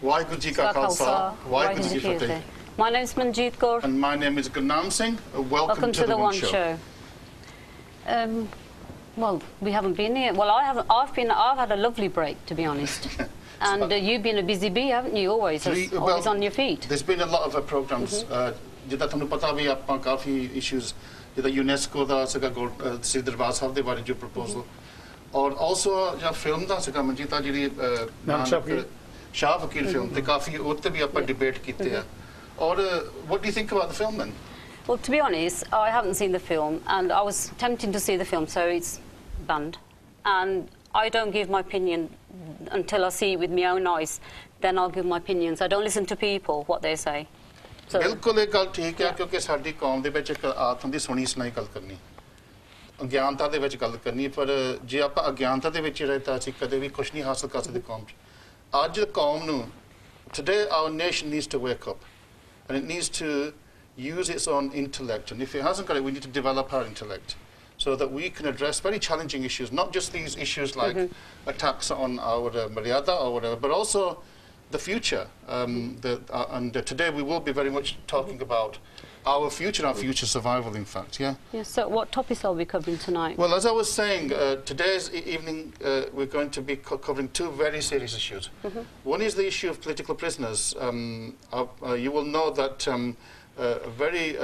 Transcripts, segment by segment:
Waheguru Ji Ka Khalsa, Waheguru Ji Ki Fateh. My name is Manjeet Kaur. And my name is Gurnaam Singh. Welcome to the One Show. Well, we haven't been here. Well, I haven't. I've had a lovely break, to be honest. And you've been a busy bee, haven't you? Always on your feet. There's been a lot of programs. जिदा तुहानू पता भी आपां काफ़ी issues जिदा UNESCO दा सगा श्री दरबार साहब दे बारे जो proposal और also जो film दा सगा मंजीता जिहड़ी शाह फकीर film ते काफ़ी उत्ते भी आपां debate कीते हैं. Or what do you think about the film then? Well, to be honest, I haven't seen the film, and I was tempting to see the film, so it's banned. And I don't give my opinion until I see it with my own eyes. Then I'll give my opinions. I don't listen to people, what they say. So, बिल्कुल एक गल ठीक है क्योंकि साडी कौम दे विच एक आदत हुंदी सुनी सुनाई गल करनी अज्ञानता दे विच गल करनी पर जे आपां अज्ञानता दे विच रहे तां असीं कदे भी कुछ नहीं हासिल कर सकदे कौम च अज कौम नूं today our nation needs to wake up and it needs to use its own intellect, and if it hasn't got it we need to develop our intellect so that we can address very challenging issues, not just these issues like attacks on our maryada or whatever, but also the future. And today we will be very much talking about our future survival, in fact. Yeah. So what topics are we covering tonight? Well, as I was saying, today's evening we're going to be covering two very serious issues. One is the issue of political prisoners. You will know that a very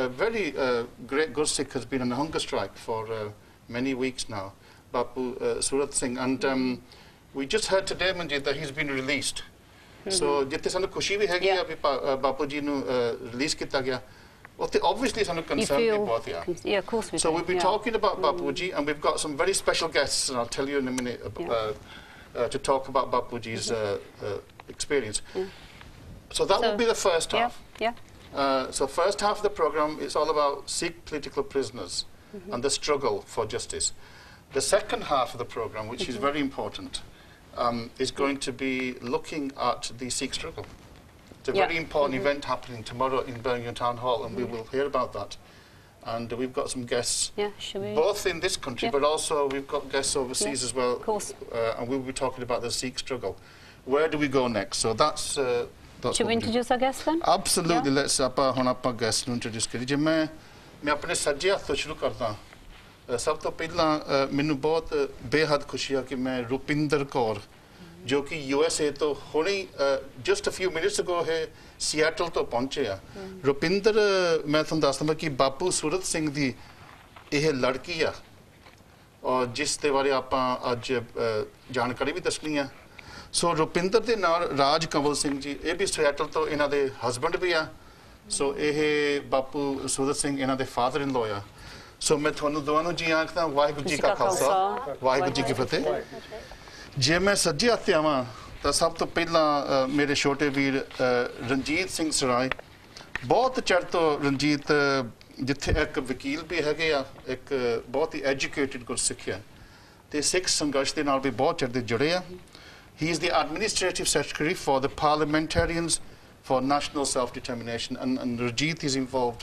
great Gursikh has been on a hunger strike for many weeks now, Bapu Surat Singh, and we just heard today, Manjeet, that he's been released. So, जितने सानू खुशी भी हैगी अभी बापू जी नू release किया गया, उतने obviously सानू concern भी बहुत है. Yeah, of course we do. So we'll be talking about Bapu ji, and we've got some very special guests, and I'll tell you in a minute to talk about Bapu ji's experience. So that will be the first half. So first half of the program is all about Sikh political prisoners and the struggle for justice. The second half of the program, which is very important, is going to be looking at the Sikh struggle. It's a very important event happening tomorrow in Birmingham Town Hall, and we will hear about that. And we've got some guests, both in this country, but also we've got guests overseas as well. Of course. And we'll be talking about the Sikh struggle. Where do we go next? So that's should we introduce our guests then? Absolutely. Let's ਹੁਣ ਆਪਾਂ guest ਨੂੰ introduce ਕਰੀ ਜੇ ਮੈਂ ਆਪਣੇ ਸੱਜੇ ਹੱਥ ਤੋਂ ਸ਼ੁਰੂ ਕਰਦਾ ਸਭ ਤੋਂ ਪਹਿਲਾਂ ਮੈਨੂੰ ਬਹੁਤ ਬੇਹੱਦ ਖੁਸ਼ੀ ਆ ਕਿ ਮੈਂ ਰੁਪਿੰਦਰ ਕੌਰ ਜੋ ਕਿ USA ਤੋਂ ਹੁਣੇ just a few minutes ago ਹੈ ਸਿਆਟਲ ਤੋਂ ਪਹੁੰਚੇ ਆ ਰੁਪਿੰਦਰ ਮੈਂ ਤੁਹਾਨੂੰ ਦੱਸਦਾ ਕਿ ਬਾਪੂ ਸੂਰਤ ਸਿੰਘ ਦੀ ਇਹ ਲੜਕੀ ਆ ਔਰ ਜਿਸ ਦੇ ਬਾਰੇ ਆਪਾਂ ਅੱਜ ਜਾਣਕਾਰੀ ਵੀ ਦੱਸਣੀ ਆ ਸੋ ਰੁਪਿੰਦਰ ਦੇ ਨਾਲ ਰਾਜ ਕੰਵਲ ਸਿੰਘ ਜੀ ਇਹ ਵੀ ਸਿਆਟਲ ਤੋਂ ਇਹਨਾਂ ਦੇ ਹਸਬੰਡ ਵੀ ਆ ਸੋ ਇਹ ਬਾਪੂ ਸੂਰਤ ਸਿੰਘ ਇਹਨਾਂ ਦੇ ਫਾਦਰ ਇਨ ਲਾਅ ਆ ਸੋ ਮੈਂ ਤੁਹਾਨੂੰ ਦੋਵਾਂ ਨੂੰ ਜੀ ਆਖਦਾ ਵਾਹਿਗੁਰੂ ਜੀ ਕਾ ਖਾਲਸਾ ਵਾਹਿਗੁਰੂ ਜੀ ਕੀ ਫਤਿਹ ਜੇ ਮੈਂ ਸੱਜੇ ਹੱਥ ਆਵਾਂ ਤਾਂ ਸਭ ਤੋਂ ਪਹਿਲਾਂ ਮੇਰੇ ਛੋਟੇ ਵੀਰ ਰਣਜੀਤ ਸਿੰਘ ਸਰਾਏ ਬਹੁਤ ਚਿਰ ਤੋਂ ਰਣਜੀਤ ਜਿੱਥੇ ਇੱਕ ਵਕੀਲ ਵੀ ਹੈਗੇ ਆ ਇੱਕ ਬਹੁਤ ਹੀ ਐਜੂਕੇਟਿਡ ਗੁਰਸਿੱਖ ਆ ਤੇ ਸਿੱਖ ਸੰਘਰਸ਼ ਦੇ ਨਾਲ ਵੀ ਬਹੁਤ ਚਿਰ ਦੇ ਜੁੜੇ ਆ He is the administrative secretary for the Parliamentarians for National Self-Determination, and Rajit is involved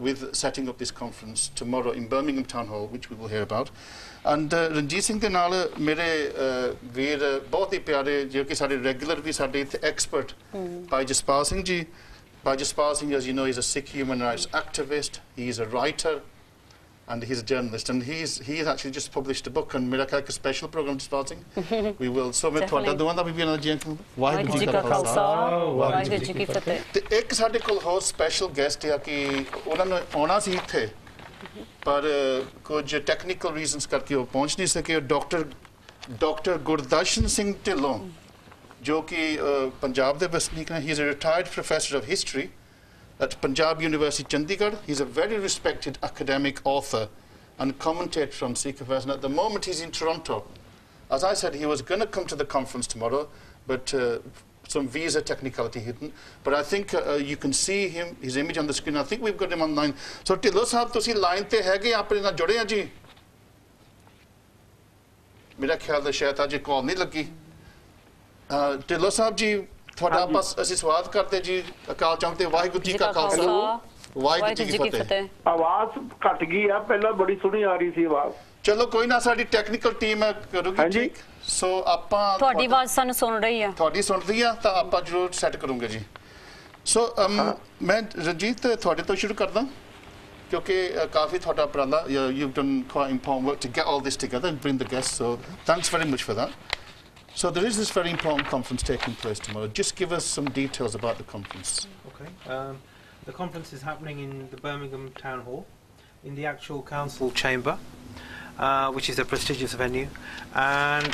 with setting up this conference tomorrow in Birmingham Town Hall, which we will hear about. And Ranjit Singh de naal mere veer bahut hi pyare jo ki sade regular vi sade expert Bhai Jaspal Singh ji. Bhai Jaspal Singh, as you know, is a Sikh human rights activist. He is a writer. And he's a journalist, and he's actually just published a book on Miracle, a special program Jaspal Singh. We will so with ਤੁਹਾਡਾ ਦੋਵਾਂ ਦਾ ਵੀ ਇਹਨਾਂ ਜੀ ਵਾਹਿਗੁਰੂ ਜੀ ਕਾ ਖਾਲਸਾ ਵਾਹਿਗੁਰੂ ਜੀ ਕੀ ਫਤਿਹ ਤੇ ਇੱਕ ਸਾਡੇ ਕੋਲ ਹੋਰ ਸਪੈਸ਼ਲ ਗੈਸਟ ਆ ਕਿ ਉਹਨਾਂ ਨੂੰ ਆਉਣਾ ਸੀ ਇੱਥੇ ਪਰ ਕੁਝ ਟੈਕਨੀਕਲ ਰੀਜ਼ਨਸ ਕਰਕੇ ਉਹ ਪਹੁੰਚ ਨਹੀਂ ਸਕੇ ਡਾਕਟਰ ਗੁਰਦਰਸ਼ਨ ਸਿੰਘ ਢਿੱਲੋਂ ਜੋ ਕਿ ਪੰਜਾਬ ਦੇ ਵਸਨੀਕ ਨੇ ਹੀ is a retired professor of history at Punjab University, Chandigarh. He's a very respected academic author and commentator from Sikh affairs. And at the moment, he's in Toronto. As I said, he was going to come to the conference tomorrow, but some visa technicality hidden. But I think you can see his image on the screen. I think we've got him online. So, Tillo Sahab, tusi line te hai ge aapne na jode hain ji? Mera khayal hai shayad aaj call nahi lagi. Tillo Sahab ji, ਤੁਹਾਡਾ ਬਸ ਅਸੀਂ ਸਵਾਗਤ ਕਰਦੇ ਜੀ ਅਕਾਲ ਚੌਂਕ ਤੇ ਵਾਹਿਗੁਰੂ ਜੀ ਕਾ ਖਾਲਸਾ ਵਾਹਿਗੁਰੂ ਜੀ ਕੀ ਫਤਿਹ ਆਵਾਜ਼ ਘਟ ਗਈ ਆ ਪਹਿਲਾਂ ਬੜੀ ਸੋਹਣੀ ਆ ਰਹੀ ਸੀ ਆਵਾਜ਼ ਚਲੋ ਕੋਈ ਨਾ ਸਾਡੀ ਟੈਕਨੀਕਲ ਟੀਮ ਕਰੂਗੀ ਠੀਕ ਸੋ ਆਪਾਂ ਤੁਹਾਡੀ ਆਵਾਜ਼ ਸਾਨੂੰ ਸੁਣ ਰਹੀ ਆ ਤੁਹਾਡੀ ਸੁਣ ਰਹੀ ਆ ਤਾਂ ਆਪਾਂ ਜ਼ਰੂਰ ਸੈੱਟ ਕਰੂਗੇ ਜੀ ਸੋ ਮੈਂ ਰਣਜੀਤ ਤੁਹਾਡੇ ਤੋਂ ਸ਼ੁਰੂ ਕਰਦਾ ਕਿਉਂਕਿ ਕਾਫੀ ਤੁਹਾਡਾ ਉਪਰਾਲਾ you've done quite important work to get all this together and bring the guests so thanks very much for that so there is this very important conference taking place tomorrow just give us some details about the conference okay the conference is happening in the Birmingham Town Hall in the actual council chamber which is a prestigious venue and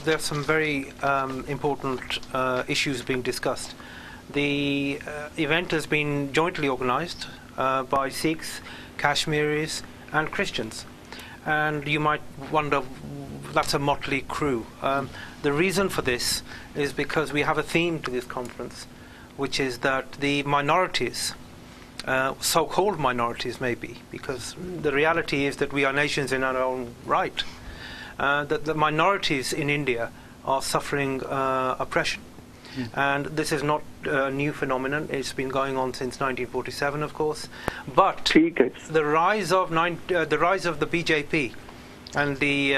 there are some very important issues being discussed. The event has been jointly organised by Sikhs, Kashmiris and Christians and you might wonder that's a motley crew. The reason for this is because we have a theme to this conference which is that the minorities so-called minorities maybe because the reality is that we are nations in our own right that the minorities in India are suffering oppression and this is not a new phenomenon it's been going on since 1947 of course but the rise of the BJP and the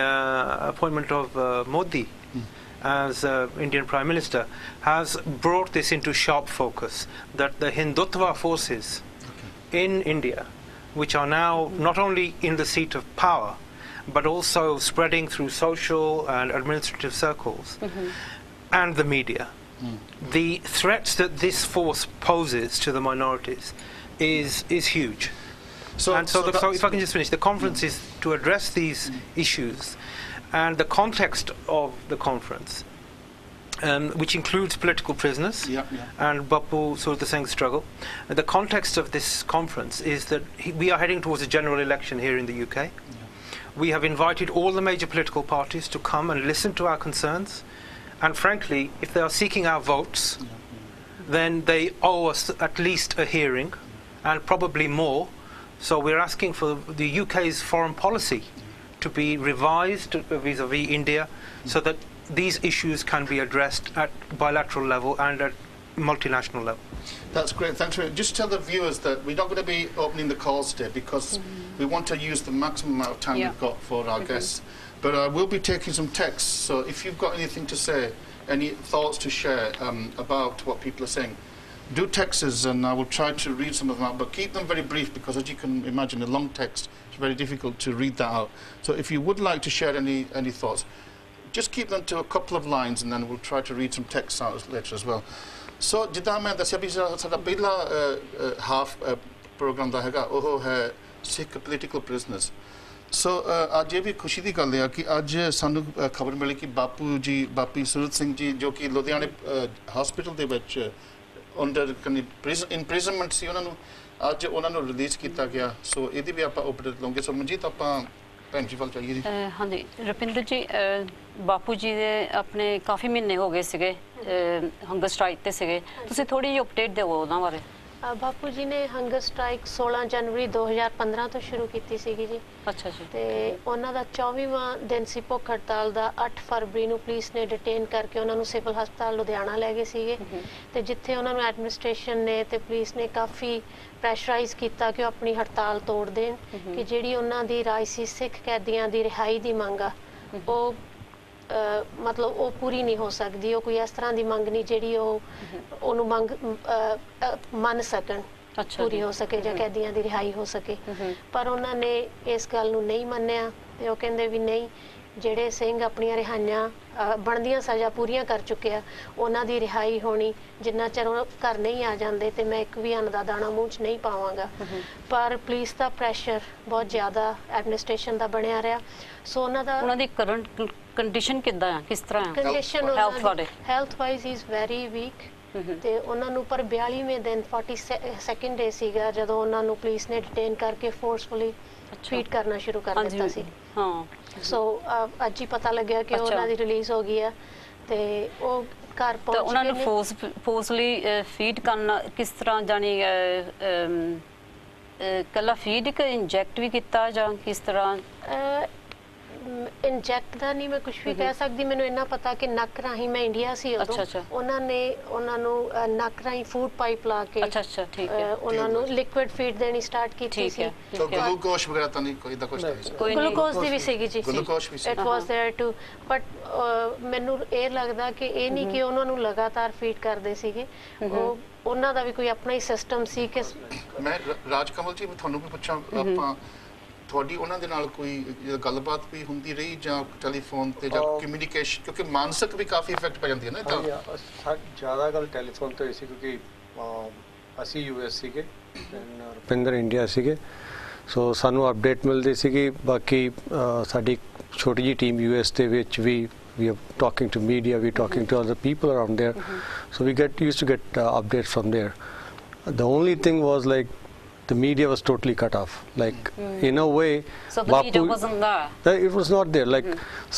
appointment of Modi as Indian Prime Minister has brought this into sharp focus that the Hindutva forces in India which are now not only in the seat of power but also spreading through social and administrative circles and the media the threats that this force poses to the minorities is huge so if I can just finish the conference is to address these issues and the context of the conference which includes political prisoners and Bapu Surta Singh's struggle. The context of this conference is that we are heading towards a general election here in the UK. We have invited all the major political parties to come and listen to our concerns and frankly if they are seeking our votes then they owe us at least a hearing and probably more so we're asking for the UK's foreign policy to be revised vis-a-vis India so that these issues can be addressed at bilateral level and at multinational level. That's great. Thanks for it. Just tell the viewers that we're not going to be opening the calls today because we want to use the maximum amount of time we've got for our guests. But we'll be taking some texts. So if you've got anything to say, any thoughts to share about what people are saying, do text us and I will try to read some of them out. But keep them very brief because as you can imagine, a long text is very difficult to read that out. So if you would like to share any thoughts, just keep them to a couple of lines and then we'll try to read some texts out later as well. So ਜਿੱਦਾਂ ਮੈਂ ਦੱਸਿਆ ਵੀ ਸਾਡਾ ਪਹਿਲਾ half programme ਦਾ ਹੈਗਾ ਉਹ ਹੈ ਸਿੱਖ political prisoners ਸੋ ਅੱਜ ਇਹ ਵੀ ਖੁਸ਼ੀ ਦੀ ਗੱਲ ਆ ਕਿ ਅੱਜ ਸਾਨੂੰ ਖਬਰ ਮਿਲੀ ਕਿ ਬਾਪੀ ਸੂਰਤ ਸਿੰਘ ਜੀ ਜੋ ਕਿ ਲੁਧਿਆਣੇ ਹਸਪੀਟਲ ਦੇ ਵਿੱਚ ਅੰਡਰ ਇੰਪ੍ਰਿਜ਼ਨਮੈਂਟ ਸੀ ਉਹਨਾਂ ਨੂੰ ਅੱਜ ਉਹਨਾਂ ਨੂੰ ਰਿਲੀਜ਼ ਕੀਤਾ ਗਿਆ ਸੋ ਇਹਦੀ ਵੀ ਆਪਾਂ ਅਪਡੇਟ ਲਵਾਂਗੇ ਸੋ ਮਨਜੀਤ ਆਪਾਂ ਭੈਣ ਜੀ ਵੱਲ ਚਾਹੀਏ ਜੀ ਹਾਂਜੀ ਰੁਪਿੰਦਰ ਜੀ ਬਾਪੂ ਜੀ ਦੇ ਆਪਣੇ ਕਾਫੀ ਮਹੀਨੇ ਹੋ ਗਏ ਸੀਗੇ ਹੰਗਰ ਸਟ੍ਰਾਈਕ ਤੇ ਸੀਗੇ ਤੁਸੀਂ ਥੋੜੀ ਜਿਹੀ ਅਪਡੇਟ ਦਿਓ ਉਹਨਾਂ ਬਾਰੇ ਬਾਪੂ ਜੀ ਨੇ ਹੰਗਰ ਸਟ੍ਰਾਈਕ 16 ਜਨਵਰੀ 2015 ਤੋਂ ਸ਼ੁਰੂ ਕੀਤੀ ਸੀਗੀ ਜੀ ਅੱਛਾ ਜੀ ਤੇ ਉਹਨਾਂ ਦਾ 24ਵਾਂ ਦਿਨ ਸੀ ਭੁੱਖ ਹੜਤਾਲ ਦਾ 8 ਫਰਵਰੀ ਨੂੰ ਪੁਲਿਸ ਨੇ ਡਿਟੇਨ ਕਰਕੇ ਉਹਨਾਂ ਨੂੰ ਸਿਵਲ ਹਸਪਤਾਲ ਲੁਧਿਆਣਾ ਲੈ ਗਏ ਸੀਗੇ ਤੇ ਜਿੱਥੇ ਉਹਨਾਂ ਨੂੰ ਐਡਮਿਨਿਸਟ੍ਰੇਸ਼ਨ ਨੇ ਤੇ ਪੁਲਿਸ ਨੇ ਕਾਫੀ ਪ੍ਰੈਸ਼ਰਾਈਜ਼ ਕੀਤਾ ਕਿ ਉਹ ਆਪਣੀ ਹੜਤਾਲ ਤੋੜ ਦੇਣ ਕਿ ਜਿਹੜੀ ਉਹਨਾਂ ਦੀ ਰਾਜਸੀ ਸਿੱਖ ਕੈਦੀਆਂ ਦੀ ਰਿਹਾਈ ਦੀ ਮੰਗ ਆ ਉਹ ਮਤਲਬ ਉਹ ਪੂਰੀ ਨਹੀਂ ਹੋ ਸਕਦੀ ਉਹ ਕੋਈ ਇਸ ਤਰ੍ਹਾਂ ਦੀ ਮੰਗ ਨਹੀਂ ਜਿਹੜੀ ਉਹਨੂੰ ਮੰਗ ਮੰਨ ਸਕਣ ਪੂਰੀ ਹੋ ਸਕੇ ਜਾਂ ਕੈਦੀਆਂ ਦੀ ਰਿਹਾਈ ਹੋ ਸਕੇ ਪਰ ਉਹਨਾਂ ਨੇ ਇਸ ਗੱਲ ਨੂੰ ਨਹੀਂ ਮੰਨਿਆ ਤੇ ਉਹ ਕਹਿੰਦੇ ਵੀ ਨਹੀਂ ਜਿਹੜੇ ਸਿੰਘ ਆਪਣੀਆਂ ਰਿਹਾਈਆਂ ਬਣਦੀਆਂ ਸਜ਼ਾ ਪੂਰੀਆਂ ਕਰ ਚੁੱਕੇ ਆ ਉਹਨਾਂ ਦੀ ਰਿਹਾਈ ਹੋਣੀ ਜਿੰਨਾ ਚਿਰ ਉਹ ਘਰ ਨਹੀਂ ਆ ਜਾਂਦੇ ਤੇ ਮੈਂ ਇੱਕ ਵੀ ਅੰਨ ਦਾ ਦਾਣਾ ਮੂੰਹ 'ਚ ਨਹੀਂ ਪਾਵਾਂਗਾ ਪਰ ਪੁਲਿਸ ਦਾ ਪ੍ਰੈਸ਼ਰ ਬਹੁਤ ਜ਼ਿਆਦਾ ਐਡਮਿਨਿਸਟ੍ਰੇਸ਼ਨ ਦਾ ਬਣਿਆ ਰਿਹਾ ਸੋ ਉਹਨਾਂ ਦੀ ਕਰੰਟ ਕੰਡੀਸ਼ਨ ਕਿੱਦਾਂ ਆ ਕਿਸ ਤਰ੍ਹਾਂ ਹੈ condition health wise is very weak ਤੇ ਉਹਨਾਂ ਨੂੰ ਪਰ 42ਵੇਂ ਦਿਨ 42nd ਡੇ ਸੀਗਾ ਜਦੋਂ ਉਹਨਾਂ ਨੂੰ ਪੁਲਿਸ ਨੇ ਡਿਟੇਨ ਕਰਕੇ ਫੋਰਸਫੁਲੀ ਟ੍ਰੀਟ ਕਰਨਾ ਸ਼ੁਰੂ ਕਰ ਦਿੱਤਾ ਸੀ ਹਾਂ ਸੋ ਅੱਜ ਹੀ ਪਤਾ ਲੱਗਿਆ ਕਿ ਉਹਨਾਂ ਦੀ ਰਿਲੀਜ਼ ਹੋ ਗਈ ਆ ਤੇ ਉਹ ਘਰ ਪਹੁੰਚ ਗਏ ਉਹਨਾਂ ਨੂੰ ਫੋਰਸਲੀ ਫੀਡ ਕਰਨਾ ਕਿਸ ਤਰ੍ਹਾਂ ਜਾਨੀ ਕੱਲਾ ਫੀਡ ਕਿ ਇੰਜੈਕਟ ਵੀ ਕੀਤਾ ਜਾਂ ਕਿਸ ਤਰ੍ਹਾਂ ਇੰਜੈਕਟ ਦਾ ਨਹੀਂ ਮੈਂ ਕੁਝ ਵੀ ਕਹਿ ਸਕਦੀ, ਮੈਨੂੰ ਇੰਨਾ ਪਤਾ ਕਿ ਨੱਕ ਰਾਹੀਂ, ਮੈਂ ਇੰਡੀਆ ਸੀ ਉਦੋਂ, ਉਹਨਾਂ ਨੇ ਉਹਨਾਂ ਨੂੰ ਨੱਕ ਰਾਹੀਂ ਫੂਡ ਪਾਈਪ ਲਾ ਕੇ ਠੀਕ ਹੈ ਉਹਨਾਂ ਨੂੰ ਲਿਕੁਇਡ ਫੀਡ ਦੇਣੀ ਸਟਾਰਟ ਕੀਤੀ ਸੀ। ਤਾਂ ਗਲੂਕੋਜ਼ ਵਗੈਰਾ ਤਾਂ ਨਹੀਂ ਕੋਈ ਦਾ ਕੁਝ ਨਹੀਂ, ਗਲੂਕੋਜ਼ ਦੀ ਵੀ ਸੀਗੀ ਜੀ, ਗਲੂਕੋਜ਼ ਵੀ ਸੀ, it was there too, but ਮੈਨੂੰ ਇਹ ਲੱਗਦਾ ਕਿ ਇਹ ਨਹੀਂ ਕਿ ਉਹਨਾਂ ਨੂੰ ਲਗਾਤਾਰ ਫੀਡ ਕਰਦੇ ਸੀਗੇ, ਉਹ ਉਹਨਾਂ ਦਾ ਵੀ ਕੋਈ ਆਪਣਾ ਹੀ ਸਿਸਟਮ ਸੀ। ਕਿ ਮੈਂ ਰਾਜ ਕਮਲ ਜੀ ਤੁਹਾਨੂੰ ਵੀ ਪੁੱਛਾਂ, ਆਪਾਂ ਤੁਹਾਡੀ ਉਹਨਾਂ ਦੇ ਨਾਲ ਕੋਈ ਗੱਲਬਾਤ ਵੀ ਹੁੰਦੀ ਰਹੀ ਜਾਂ ਟੈਲੀਫੋਨ ਤੇ ਜਾਂ ਕਮਿਊਨੀਕੇਸ਼ਨ, ਕਿਉਂਕਿ ਮਾਨਸਿਕ ਵੀ ਕਾਫੀ ਇਫੈਕਟ ਪੈ ਜਾਂਦੀ ਹੈ ਨਾ। ਤਾਂ ਜ਼ਿਆਦਾ ਗੱਲ ਟੈਲੀਫੋਨ ਤੇ ਹੋਈ ਸੀ ਕਿਉਂਕਿ ਅਸੀਂ ਯੂਐਸ ਸੀਗੇ, ਰੁਪਿੰਦਰ ਇੰਡੀਆ ਸੀਗੇ, ਸੋ ਸਾਨੂੰ ਅਪਡੇਟ ਮਿਲਦੀ ਸੀਗੀ। ਬਾਕੀ ਸਾਡੀ ਛੋਟੀ ਜਿਹੀ ਟੀਮ ਯੂਐਸ ਦੇ ਵਿੱਚ ਵੀ we are talking to media, we're talking to other people around there, so we used to get updates from there. The only thing was like the media was totally cut off, like in a way, so the media wasn't there. It was not there, like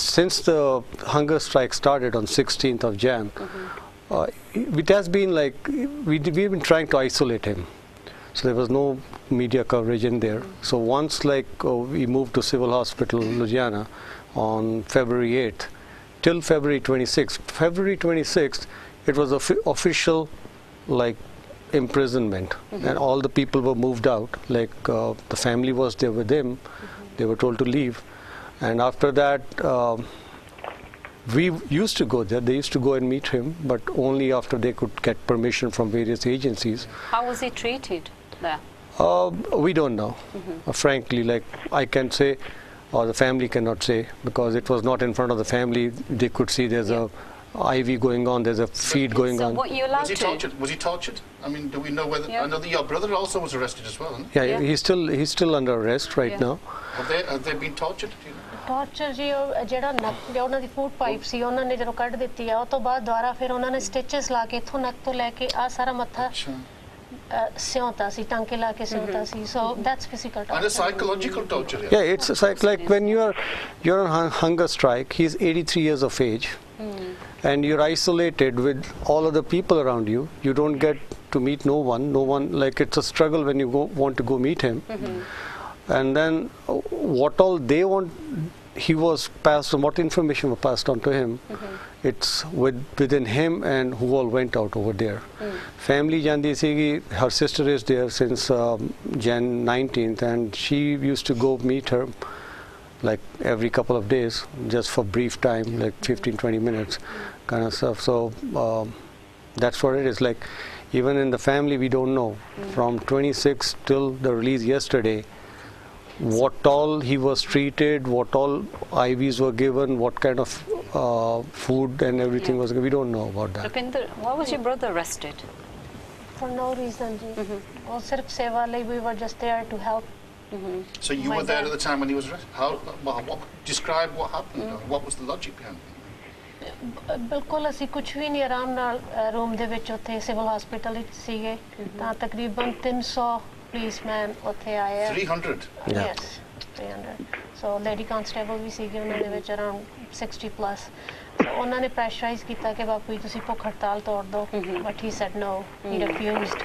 since the hunger strike started on 16th of Jan, it has been like we've been trying to isolate him, so there was no media coverage in there. So once like we moved to Civil Hospital Ludhiana on February 8th till February 26th. February 26th, it was official like imprisonment, and all the people were moved out. Like the family was there with him, they were told to leave, and after that we used to go there. They used to go and meet him, but only after they could get permission from various agencies. How was he treated there? We don't know, frankly. Like I can say, or the family cannot say, because it was not in front of the family. They could see there's a IV going on, there's a feed going on. So what you allowed to? Was he tortured? I mean, do we know whether? I know that your brother also was arrested as well, isn't he? Yeah, he's still under arrest right now. Have they been tortured? Do you know? Torture ਜੀ, ਜਿਹੜਾ ਨੱਕ ਉਹਨਾਂ ਦੀ food pipe ਸੀ ਉਹਨਾਂ ਨੇ ਜਦੋਂ ਕੱਢ ਦਿੱਤੀ ਆ, ਉਹ ਤੋਂ ਬਾਅਦ ਦੁਬਾਰਾ ਫਿਰ ਉਹਨਾਂ ਨੇ ਸਟਿਚਸ ਲਾ ਕੇ ਇੱਥੋਂ ਨੱਕ ਤੋਂ ਲੈ ਕੇ ਆ ਸਾਰਾ ਮੱਥਾ ਸਿਉਂਤਾ ਸੀ, ਟਾਂਕੇ ਲਾ ਕੇ ਸਿਉਂਤਾ ਸੀ। So that's physical torture. And a psychological torture. Yeah, it's like when you're on hunger strike. He's 83 years of age, and you're isolated with all of the people around you. You don't get to meet no one. Like it's a struggle when you want to go meet him. And then what all they want, he was passed on, what information was passed on to him, it's within him and who all went out over there. Family jandi sigi, her sister is there since Jan 19th, and she used to go meet her like every couple of days, just for brief time, like 15-20 minutes kind of stuff. So that's what it is. Like even in the family we don't know, from 26 till the release yesterday, what all he was treated, what all IVs were given, what kind of food and everything was given. We don't know about that. Rupinder, why was your brother arrested? For no reason ji. ਉਹ ਸਿਰਫ ਸੇਵਾ ਲਈ, we were just there to help. So you were there at the time when he was arrested. Describe what happened. What was the logic behind it? ਬਿਲਕੁਲ ਅਸੀਂ ਕੁਝ ਵੀ ਨਹੀਂ, ਆਰਾਮ ਨਾਲ ਰੂਮ ਦੇ ਵਿੱਚ ਉੱਥੇ ਸਿਵਲ ਹਸਪੀਟਲ ਵਿੱਚ ਸੀਗੇ, ਤਾਂ ਤਕਰੀਬਨ 300 ਪੁਲਿਸਮੈਨ ਉੱਥੇ ਆਏ। 300? Yes, 300. ਸੋ ਲੇਡੀ ਕਾਂਸਟੇਬਲ ਵੀ ਸੀਗੇ ਉਹਨਾਂ ਦੇ ਵਿੱਚ, ਅਰਾਊਂਡ 60+. ਉਹਨਾਂ ਨੇ ਪ੍ਰੈਸ਼ਰਾਈਜ਼ ਕੀਤਾ ਕਿ ਬਾਪੂ ਜੀ ਤੁਸੀਂ ਭੁੱਖ ਹੜਤਾਲ ਤੋੜ ਦਿਓ, but he said no, he refused.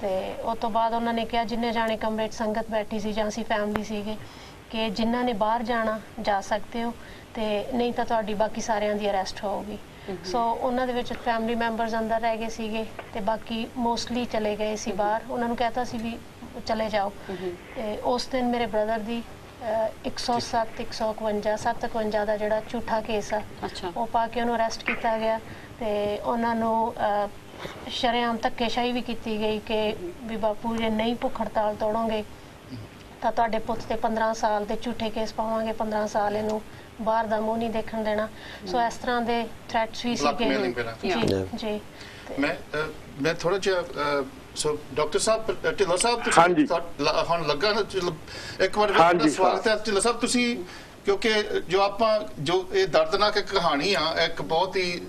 ਤੇ ਉਸ ਤੋਂ ਬਾਅਦ ਉਹਨਾਂ ਨੇ ਕਿਹਾ ਜਿੰਨੇ ਜਾਣੇ ਕਮਰੇ 'ਚ ਸੰਗਤ ਬੈਠੀ ਸੀ ਜਾਂ ਅਸੀਂ ਫੈਮਿਲੀ ਸੀਗੇ, ਕਿ ਜਿਨ੍ਹਾਂ ਨੇ ਬਾਹਰ ਜਾਣਾ ਜਾ ਸਕਦੇ ਹੋ, ਤੇ ਨਹੀਂ ਤਾਂ ਤੁਹਾਡੀ ਬਾਕੀ ਸਾਰਿਆਂ ਦੀ ਅਰੈਸਟ ਹੋਊਗੀ। ਸੋ ਉਹਨਾਂ ਦੇ ਵਿੱਚ ਫੈਮਿਲੀ ਮੈਂਬਰਸ ਅੰਦਰ ਰਹਿ ਗਏ ਸੀਗੇ, ਤੇ ਬਾਕੀ ਮੋਸਟਲੀ ਚਲੇ ਗਏ ਸੀ ਬਾਹਰ। ਉਹਨਾਂ ਨੂੰ ਕਹਿਤਾ ਸੀ ਵੀ ਚਲੇ ਜਾਓ। ਤੇ ਉਸ ਦਿਨ ਮੇਰੇ ਬ੍ਰਦਰ ਦੀ 107, 151, 751 ਦਾ ਜਿਹੜਾ ਝੂਠਾ ਕੇਸ ਆ, ਉਹ ਪਾ ਕੇ ਉਹਨੂੰ ਅਰੈਸਟ ਕੀਤਾ ਗਿਆ, ਤੇ ਉਹਨਾਂ ਨੂੰ ਸ਼ਰੇਆਮ ਧੱਕੇਸ਼ਾਹੀ ਵੀ ਕੀਤੀ ਗਈ ਕਿ ਵੀ ਬਾਪੂ ਜੇ ਨਹੀਂ ਭੁੱਖ ਹੜਤਾਲ ਤੋੜੋਗੇ ਤਾਂ ਤੁਹਾਡੇ ਪੁੱਤ ਤੇ 15 ਸਾਲ ਦੇ ਝੂਠੇ ਕੇਸ ਪਾਵਾਂਗੇ, 15 ਸਾਲ ਇਹਨੂੰ ਬਾਹਰ ਦਾ ਮੂੰਹ ਨਹੀਂ ਦੇਖਣ ਦੇਣਾ। ਸੋ ਇਸ ਤਰ੍ਹਾਂ ਦੇ ਥ੍ਰੈਟਸ ਵੀ ਸੀਗੇ ਜੀ। ਮੈਂ ਥੋੜਾ ਜਿਹਾ ਸੋ ਡਾਕਟਰ ਸਾਹਿਬ, ਢਿੱਲੋਂ ਸਾਹਿਬ, ਤੁਸੀਂ ਹੁਣ ਲੱਗਾ ਨਾ ਇੱਕ ਵਾਰ ਸਵਾਗਤ ਹੈ ਢਿੱਲੋਂ ਸਾਹਿਬ। ਤੁਸੀਂ ਕਿਉਂਕਿ ਜੋ ਇਹ ਦਰਦਨਾਕ ਕਹਾਣੀ ਆ, ਇੱਕ ਬਹੁਤ ਹੀ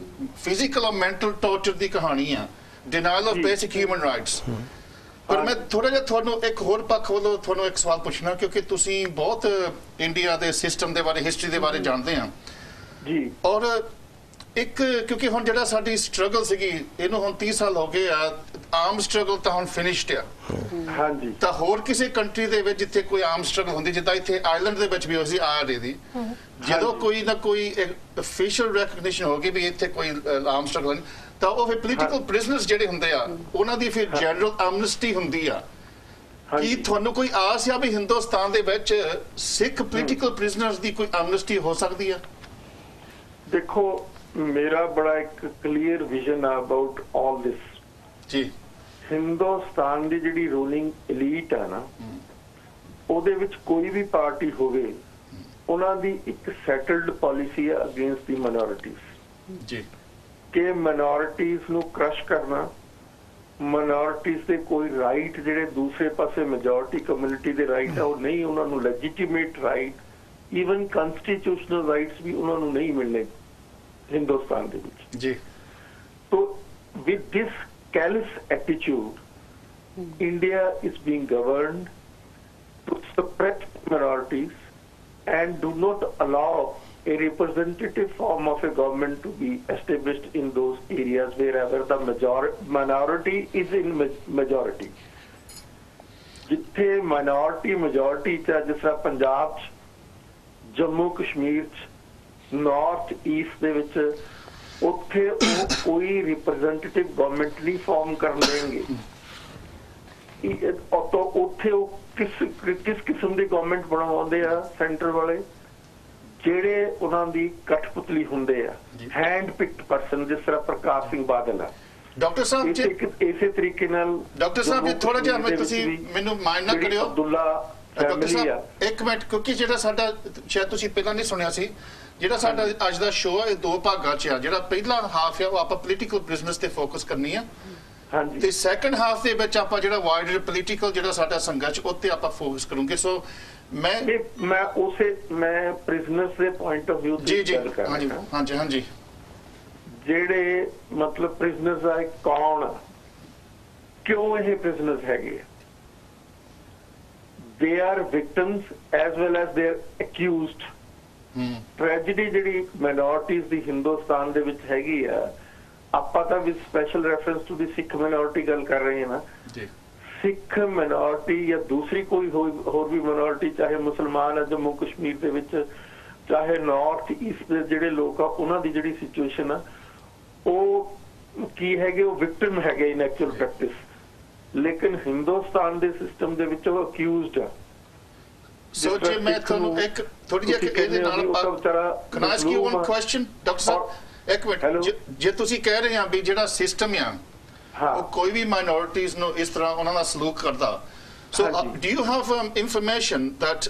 ਫਿਜ਼ੀਕਲ ਔਰ ਮੈਂਟਲ ਟੌਰਚਰ ਦੀ ਕਹਾਣੀ ਆ, denial of basic human rights. ਪਰ ਮੈਂ ਥੋੜਾ ਜਿਹਾ ਤੁਹਾਨੂੰ ਇੱਕ ਹੋਰ ਪੱਖ ਵੱਲੋਂ ਤੁਹਾਨੂੰ ਇੱਕ ਸਵਾਲ ਪੁੱਛਣਾ, ਕਿਉਂਕਿ ਤੁਸੀਂ ਬਹੁਤ ਇੰਡੀਆ ਦੇ ਸਿਸਟਮ ਦੇ ਬਾਰੇ, ਹਿਸਟਰੀ ਦੇ ਬਾਰੇ ਜਾਣਦੇ ਆ ਜੀ। ਔਰ ਇੱਕ ਕਿਉਂਕਿ ਹੁਣ ਜਿਹੜਾ ਸਾਡੀ ਸਟਰਗਲ ਸੀਗੀ, ਇਹਨੂੰ ਹੁਣ 30 ਸਾਲ ਹੋ ਗਏ ਆ। ਆਰਮ ਸਟਰਗਲ ਤਾਂ ਹੁਣ ਫਿਨਿਸ਼ਡ ਆ ਹਾਂਜੀ ਤਾਂ ਹੋਰ ਕਿਸੇ ਕੰਟਰੀ ਦੇ ਵਿੱਚ ਜਿੱਥੇ ਕੋਈ ਆਰਮ ਸਟਰਗਲ ਹੁੰਦੀ ਜਿੱਦਾਂ ਇੱਥੇ ਆਇਰਲੈਂਡ ਦੇ ਵਿੱਚ ਵੀ ਹੋਈ ਸੀ IRA ਦੀ ਜਦੋਂ ਕੋਈ ਨਾ ਕੋਈ ਅਫੀਸ਼ੀਅਲ ਰੈਕਗਨੀਸ਼ਨ ਹੋ ਗਈ ਵੀ ਇੱਥੇ ਕੋਈ ਆਰਮ ਸਟਰਗਲ ਤਾਂ ਉਹ ਫਿਰ ਪੋਲੀਟੀਕਲ ਪ੍ਰਿਜ਼ਨਰਸ ਜਿਹੜੇ ਹੁੰਦੇ ਆ ਉਹਨਾਂ ਦੀ ਫਿਰ ਜਨਰਲ ਐਮਨੈਸਟੀ ਹੁੰਦੀ ਆ ਕੀ ਤੁਹਾਨੂੰ ਕੋਈ ਆਸ ਆ ਵੀ ਹਿੰਦੁਸਤਾਨ ਦੇ ਵਿੱਚ ਸਿੱਖ ਪੋਲੀਟੀਕਲ ਪ੍ਰਿਜ਼ਨਰਸ ਦੀ ਕੋਈ ਐਮਨੈਸਟੀ ਹੋ ਸਕਦੀ ਆ? ਦੇਖੋ ਮੇਰਾ ਬੜਾ ਇੱਕ ਕਲੀਅਰ ਵਿਜ਼ਨ ਆ ਅਬਾਊਟ ਆਲ ਦਿਸ ਜੀ ਹਿੰਦੁਸਤਾਨ ਦੀ ਜਿਹੜੀ ਰੂਲਿੰਗ ਐਲੀਟ ਆ ਨਾ ਉਹਦੇ ਵਿੱਚ ਕੋਈ ਵੀ ਪਾਰਟੀ ਹੋਵੇ ਉਹਨਾਂ ਦੀ ਇੱਕ ਸੈਟਲਡ ਪਾਲਿਸੀ ਆ ਅਗੇਂਸਟ ਦੀ ਮਾਈਨੋਰਿਟੀਜ਼ ਜੀ ਕਿ ਮਾਈਨੋਰਿਟੀਜ਼ ਨੂੰ ਕ੍ਰਸ਼ ਕਰਨਾ ਮਾਈਨੋਰਿਟੀਜ਼ ਦੇ ਕੋਈ ਰਾਈਟ ਜਿਹੜੇ ਦੂਸਰੇ ਪਾਸੇ ਮੈਜੋਰਿਟੀ ਕਮਿਊਨਿਟੀ ਦੇ ਰਾਈਟ ਆ ਉਹ ਨਹੀਂ ਉਹਨਾਂ ਨੂੰ ਲੈਜੀਟੀਮੇਟ ਰਾਈਟ ਈਵਨ ਕਨਸਟੀਟਿਊਸ਼ਨਲ ਰਾਈਟਸ ਵੀ ਉਹਨਾਂ ਨੂੰ ਨਹੀਂ ਮਿਲਣੇ ਹਿੰਦੁਸਤਾਨ ਦੇ ਵਿੱਚ ਜੀ so with this callous attitude India is being governed to suppress minorities and do not allow a representative form of a government to be established in those areas wherever the minority is in majority. ਜਿੱਥੇ minority majority ਚ ਜਿਸ ਤਰ੍ਹਾਂ ਪੰਜਾਬ ਚ ਜੰਮੂ ਕਸ਼ਮੀਰ ਚ north East ਦੇ ਵਿੱਚ ਉੱਥੇ ਉਹ ਕੋਈ ਰਿਪਰੈਜ਼ੈਂਟੇਟਿਵ ਗਵਰਨਮੈਂਟ ਨਹੀਂ ਫਾਰਮ ਕਰ ਲੈਣਗੇ ਉੱਥੇ ਉਹ ਕਿਸ ਕਿਸਮ ਦੀ ਗਵਰਨਮੈਂਟ ਬਣਾਉਂਦੇ ਆ ਸੈਂਟਰ ਵਾਲੇ ਜਿਹੜੇ ਉਹਨਾਂ ਦੀ ਕਠਪੁਤਲੀ ਹੁੰਦੇ ਆ ਹੈਂਡ ਪਿਕਡ ਪਰਸਨ ਜਿਸ ਤਰ੍ਹਾਂ ਪ੍ਰਕਾਸ਼ ਸਿੰਘ ਬਾਦਲ ਆ ਡਾਕਟਰ ਸਾਹਿਬ ਇਸੇ ਤਰੀਕੇ ਨਾਲ ਡਾਕਟਰ ਸਾਹਿਬ ਥੋੜਾ ਜਿਹਾ ਤੁਸੀਂ ਮੈਨੂੰ ਮਾਈਂਡ ਨਾ ਕਰਿਓ ਅਬਦੁੱਲਾ ਫੈਮਿਲੀ ਆ ਇੱਕ ਮਿੰਟ ਕਿਉਂਕਿ ਜਿਹੜਾ ਸਾਡਾ ਸ਼ਾਇਦ ਤੁਸੀਂ ਪਹਿਲਾਂ ਨਹੀਂ ਸੁਣਿਆ ਸੀ ਜਿਹੜਾ ਸਾਡਾ ਅੱਜ ਦਾ ਸ਼ੋਅ ਹੈ ਇਹ ਦੋ ਭਾਗਾਂ 'ਚ ਆ ਜਿਹੜਾ ਪਹਿਲਾ ਹਾਫ ਆ ਉਹ ਆਪਾਂ ਪੋਲੀਟੀਕਲ ਬਿਜ਼ਨਸ ਤੇ ਫੋਕਸ ਕਰਨੀ ਆ ਹਾਂਜੀ ਤੇ ਸੈਕੰਡ ਹਾਫ ਦੇ ਵਿੱਚ ਆਪਾਂ ਜਿਹੜਾ ਵਾਈਡਰ ਪੋਲੀਟੀਕਲ ਜਿਹੜਾ ਸਾਡਾ ਸੰਘਰਸ਼ ਉੱਤੇ ਆਪਾਂ ਫੋਕਸ ਕਰੂਗੇ ਸੋ ਮੈਂ ਪ੍ਰਿਜ਼ਨਰਸ ਦੇ ਪੁਆਇੰਟ ਆਫ View ਜੀ ਜੀ ਹਾਂਜੀ ਹਾਂਜੀ ਹਾਂਜੀ ਜਿਹੜੇ ਮਤਲਬ ਪ੍ਰਿਜ਼ਨਰਸ ਆ ਕੌਣ ਕਿਉਂ ਇਹ ਪ੍ਰਿਜ਼ਨਰਸ ਹੈਗੇ they are victims as well as they are accused tragedy ਜਿਹੜੀ ਮਾਈਨੋਰਿਟੀਜ਼ ਦੀ ਹਿੰਦੁਸਤਾਨ ਦੇ ਵਿੱਚ ਹੈਗੀ ਆ ਆਪਾਂ ਤਾਂ with special reference to the Sikh minority ਗੱਲ ਕਰ ਰਹੇ ਹਾਂ ਨਾ ਜੀ ਸਿੱਖ ਮਾਈਨੋਰਿਟੀ ਜਾਂ ਦੂਸਰੀ ਕੋਈ ਹੋਰ ਵੀ ਮਾਈਨੋਰਿਟੀ ਚਾਹੇ ਮੁਸਲਮਾਨ ਆ ਜੰਮੂ ਕਸ਼ਮੀਰ ਦੇ ਵਿੱਚ ਚਾਹੇ ਨਾਰਥ ਈਸਟ ਦੇ ਜਿਹੜੇ ਲੋਕ ਆ ਉਹਨਾਂ ਦੀ ਜਿਹੜੀ ਸਿਚੁਏਸ਼ਨ ਆ ਉਹ ਕੀ ਹੈਗੇ ਉਹ ਵਿਕਟਿਮ ਹੈਗੇ ਇਨ ਐਕਚੁਅਲ ਪ੍ਰੈਕਟਿਸ ਲੇਕਿਨ ਹਿੰਦੁਸਤਾਨ ਦੇ ਸਿਸਟਮ ਦੇ ਵਿੱਚ ਉਹ ਅਕਿਊਜ਼ਡ ਆ ਸੋ ਜੇ ਮੈਂ ਤੁਹਾਨੂੰ ਇੱਕ ਥੋੜੀ ਜਿਹੀ ਇਹਦੇ ਨਾਲ can I ask you one question doctor ਸਾਹਿਬ ਇੱਕ ਮਿੰਟ ਜੇ ਤੁਸੀਂ ਕਹਿ ਰਹੇ ਆ ਵੀ ਜਿਹੜਾ ਸਿਸਟਮ ਆ ਉਹ ਕੋਈ ਵੀ ਮਾਈਨੋਰਿਟੀਜ਼ ਨੂੰ ਇਸ ਤਰ੍ਹਾਂ ਉਹਨਾਂ ਨਾਲ ਸਲੂਕ ਕਰਦਾ so do you have information that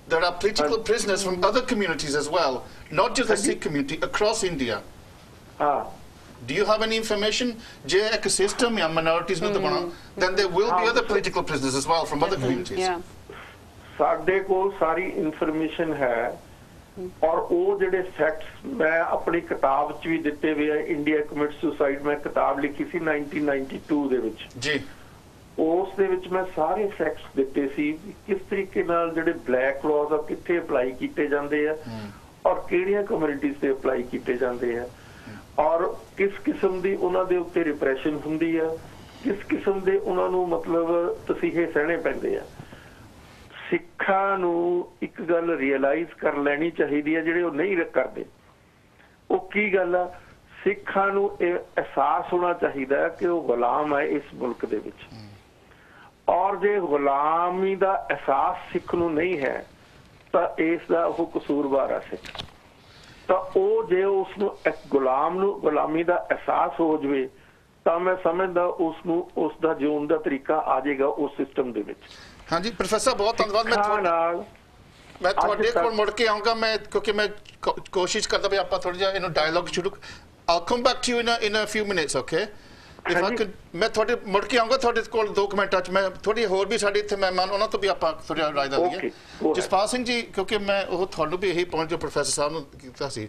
there are political prisoners from other communities as well not just the Sikh community across India do you have any information je ek system ya minorities nu dabana then there will be other political prisoners as well from other communities ਸਾਡੇ ਕੋਲ ਸਾਰੀ information ਹੈ ਔਰ ਉਹ ਜਿਹੜੇ facts ਮੈਂ ਆਪਣੀ ਕਿਤਾਬ 'ਚ ਵੀ ਦਿੱਤੇ ਹੋਏ ਆ ਇੰਡੀਆ ਕਮਿਟ ਸੁਸਾਈਡ ਮੈਂ ਕਿਤਾਬ ਲਿਖੀ ਸੀ 1992 ਦੇ ਵਿੱਚ ਜੀ ਉਸ ਦੇ ਵਿੱਚ ਮੈਂ ਸਾਰੇ ਫੈਕਟਸ ਦਿੱਤੇ ਸੀ ਕਿਸ ਤਰੀਕੇ ਨਾਲ ਜਿਹੜੇ ਬਲੈਕ ਲਾਜ਼ ਆ ਕਿੱਥੇ ਅਪਲਾਈ ਕੀਤੇ ਜਾਂਦੇ ਆ ਔਰ ਕਿਹੜੀਆਂ ਕਮਿਊਨਿਟੀਜ਼ ਤੇ ਅਪਲਾਈ ਕੀਤੇ ਜਾਂਦੇ ਆ ਔਰ ਕਿਸ ਕਿਸਮ ਦੀ ਉਹਨਾਂ ਦੇ ਉੱਤੇ ਰਿਪਰੈਸ਼ਨ ਹੁੰਦੀ ਆ ਕਿਸ ਕਿਸਮ ਦੇ ਉਹਨਾਂ ਨੂੰ ਮਤਲਬ ਤਸੀਹੇ ਸਹਿਣੇ ਪੈਂਦੇ ਆ ਸਿੱਖਾਂ ਨੂੰ ਇੱਕ ਗੱਲ ਰਿਅਲਾਈਜ਼ ਕਰ ਲੈਣੀ ਚਾਹੀਦੀ ਹੈ ਜਿਹੜੇ ਉਹ ਨਹੀਂ ਕਰਦੇ ਉਹ ਕੀ ਗੱਲ ਆ ਸਿੱਖਾਂ ਨੂੰ ਇਹ ਅਹਿਸਾਸ ਹੋਣਾ ਚਾਹੀਦਾ ਕਿ ਉਹ ਗੁਲਾਮ ਹੈ ਇਸ ਮੁਲਕ ਦੇ ਵਿੱਚ ਔਰ ਜੇ ਗੁਲਾਮੀ ਦਾ ਅਹਿਸਾਸ ਸਿੱਖ ਨੂੰ ਨਹੀਂ ਹੈ ਤਾਂ ਇਸ ਦਾ ਉਹ ਕਸੂਰਵਾਰ ਆ ਸਿੱਖ ਤਾਂ ਉਹ ਜੇ ਉਸ ਨੂੰ ਗੁਲਾਮ ਨੂੰ ਗੁਲਾਮੀ ਦਾ ਅਹਿਸਾਸ ਹੋ ਜਾਵੇ ਤਾਂ ਮੈਂ ਸਮਝਦਾ ਉਸ ਨੂੰ ਉਸ ਦਾ ਜਿਉਣ ਦਾ ਤਰੀਕਾ ਆ ਜਾਏਗਾ ਉਸ ਸਿਸਟਮ ਦੇ ਵਿੱਚ ਹਾਂਜੀ ਪ੍ਰੋਫੈਸਰ ਬਹੁਤ ਧੰਨਵਾਦ ਮੈਂ ਤੁਹਾਡੇ ਕੋਲ ਮੁੜ ਕੇ ਆਉਂਗਾ ਮੈਂ ਕਿਉਂਕਿ ਮੈਂ ਕੋਸ਼ਿਸ਼ ਕਰਦਾ ਵੀ ਆਪਾਂ ਥੋੜਾ ਜਿਹਾ ਇਹਨੂੰ ਡਾਇਲੌਗ ਸ਼ੁਰੂ I'll come back to you in a few minutes okay if I could ਮੈਂ ਤੁਹਾਡੇ ਮੁੜ ਕੇ ਆਉਂਗਾ ਤੁਹਾਡੇ ਕੋਲ 2 ਮਿੰਟਾਂ 'ਚ ਮੈਂ ਥੋੜੀ ਹੋਰ ਵੀ ਸਾਡੇ ਇੱਥੇ ਮਹਿਮਾਨ ਉਹਨਾਂ ਤੋਂ ਵੀ ਆਪਾਂ ਥੋੜਾ ਰਾਏ ਦਾ ਲਈਏ ਜਸਪਾਲ ਸਿੰਘ ਜੀ ਕਿਉਂਕਿ ਮੈਂ ਉਹ ਤੁਹਾਨੂੰ ਵੀ ਇਹੀ ਪੁਆਇੰਟ ਜੋ ਪ੍ਰੋਫੈਸਰ ਸਾਹਿਬ ਨੂੰ ਕੀਤਾ ਸੀ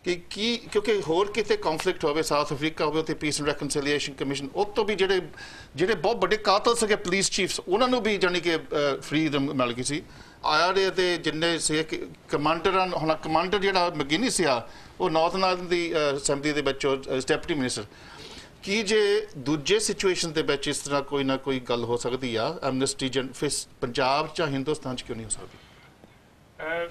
ਕਿ ਕੀ ਕਿਉਂਕਿ ਹੋਰ ਕਿਤੇ ਕਨਫਲਿਕਟ ਹੋਵੇ ਸਾਊਥ ਅਫਰੀਕਾ ਹੋਵੇ ਉੱਥੇ ਪੀਸ ਐਂਡ ਰੈਕਨਸੀਲੀਏਸ਼ਨ ਕਮਿਸ਼ਨ ਉਹ ਤੋਂ ਵੀ ਜਿਹੜੇ ਬਹੁਤ ਵੱਡੇ ਕਾਤਲ ਸੀਗੇ ਪੁਲਿਸ ਚੀਫਸ ਉਹਨਾਂ ਨੂੰ ਵੀ ਜਾਣੀ ਕਿ ਫਰੀडम ਮਿਲ ਗਈ ਸੀ IRA ਦੇ ਜਿੰਨੇ ਸੀ ਕਮਾਂਡਰ ਹੁਣ ਕਮਾਂਡਰ ਜਿਹੜਾ ਮਗਿਨੀ ਸੀ ਉਹ ਨਾਰਥਨ ਆਇਰਲੈਂਡ ਦੀ ਅਸੈਂਬਲੀ ਦੇ ਵਿੱਚ ਡਿਪਟੀ ਮਿਨਿਸਟਰ ਕੀ ਜੇ ਦੂਜੇ ਸਿਚੁਏਸ਼ਨ ਦੇ ਵਿੱਚ ਇਸ ਤਰ੍ਹਾਂ ਕੋਈ ਨਾ ਕੋਈ ਗੱਲ ਹੋ ਸਕਦੀ ਆ ਐਮਨੈਸਟੀ ਫਿਰ ਪੰਜਾਬ ਜਾਂ ਹਿੰਦੁਸਤਾਨ 'ਚ ਕਿਉਂ ਨਹੀਂ ਹੋ ਸਕਦੀ?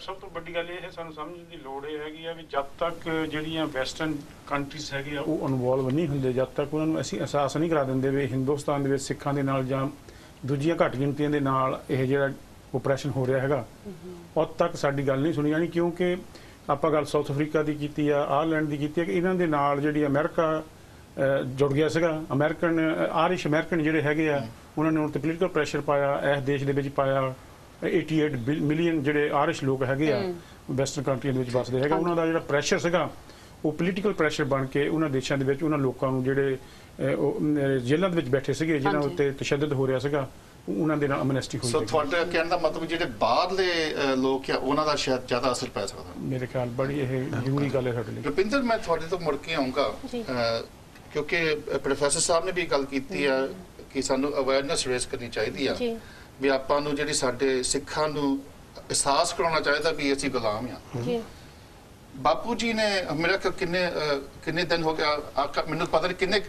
ਸਭ ਤੋਂ ਵੱਡੀ ਗੱਲ ਇਹ ਹੈ, ਸਾਨੂੰ ਸਮਝਣ ਦੀ ਲੋੜ ਇਹ ਹੈਗੀ ਆ ਵੀ ਜਦ ਤੱਕ ਜਿਹੜੀਆਂ ਵੈਸਟਰਨ ਕੰਟਰੀਜ਼ ਹੈਗੇ ਆ ਉਹ ਇਨਵੋਲਵ ਨਹੀਂ ਹੁੰਦੇ, ਜਦ ਤੱਕ ਉਹਨਾਂ ਨੂੰ ਅਸੀਂ ਅਹਿਸਾਸ ਨਹੀਂ ਕਰਾ ਦਿੰਦੇ ਵੀ ਹਿੰਦੁਸਤਾਨ ਦੇ ਵਿੱਚ ਸਿੱਖਾਂ ਦੇ ਨਾਲ ਜਾਂ ਦੂਜੀਆਂ ਘੱਟ ਗਿਣਤੀਆਂ ਦੇ ਨਾਲ ਇਹ ਜਿਹੜਾ ਓਪਰੇਸ਼ਨ ਹੋ ਰਿਹਾ ਹੈਗਾ, ਉਦ ਤੱਕ ਸਾਡੀ ਗੱਲ ਨਹੀਂ ਸੁਣੀ ਜਾਣੀ। ਕਿਉਂਕਿ ਆਪਾਂ ਗੱਲ ਸਾਊਥ ਅਫਰੀਕਾ ਦੀ ਕੀਤੀ ਆ, ਆਇਰਲੈਂਡ ਦੀ ਕੀਤੀ ਆ, ਕਿ ਇਹਨਾਂ ਦੇ ਨਾਲ ਜਿਹੜੀ ਅਮਰੀਕਾ ਜੁੜ ਗਿਆ ਸੀਗਾ। ਆਰਿਸ਼ ਅਮਰੀਕਨ ਜਿਹੜੇ ਹੈਗੇ ਆ ਉਹਨਾਂ ਨੇ ਹੁਣ ਤੇ ਪੋਲੀਟੀਕਲ ਪ੍ਰੈਸ਼ਰ ਪਾਇਆ ਇਸ ਦੇਸ਼ ਦੇ ਵਿੱਚ ਪਾਇਆ। 88 ਮਿਲੀਅਨ ਜਿਹੜੇ ਆਰਿਸ਼ ਲੋਕ ਹੈਗੇ ਆ ਵੈਸਟਰਨ ਕੰਟਰੀਆਂ ਦੇ ਵਿੱਚ ਵੱਸਦੇ ਹੈਗੇ, ਉਹਨਾਂ ਦਾ ਜਿਹੜਾ ਪ੍ਰੈਸ਼ਰ ਸੀਗਾ ਉਹ ਪੋਲੀਟੀਕਲ ਪ੍ਰੈਸ਼ਰ ਬਣ ਕੇ ਉਹਨਾਂ ਦੇਸ਼ਾਂ ਦੇ ਵਿੱਚ ਉਹਨਾਂ ਲੋਕਾਂ ਨੂੰ ਜਿਹੜੇ ਜੇਲ੍ਹਾਂ ਦੇ ਵਿੱਚ ਬੈਠੇ ਸੀਗੇ ਜਿਨ੍ਹਾਂ ਉੱਤੇ ਤਸ਼ੱਦਦ ਹੋ ਰਿਹਾ ਸੀਗਾ ਉਹਨਾਂ ਦੇ ਨਾਲ ਅਮਨੈਸਟੀ ਹੋਈ। ਸੋ ਤੁਹਾਡੇ ਕਹਿਣ ਦਾ ਮਤਲਬ ਜਿਹੜੇ ਬਾਹਰਲੇ ਲੋਕ ਆ ਉਹਨਾਂ ਦਾ ਸ਼ਾਇਦ ਜ਼ਿਆਦਾ ਅਸਰ ਪੈ ਸਕਦਾ। ਮੇਰੇ ਖਿਆਲ ਬੜੀ ਇਹ ਜ਼ਰੂਰੀ ਗੱਲ ਹੈ ਸਾਡੇ ਲਈ। ਰੁਪਿੰਦਰ, ਮੈਂ ਤੁਹਾਡੇ ਤੋਂ ਮੁੜ ਕੇ ਆਉਂਗਾ ਕਿਉਂਕਿ ਪ੍ਰੋਫੈਸਰ ਸਾਹਿਬ ਨੇ ਵੀ ਗੱਲ ਕੀਤੀ ਆ ਕਿ ਸਾਨੂੰ ਅਵੇਅਰਨੈਸ ਰੇਜ਼ ਕਰਨੀ ਚਾਹੀਦੀ ਆ ਵੀ ਆਪਾਂ ਨੂੰ ਜਿਹੜੀ ਸਾਡੇ ਸਿੱਖਾਂ ਨੂੰ ਅਹਿਸਾਸ ਕਰਾਉਣਾ ਚਾਹੀਦਾ ਵੀ ਅਸੀਂ ਗੁਲਾਮ ਆ। ਬਾਪੂ ਜੀ ਨੇ ਮੇਰਾ ਕਿੰਨੇ ਦਿਨ ਹੋ ਗਿਆ ਮੈਨੂੰ ਪਤਾ ਨਹੀਂ ਕਿੰਨੇ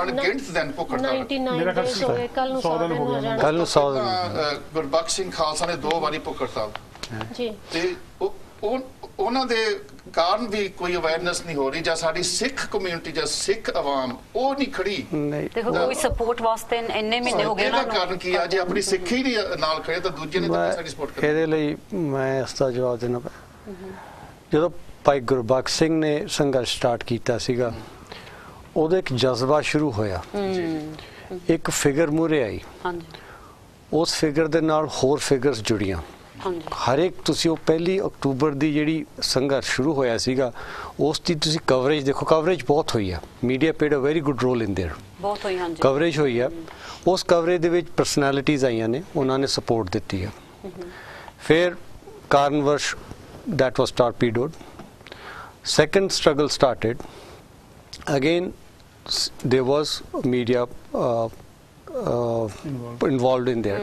ਅਣਗਿਣਤ ਦਿਨ ਭੁੱਖ ਹੜਤਾਲ, ਮੇਰਾ ਖਿਆਲ ਕੱਲ ਨੂੰ 100 ਦਿਨ ਹੋ ਜਾਣਾ। ਕੱਲ ਨੂੰ 100 ਦਿਨ ਗੁਰਬਖਸ਼ ਸਿੰਘ ਖਾਲਸਾ ਨੇ 2 ਵਾਰੀ ਭੁੱਖ ਹੜਤਾਲ ਜੀ, ਤੇ ਉਹਨਾਂ ਦੇ ਕਾਰਨ ਵੀ ਕੋਈ ਅਵੇਅਰਨੈਸ ਨਹੀਂ ਹੋ ਰਹੀ ਜਾਂ ਸਾਡੀ ਸਿੱਖ ਕਮਿਊਨਿਟੀ ਜਾਂ ਸਿੱਖ ਆਵਾਮ ਉਹ ਨਹੀਂ ਖੜੀ। ਦੇਖੋ ਕੋਈ ਸਪੋਰਟ ਵਾਸਤੇ ਇੰਨੇ ਮਹੀਨੇ ਹੋ ਗਏ ਉਹਨਾਂ ਨੂੰ। ਕਾਰਨ ਕੀ ਆ? ਜੇ ਆਪਣੀ ਸਿੱਖੀ ਦੀ ਨਾਲ ਖੜੇ ਤਾਂ ਦੂਜੇ ਨੇ ਤਾਂ ਸਾਡੀ ਸਪੋਰਟ ਕਰਨੀ। ਇਹਦੇ ਲਈ ਮੈਂ ਇਸ ਦਾ ਜਵਾਬ ਦੇਣਾ ਪਿਆ। ਜਦੋਂ ਭਾਈ ਗੁਰਬਖਸ਼ ਸਿੰਘ ਨੇ ਸੰਘਰਸ਼ ਸਟਾਰਟ ਕੀਤਾ ਸੀਗਾ ਉਹਦਾ ਇੱਕ ਜਜ਼ਬਾ ਸ਼ੁਰੂ ਹੋਇਆ, ਇੱਕ ਫਿਗਰ ਮੂਹਰੇ ਆਈ, ਉਸ ਫਿਗਰ ਦੇ ਨਾਲ ਹੋਰ ਫਿਗਰਸ ਜੁੜੀਆਂ। ਹਰ ਇੱਕ ਤੁਸੀਂ ਉਹ 1 ਅਕਤੂਬਰ ਦੀ ਜਿਹੜੀ ਸੰਘਰਸ਼ ਸ਼ੁਰੂ ਹੋਇਆ ਸੀਗਾ ਉਸ ਦੀ ਤੁਸੀਂ ਕਵਰੇਜ ਦੇਖੋ, ਕਵਰੇਜ ਬਹੁਤ ਹੋਈ ਆ। Media played a very good role in there, ਬਹੁਤ ਹੋਈ ਹਾਂਜੀ ਕਵਰੇਜ ਹੋਈ ਆ। ਉਸ ਕਵਰੇਜ ਦੇ ਵਿੱਚ ਪਰਸਨੈਲਿਟੀਜ਼ ਆਈਆਂ ਨੇ, ਉਹਨਾਂ ਨੇ ਸਪੋਰਟ ਦਿੱਤੀ ਆ। ਫਿਰ ਕਾਰਨਵਰਸ਼ that was torpedoed. Second struggle started. Again, there was media involved in there.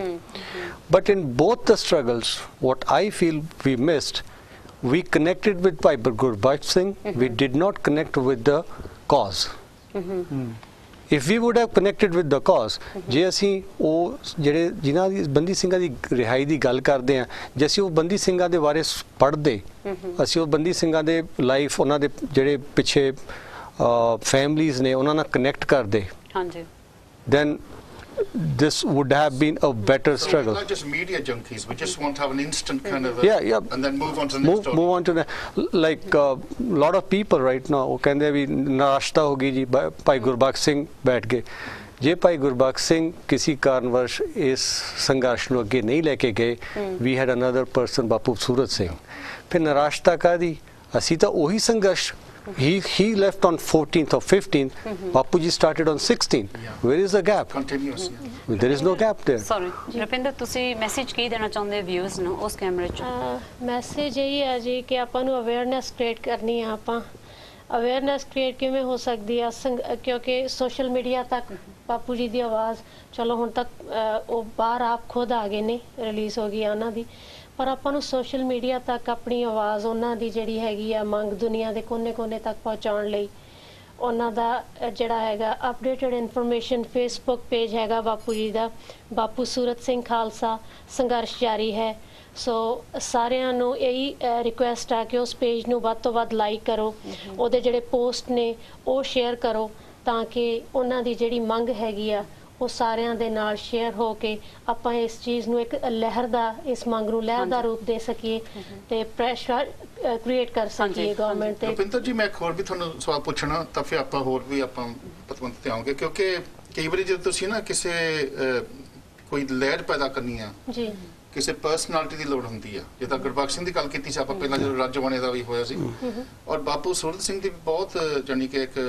But in both the struggles, what I feel we missed, we connected with Bhai Gurbaksh Singh. We did not connect with the cause. If we would have connected with the cause, ਜੇ ਅਸੀਂ ਉਹ ਜਿਹੜੇ ਜਿਨ੍ਹਾਂ ਦੀ ਬੰਦੀ ਸਿੰਘਾਂ ਦੀ ਰਿਹਾਈ ਦੀ ਗੱਲ ਕਰਦੇ ਹਾਂ, ਜੇ ਅਸੀਂ ਉਹ ਬੰਦੀ ਸਿੰਘਾਂ ਦੇ ਬਾਰੇ ਪੜ੍ਹਦੇ, ਅਸੀਂ ਉਹ ਬੰਦੀ ਸਿੰਘਾਂ ਦੇ ਲਾਈਫ, ਉਹਨਾਂ ਦੇ ਜਿਹੜੇ ਪਿੱਛੇ ਫੈਮਲੀਜ਼ ਨੇ ਉਹਨਾਂ ਨਾਲ ਕਨੈਕਟ ਕਰਦੇ, then this would have been a better struggle. We're not just media junkies. We just want to have an instant kind of and then move on to the next story. Move on to the like lot of people right now ਉਹ ਕਹਿੰਦੇ ਵੀ ਨਾਸ਼ਤਾ ਹੋ ਗਈ ਜੀ, ਭਾਈ ਗੁਰਬਖਸ਼ ਸਿੰਘ ਬੈਠ ਗਏ। ਜੇ ਭਾਈ ਗੁਰਬਖਸ਼ ਸਿੰਘ ਕਿਸੇ ਕਾਰਨਵਸ਼ ਇਸ ਸੰਘਰਸ਼ ਨੂੰ ਅੱਗੇ ਨਹੀਂ ਲੈ ਕੇ ਗਏ, we had another person ਬਾਪੂ ਸੂਰਤ ਸਿੰਘ। ਫਿਰ ਨਿਰਾਸ਼ਤਾ ਕਾਹਦੀ? ਅਸੀਂ ਤਾਂ ਉਹੀ ਸੰਘਰਸ਼ He left on 14th or 15th. Bapu ji started on 16th. Where is the gap? Continuous. There is no gap there. Sorry, Rupinder ਤੁਸੀਂ ਮੈਸੇਜ ਕੀ ਦੇਣਾ ਚਾਹੁੰਦੇ ਵਿਊਅਰਸ ਨੂੰ ਉਸ ਕੈਮਰੇ 'ਚ? ਮੈਸੇਜ ਇਹ ਹੈ ਜੀ ਕਿ ਆਪਾਂ ਨੂੰ ਅਵੇਅਰਨੈਸ ਕ੍ਰੀਏਟ ਕਰਨੀ ਆ। ਆਪਾਂ ਅਵੇਅਰਨੈਸ ਕ੍ਰੀਏਟ ਕਿਵੇਂ ਹੋ ਸਕਦੀ ਆ? ਕਿਉਂਕਿ ਸੋਸ਼ਲ ਮੀਡੀਆ ਤੱਕ ਬਾਪੂ ਜੀ ਦੀ ਆਵਾਜ਼ ਚਲੋ ਹੁਣ ਤੱਕ ਉਹ ਬਾਹਰ ਆਪ ਖੁਦ ਆ ਗਏ ਨੇ, ਰਿਲੀਜ਼ ਹੋ ਗਈ ਆ ਉਹਨਾਂ ਦੀ, ਪਰ ਆਪਾਂ ਨੂੰ ਸੋਸ਼ਲ ਮੀਡੀਆ ਤੱਕ ਆਪਣੀ ਆਵਾਜ਼ ਉਹਨਾਂ ਦੀ ਜਿਹੜੀ ਹੈਗੀ ਆ ਮੰਗ ਦੁਨੀਆ ਦੇ ਕੋਨੇ-ਕੋਨੇ ਤੱਕ ਪਹੁੰਚਾਉਣ ਲਈ ਉਹਨਾਂ ਦਾ ਜਿਹੜਾ ਹੈਗਾ ਅਪਡੇਟਡ ਇਨਫੋਰਮੇਸ਼ਨ ਫੇਸਬੁੱਕ ਪੇਜ ਹੈਗਾ ਬਾਪੂ ਜੀ ਦਾ, ਬਾਪੂ ਸੂਰਤ ਸਿੰਘ ਖਾਲਸਾ ਸੰਘਰਸ਼ ਜਾਰੀ ਹੈ। ਸੋ ਸਾਰਿਆਂ ਨੂੰ ਇਹੀ ਰਿਕੁਐਸਟ ਆ ਕਿ ਉਸ ਪੇਜ ਨੂੰ ਵੱਧ ਤੋਂ ਵੱਧ ਲਾਈਕ ਕਰੋ, ਉਹਦੇ ਜਿਹੜੇ ਪੋਸਟ ਨੇ ਉਹ ਸ਼ੇਅਰ ਕਰੋ ਤਾਂ ਕਿ ਉਹਨਾਂ ਦੀ ਜਿਹੜੀ ਮੰਗ ਹੈਗੀ ਆ ਉਹ ਸਾਰਿਆਂ ਦੇ ਨਾਲ ਸ਼ੇਅਰ ਹੋ ਕੇ ਆਪਾਂ ਇਸ ਚੀਜ਼ ਨੂੰ ਇੱਕ ਲਹਿਰ ਦਾ, ਇਸ ਮੰਗ ਨੂੰ ਲਹਿਰ ਦਾ ਰੂਪ ਦੇ ਸਕੀਏ ਤੇ ਪ੍ਰੈਸ਼ਰ ਕ੍ਰੀਏਟ ਕਰ ਸਕੀਏ ਗਵਰਨਮੈਂਟ ਤੇ। ਰੁਪਿੰਦਰ ਜੀ, ਮੈਂ ਇੱਕ ਹੋਰ ਵੀ ਤੁਹਾਨੂੰ ਸਵਾਲ ਪੁੱਛਣਾ ਤਾਂ ਫਿਰ ਆਪਾਂ ਹੋਰ ਵੀ ਆਪਾਂ ਪਤਵੰਤ ਤੇ ਆਉਂਗੇ, ਕਿਉਂਕਿ ਕਈ ਵਾਰੀ ਜਦੋਂ ਤੁਸੀਂ ਨਾ ਕਿਸੇ ਕੋਈ ਲਹਿਰ ਪੈਦਾ ਕਰਨੀ ਆ ਜੀ, ਕਿਸੇ ਪਰਸਨੈਲਿਟੀ ਦੀ ਲੋੜ ਹੁੰਦੀ ਆ। ਜਿੱਦਾਂ ਗੁਰਬਖਸ਼ ਸਿੰਘ ਦੀ ਗੱਲ ਕੀਤੀ ਸੀ ਆਪਾਂ ਪਹਿਲਾਂ ਜਦੋਂ ਰਾਜਵਾਨੇ ਦਾ ਵੀ ਹੋਇਆ ਸੀ, ਔਰ ਬਾਪੂ ਸੂਰਤ ਸਿੰਘ ਦੀ ਬਹੁਤ ਜਾਨੀ ਕਿ ਇੱਕ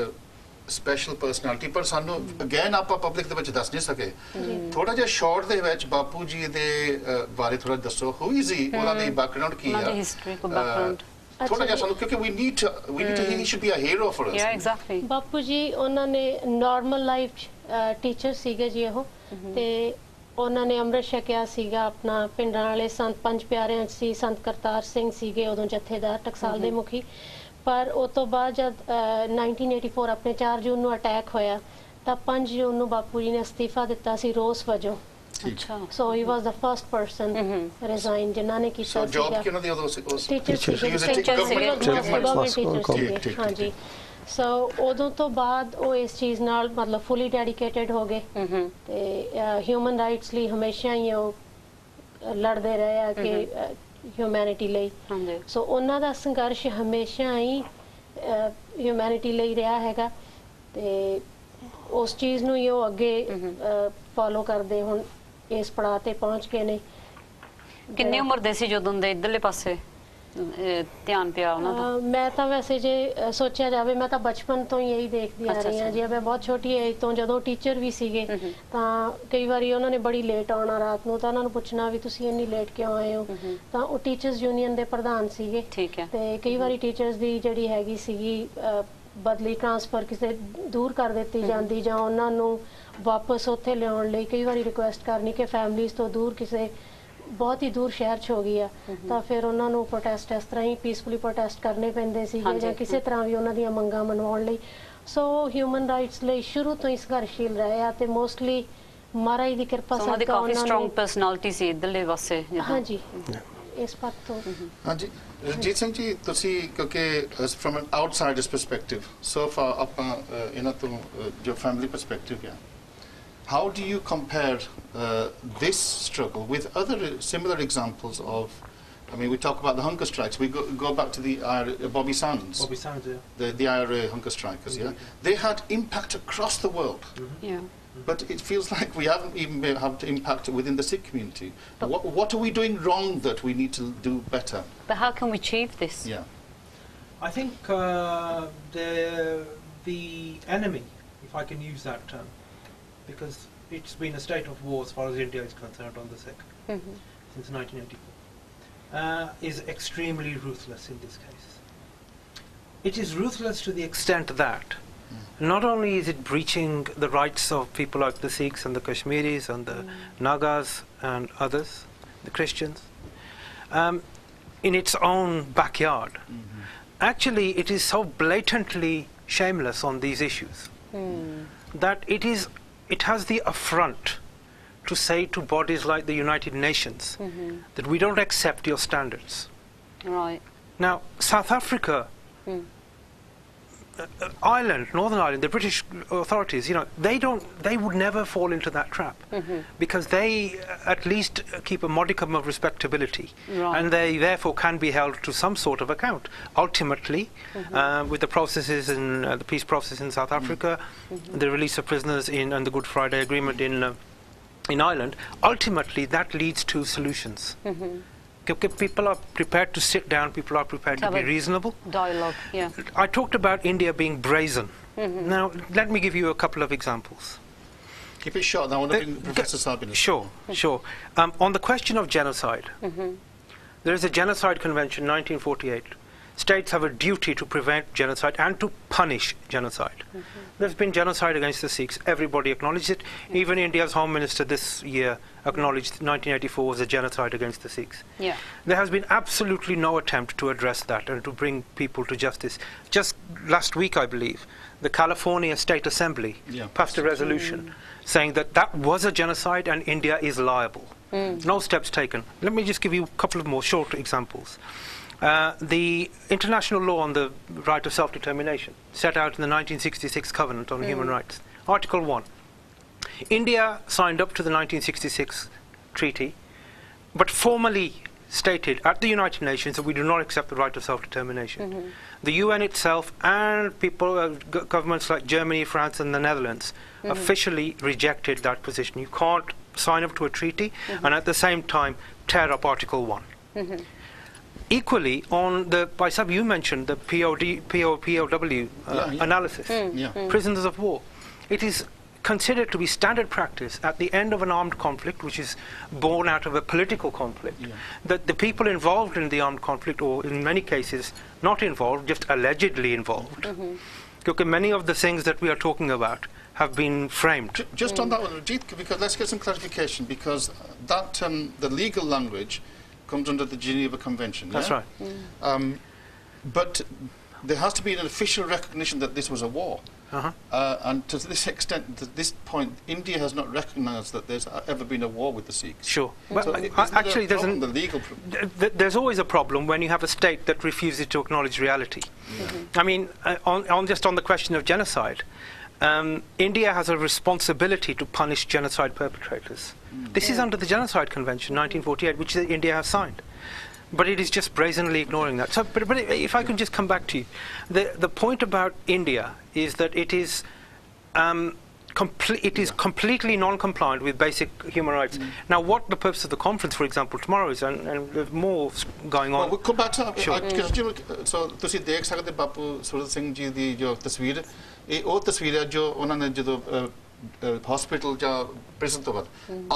ਸਪੈਸ਼ਲ ਪਰਸਨੈਲਿਟੀ, ਪਰ ਸਾਨੂੰ ਅਗੇਨ ਆਪਾਂ ਪਬਲਿਕ ਦੇ ਵਿੱਚ ਦੱਸ ਨਹੀਂ ਸਕੇ। ਥੋੜਾ ਜਿਹਾ ਸ਼ਾਰਟ ਦੇ ਵਿੱਚ ਬਾਪੂ ਜੀ ਦੇ ਬਾਰੇ ਥੋੜਾ ਦੱਸੋ, ਹੂ ਇਜ਼ ਹੀ, ਉਹਨਾਂ ਦੀ ਬੈਕਗ੍ਰਾਉਂਡ ਕੀ ਆ, ਥੋੜਾ ਜਿਹਾ ਸਾਨੂੰ, ਕਿਉਂਕਿ we need to he should be a hero for us. Yeah, exactly. ਬਾਪੂ ਜੀ ਉਹਨਾਂ ਨੇ ਨਾਰਮਲ ਲਾਈਫ ਟੀਚਰ ਸੀਗੇ ਜੀ ਉਹ, ਤੇ ਉਹਨਾਂ ਨੇ ਅੰਮ੍ਰਿਤ ਛਕਿਆ ਸੀਗਾ ਆਪਣਾ ਪਿੰਡਾਂ ਵਾਲੇ ਸੰਤ ਪੰਜ ਪਿਆਰਿਆਂ 'ਚ ਸੀ। ਸੰਤ ਕਰਤਾਰ ਸਿੰਘ ਸੀਗੇ ਉਦੋਂ ਜਥੇਦਾਰ ਟਕਸਾਲ ਦੇ ਮੁਖੀ, ਪਰ ਉਸ ਤੋਂ ਬਾਅਦ ਜਦ 1984 ਆਪਣੇ 4 ਜੂਨ ਨੂੰ ਅਟੈਕ ਹੋਇਆ ਤਾਂ 5 ਜੂਨ ਨੂੰ ਬਾਪੂ ਜੀ ਨੇ ਅਸਤੀਫਾ ਦਿੱਤਾ ਸੀ ਰੋਸ ਵਜੋਂ ਅੱਛਾ so he was the first person resign ਜਿਨ੍ਹਾਂ ਨੇ ਕੀਤਾ So job ਸੀਗਾ ਕਿਹਨਾਂ ਦੀ ਉਦੋਂ ਸੀ? Teacher He was a government government teacher ਸੀਗੇ ਹਾਂਜੀ ਸੋ ਉਦੋਂ ਤੋਂ ਬਾਅਦ ਉਹ ਇਸ ਚੀਜ਼ ਨਾਲ ਮਤਲਬ ਫੁੱਲੀ ਡੈਡੀਕੇਟਿਡ ਹੋ ਗਏ ਤੇ ਹਿਊਮਨ ਰਾਈਟਸ ਲਈ ਹਮੇਸ਼ਾ ਹੀ ਉਹ ਲੜਦੇ ਰਹੇ ਆ ਕਿ ਹਿਊਮੈਨਿਟੀ ਲਈ ਹਾਂਜੀ ਸੋ ਉਹਨਾਂ ਦਾ ਸੰਘਰਸ਼ ਹਮੇਸ਼ਾ ਹੀ ਹਿਊਮੈਨਿਟੀ ਲਈ ਰਿਹਾ ਹੈਗਾ ਤੇ ਉਸ ਚੀਜ਼ ਨੂੰ ਹੀ ਉਹ ਅੱਗੇ ਫੋਲੋ ਕਰਦੇ ਹੁਣ ਇਸ ਪੜਾਅ ਤੇ ਪਹੁੰਚ ਗਏ ਨੇ ਕਿੰਨੀ ਉਮਰ ਦੇ ਸੀ ਜਦੋਂ ਦੇ ਇਧਰਲੇ ਪਾਸੇ ਧਿਆਨ ਪਿਆ ਉਹਨਾਂ ਦਾ ਮੈਂ ਤਾਂ ਵੈਸੇ ਜੇ ਸੋਚਿਆ ਜਾਵੇ ਮੈਂ ਤਾਂ ਬਚਪਨ ਤੋਂ ਹੀ ਇਹੀ ਦੇਖਦੀ ਆ ਰਹੀ ਹਾਂ ਜੇ ਮੈਂ ਬਹੁਤ ਛੋਟੀ ਏਜ ਤੋਂ ਜਦੋਂ ਟੀਚਰ ਵੀ ਸੀਗੇ ਤਾਂ ਕਈ ਵਾਰੀ ਉਹਨਾਂ ਨੇ ਬੜੀ ਲੇਟ ਆਉਣਾ ਰਾਤ ਨੂੰ ਤਾਂ ਉਹਨਾਂ ਨੂੰ ਪੁੱਛਣਾ ਵੀ ਤੁਸੀਂ ਇੰਨੀ ਲੇਟ ਕਿਉਂ ਆਏ ਹੋ ਤਾਂ ਉਹ ਟੀਚਰਸ ਯੂਨੀਅਨ ਦੇ ਪ੍ਰਧਾਨ ਸੀਗੇ ਠੀਕ ਹੈ ਤੇ ਕਈ ਵਾਰੀ ਟੀਚਰਸ ਦੀ ਜਿਹੜੀ ਹੈਗੀ ਸੀਗੀ ਬਦਲੀ ਟ੍ਰਾਂਸਫਰ ਕਿਸੇ ਦੂਰ ਕਰ ਦਿੱਤੀ ਜਾਂਦੀ ਜਾਂ ਉਹਨਾਂ ਨੂੰ ਵਾਪਸ ਉੱਥੇ ਲਿਆਉਣ ਲਈ ਕਈ ਵਾਰੀ ਰਿਕੁਐਸਟ ਕਰਨੀ ਕਿ ਫੈਮਲੀਜ਼ ਤੋਂ ਦੂਰ ਕਿਸੇ ਬਹੁਤ ਹੀ ਦੂਰ ਸ਼ਹਿਰ 'ਚ ਹੋ ਗਈ ਆ ਤਾਂ ਫਿਰ ਉਹਨਾਂ ਨੂੰ ਪ੍ਰੋਟੈਸਟ ਇਸ ਤਰ੍ਹਾਂ ਹੀ ਪੀਸਫੁਲੀ ਪ੍ਰੋਟੈਸਟ ਕਰਨੇ ਪੈਂਦੇ ਸੀਗੇ ਜਾਂ ਕਿਸੇ ਤਰ੍ਹਾਂ ਵੀ ਉਹਨਾਂ ਦੀਆਂ ਮੰਗਾਂ ਮਨਵਾਉਣ ਲਈ ਸੋ ਹਿਊਮਨ ਰਾਈਟਸ ਲਈ ਸ਼ੁਰੂ ਤੋਂ ਹੀ ਸੰਘਰਸ਼ੀਲ ਰਹੇ ਆ ਤੇ ਮੋਸਟਲੀ ਮਹਾਰਾਜ ਦੀ ਕਿਰਪਾ ਉਹਨਾਂ ਦੀ ਕਾਫੀ ਸਟਰੋਂਗ ਪਰਸਨੈਲਿਟੀ ਸੀ ਇਧਰਲੇ ਪਾਸੇ ਹਾਂਜੀ ਇਸ ਪੱਖ ਤੋਂ ਹਾਂਜੀ ਰਣਜੀਤ ਸਿੰਘ ਜੀ ਤੁਸੀਂ ਕਿਉਂਕਿ ਫਰਮ ਐਨ ਆਊਟਸਾਈਡਰਸ ਪਰਸਪੈਕਟਿਵ ਸੋ ਫਾਰ ਆਪਾਂ ਇਹਨਾਂ ਤੋਂ ਜੋ ਫੈਮਿਲੀ ਪਰਸਪੈਕਟਿਵ ਹੈ how do you compare this struggle with other similar examples of I mean we talk about the hunger strikes we go back to the Bobby Sands yeah. the IRA hunger strikers they had impact across the world but it feels like we haven't even had impact within the Sikh community what are we doing wrong that we need to do better but how can we achieve this I think the enemy if I can use that term because it's been a state of war as far as India is concerned on the Sikh since 1984 is extremely ruthless in this case it is ruthless to the extent that not only is it breaching the rights of people like the Sikhs and the Kashmiris and the Nagas and others the Christians in its own backyard actually it is so blatantly shameless on these issues that it has the affront to say to bodies like the United Nations that we don't accept your standards. Right. Now, South Africa, Ireland, Northern Ireland, the British authorities, they would never fall into that trap because they at least keep a modicum of respectability and they therefore can be held to some sort of account. Ultimately, with the processes in the peace process in South Africa, the release of prisoners and the Good Friday Agreement in Ireland, ultimately that leads to solutions. People are prepared to sit down, people are prepared to be reasonable. Dialogue, I talked about India being brazen. Now, let me give you a couple of examples. keep it short I want to bring Professor Sabin Sure. On the question of genocide, there is a Genocide Convention 1948. States have a duty to prevent genocide and to punish genocide. There's been genocide against the Sikhs. Everybody acknowledges it. Even India's Home Minister this year acknowledged 1984 was a genocide against the Sikhs. There has been absolutely no attempt to address that and to bring people to justice. Just last week, I believe, the California State Assembly passed a resolution saying that that was a genocide and India is liable. No steps taken. Let me just give you a couple of more short examples. The international law on the right of self-determination set out in the 1966 Covenant on Human Rights. Article 1. India signed up to the 1966 treaty, but formally stated at the United Nations that we do not accept the right of self-determination. The UN itself and governments like Germany, France and the Netherlands officially rejected that position. You can't sign up to a treaty and at the same time tear up Article 1. Equally, on the Paisab, you mentioned the POW analysis, prisoners of war. It is considered to be standard practice at the end of an armed conflict, which is born out of a political conflict, that the people involved in the armed conflict, or in many cases not involved, just allegedly involved, because many of the things that we are talking about have been framed. Just on that one, Rajit, because let's get some clarification, because that the legal language comes under the Geneva Convention. That's right. But there has to be an official recognition that this was a war. And to this extent, to this point, India has not recognised that there's ever been a war with the Sikhs. Sure. So But actually, the legal there's always a problem when you have a state that refuses to acknowledge reality. I mean, on the question of genocide, India has a responsibility to punish genocide perpetrators. This is under the Genocide Convention, 1948, which India has signed. But it is just brazenly ignoring that. So, but if I can just come back to you, the point about India is that it is completely non-compliant with basic human rights. Now, what the purpose of the conference, for example, tomorrow is, and there's more going on. Well, we'll come back to Sure. so ਤੁਸੀਂ ਦੇਖ ਸਕਦੇ ਬਾਪੂ ਸੂਰਤ ਸਿੰਘ ਜੀ ਦੀ ਜੋ ਤਸਵੀਰ ਇਹ ਉਹ ਤਸਵੀਰ ਹੈ ਜੋ ਉਹਨਾਂ ਨੇ ਜਦੋਂ ਹਸਪੀਟਲ ਜਾਂ ਪ੍ਰਿਜ਼ਨ ਤੋਂ ਬਾਅਦ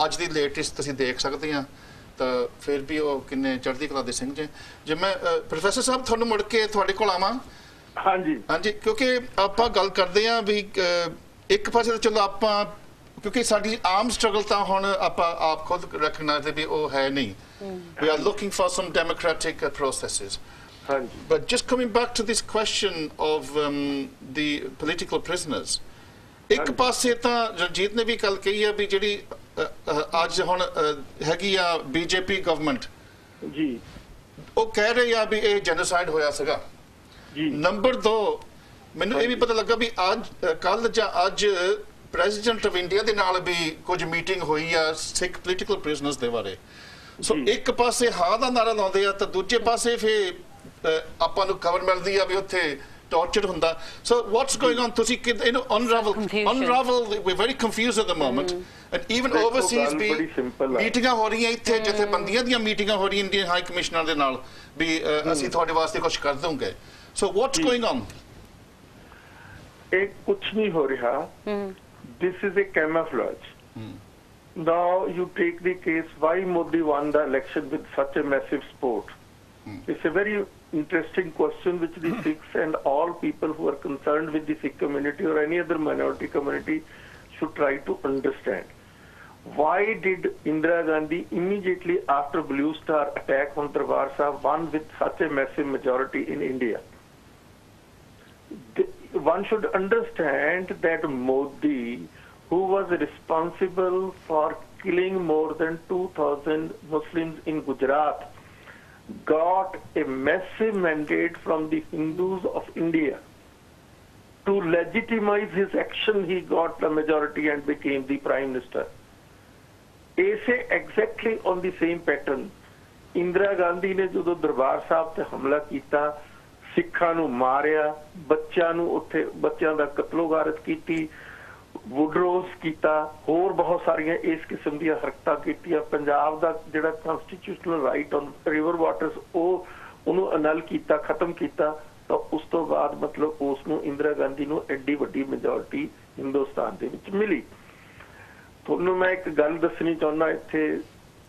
ਅੱਜ ਦੀ ਲੇਟੈਸਟ ਤੁਸੀਂ ਦੇਖ ਸਕਦੇ ਆ ਤਾਂ ਫਿਰ ਵੀ ਉਹ ਕਿੰਨੇ ਚੜ੍ਹਦੀ ਕਲਾ ਦੇ ਸਿੰਘ ਜੇ ਮੈਂ ਪ੍ਰੋਫੈਸਰ ਸਾਹਿਬ ਤੁਹਾਨੂੰ ਮੁੜ ਕੇ ਤੁਹਾਡੇ ਕੋਲ ਆਵਾਂ ਹਾਂਜੀ ਕਿਉਂਕਿ ਆਪਾਂ ਗੱਲ ਕਰਦੇ ਆ ਵੀ ਇੱਕ ਪਾਸੇ ਤਾਂ ਚਲੋ ਆਪਾਂ ਕਿਉਂਕਿ ਸਾਡੀ ਆਮ ਸਟਰਗਲ ਤਾਂ ਹੁਣ ਆਪਾਂ ਆਪ ਖੁਦ ਰੈਕਗਨਾਈਜ਼ ਵੀ ਉਹ ਹੈ ਨਹੀਂ we are looking for some democratic processes. But just coming back to this question of the political prisoners, ਇੱਕ ਪਾਸੇ ਤਾਂ ਰਣਜੀਤ ਨੇ ਵੀ ਗੱਲ ਕਹੀ ਹੈ ਵੀ ਜਿਹੜੀ ਅੱਜ ਹੁਣ ਹੈਗੀ ਆ ਬੀਜੇਪੀ ਗਵਰਨਮੈਂਟ ਜੀ ਉਹ ਕਹਿ ਰਹੇ ਆ ਵੀ ਇਹ ਜੈਨੋਸਾਈਡ ਹੋਇਆ ਸੀਗਾ ਜੀ ਨੰਬਰ 2 ਮੈਨੂੰ ਇਹ ਵੀ ਪਤਾ ਲੱਗਾ ਵੀ ਅੱਜ ਕੱਲ ਜਾਂ ਅੱਜ ਪ੍ਰੈਜ਼ੀਡੈਂਟ ਆਫ ਇੰਡੀਆ ਦੇ ਨਾਲ ਵੀ ਕੁਝ ਮੀਟਿੰਗ ਹੋਈ ਆ ਸਿੱਖ ਪੋਲੀਟੀਕਲ ਪ੍ਰਿਜ਼ਨਰਸ ਦੇ ਬਾਰੇ ਸੋ ਇੱਕ ਪਾਸੇ ਹਾਂ ਦਾ ਨਾਰਾ ਲਾਉਂਦੇ ਆ ਤਾਂ ਦੂਜੇ ਪਾਸੇ ਫਿਰ ਆਪਾਂ ਨੂੰ ਖਬਰ ਮਿਲਦੀ ਆ ਵੀ ਉੱਥੇ tortured ਹੁੰਦਾ so what's going on ਤੁਸੀਂ you know unravel we're very confused at the moment and even overseas ਵੀ ਮੀਟਿੰਗਾਂ ਹੋ ਰਹੀਆਂ ਇੱਥੇ ਜਿੱਥੇ ਬੰਦੀਆਂ ਦੀਆਂ ਮੀਟਿੰਗਾਂ ਹੋ ਰਹੀਆਂ ਇੰਡੀਅਨ ਹਾਈ ਕਮਿਸ਼ਨਰ ਦੇ ਨਾਲ ਵੀ ਅਸੀਂ ਤੁਹਾਡੇ ਵਾਸਤੇ ਕੁਝ ਕਰ ਦਵਾਂਗੇ so what's going on ਇਹ ਕੁਝ ਨਹੀਂ ਹੋ ਰਿਹਾ this is a camouflage now you take the case why Modi won the election with such a massive support it's a very interesting question which the Sikhs and all people who are concerned with the Sikh community or any other minority community should try to understand. Why did Indira Gandhi immediately after Blue Star attack on Darbar Sahib won with such a massive majority in India? One should understand that Modi, who was responsible for killing more than 2,000 Muslims in Gujarat, got a massive mandate from the Hindus of India. To legitimize his action, he got the majority and became the Prime Minister. Exactly on the same pattern, Indira Gandhi ne ਜਦੋਂ ਦਰਬਾਰ ਸਾਹਿਬ ਤੇ ਹਮਲਾ ਕੀਤਾ ਸਿੱਖਾਂ ਨੂੰ ਮਾਰਿਆ ਬੱਚਿਆਂ ਨੂੰ ਉੱਥੇ ਬੱਚਿਆਂ ਦਾ ਕਤਲੋਗਾਰਤ ਕੀਤੀ ਵੁਡਰੋਸ ਕੀਤਾ ਹੋਰ ਬਹੁਤ ਸਾਰੀਆਂ ਇਸ ਕਿਸਮ ਦੀਆਂ ਹਰਕਤਾਂ ਕੀਤੀਆਂ ਪੰਜਾਬ ਦਾ ਜਿਹੜਾ constitutional right on river waters ਉਹਨੂੰ ਅਨਲ ਕੀਤਾ ਖਤਮ ਕੀਤਾ ਤਾਂ ਉਸ ਤੋਂ ਬਾਅਦ ਮਤਲਬ ਉਸ ਨੂੰ ਇੰਦਰਾ ਗਾਂਧੀ ਨੂੰ ਐਡੀ ਵੱਡੀ ਮੈਜੋਰਟੀ ਹਿੰਦੁਸਤਾਨ ਦੇ ਵਿੱਚ ਮਿਲੀ ਤੁਹਾਨੂੰ ਮੈਂ ਇੱਕ ਗੱਲ ਦੱਸਣੀ ਚਾਹੁੰਦਾ ਇੱਥੇ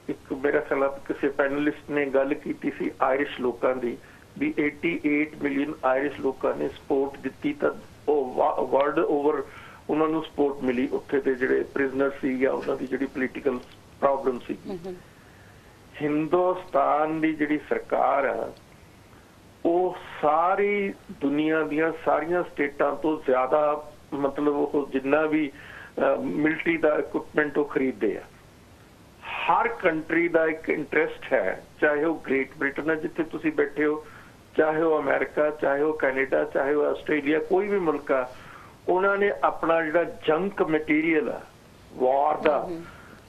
ਇੱਕ ਮੇਰਾ ਖਿਆਲ ਕਿਸੇ ਪੈਨਲਿਸਟ ਨੇ ਗੱਲ ਕੀਤੀ ਸੀ ਆਇਰਿਸ਼ ਲੋਕਾਂ ਦੀ ਵੀ 88 ਮਿਲੀਅਨ ਆਇਰਿਸ਼ ਲੋਕਾਂ ਨੇ ਸਪੋਰਟ ਦਿੱਤੀ ਤਾਂ ਉਹ ਵਰਲਡ ਓਵਰ ਉਹਨਾਂ ਨੂੰ ਸਪੋਰਟ ਮਿਲੀ ਉੱਥੇ ਦੇ ਜਿਹੜੇ ਪ੍ਰਿਜ਼ਨਰ ਸੀ ਜਾਂ ਉਹਨਾਂ ਦੀ ਜਿਹੜੀ ਪੋਲੀਟੀਕਲ ਪ੍ਰੋਬਲਮ ਸੀ ਹਿੰਦੁਸਤਾਨ ਦੀ ਜਿਹੜੀ ਸਰਕਾਰ ਆ ਉਹ ਸਾਰੀ ਦੁਨੀਆ ਦੀਆਂ ਸਾਰੀਆਂ ਸਟੇਟਾਂ ਤੋਂ ਜ਼ਿਆਦਾ ਮਤਲਬ ਉਹ ਜਿੰਨਾ ਵੀ ਮਿਲਟਰੀ ਦਾ ਇਕਵਿਪਮੈਂਟ ਉਹ ਖਰੀਦਦੇ ਆ ਹਰ ਕੰਟਰੀ ਦਾ ਇੱਕ ਇੰਟਰਸਟ ਹੈ ਚਾਹੇ ਉਹ ਗ੍ਰੇਟ ਬ੍ਰਿਟਨ ਹੈ ਜਿੱਥੇ ਤੁਸੀਂ ਬੈਠੇ ਹੋ ਚਾਹੇ ਉਹ ਅਮਰੀਕਾ ਚਾਹੇ ਉਹ ਕੈਨੇਡਾ ਚਾਹੇ ਉਹ ਆਸਟ੍ਰੇਲੀਆ ਕੋਈ ਵੀ ਮੁਲਕ ਆ ਉਹਨਾਂ ਨੇ ਆਪਣਾ ਜਿਹੜਾ ਜੰਕ ਮਟੀਰੀਅਲ ਆ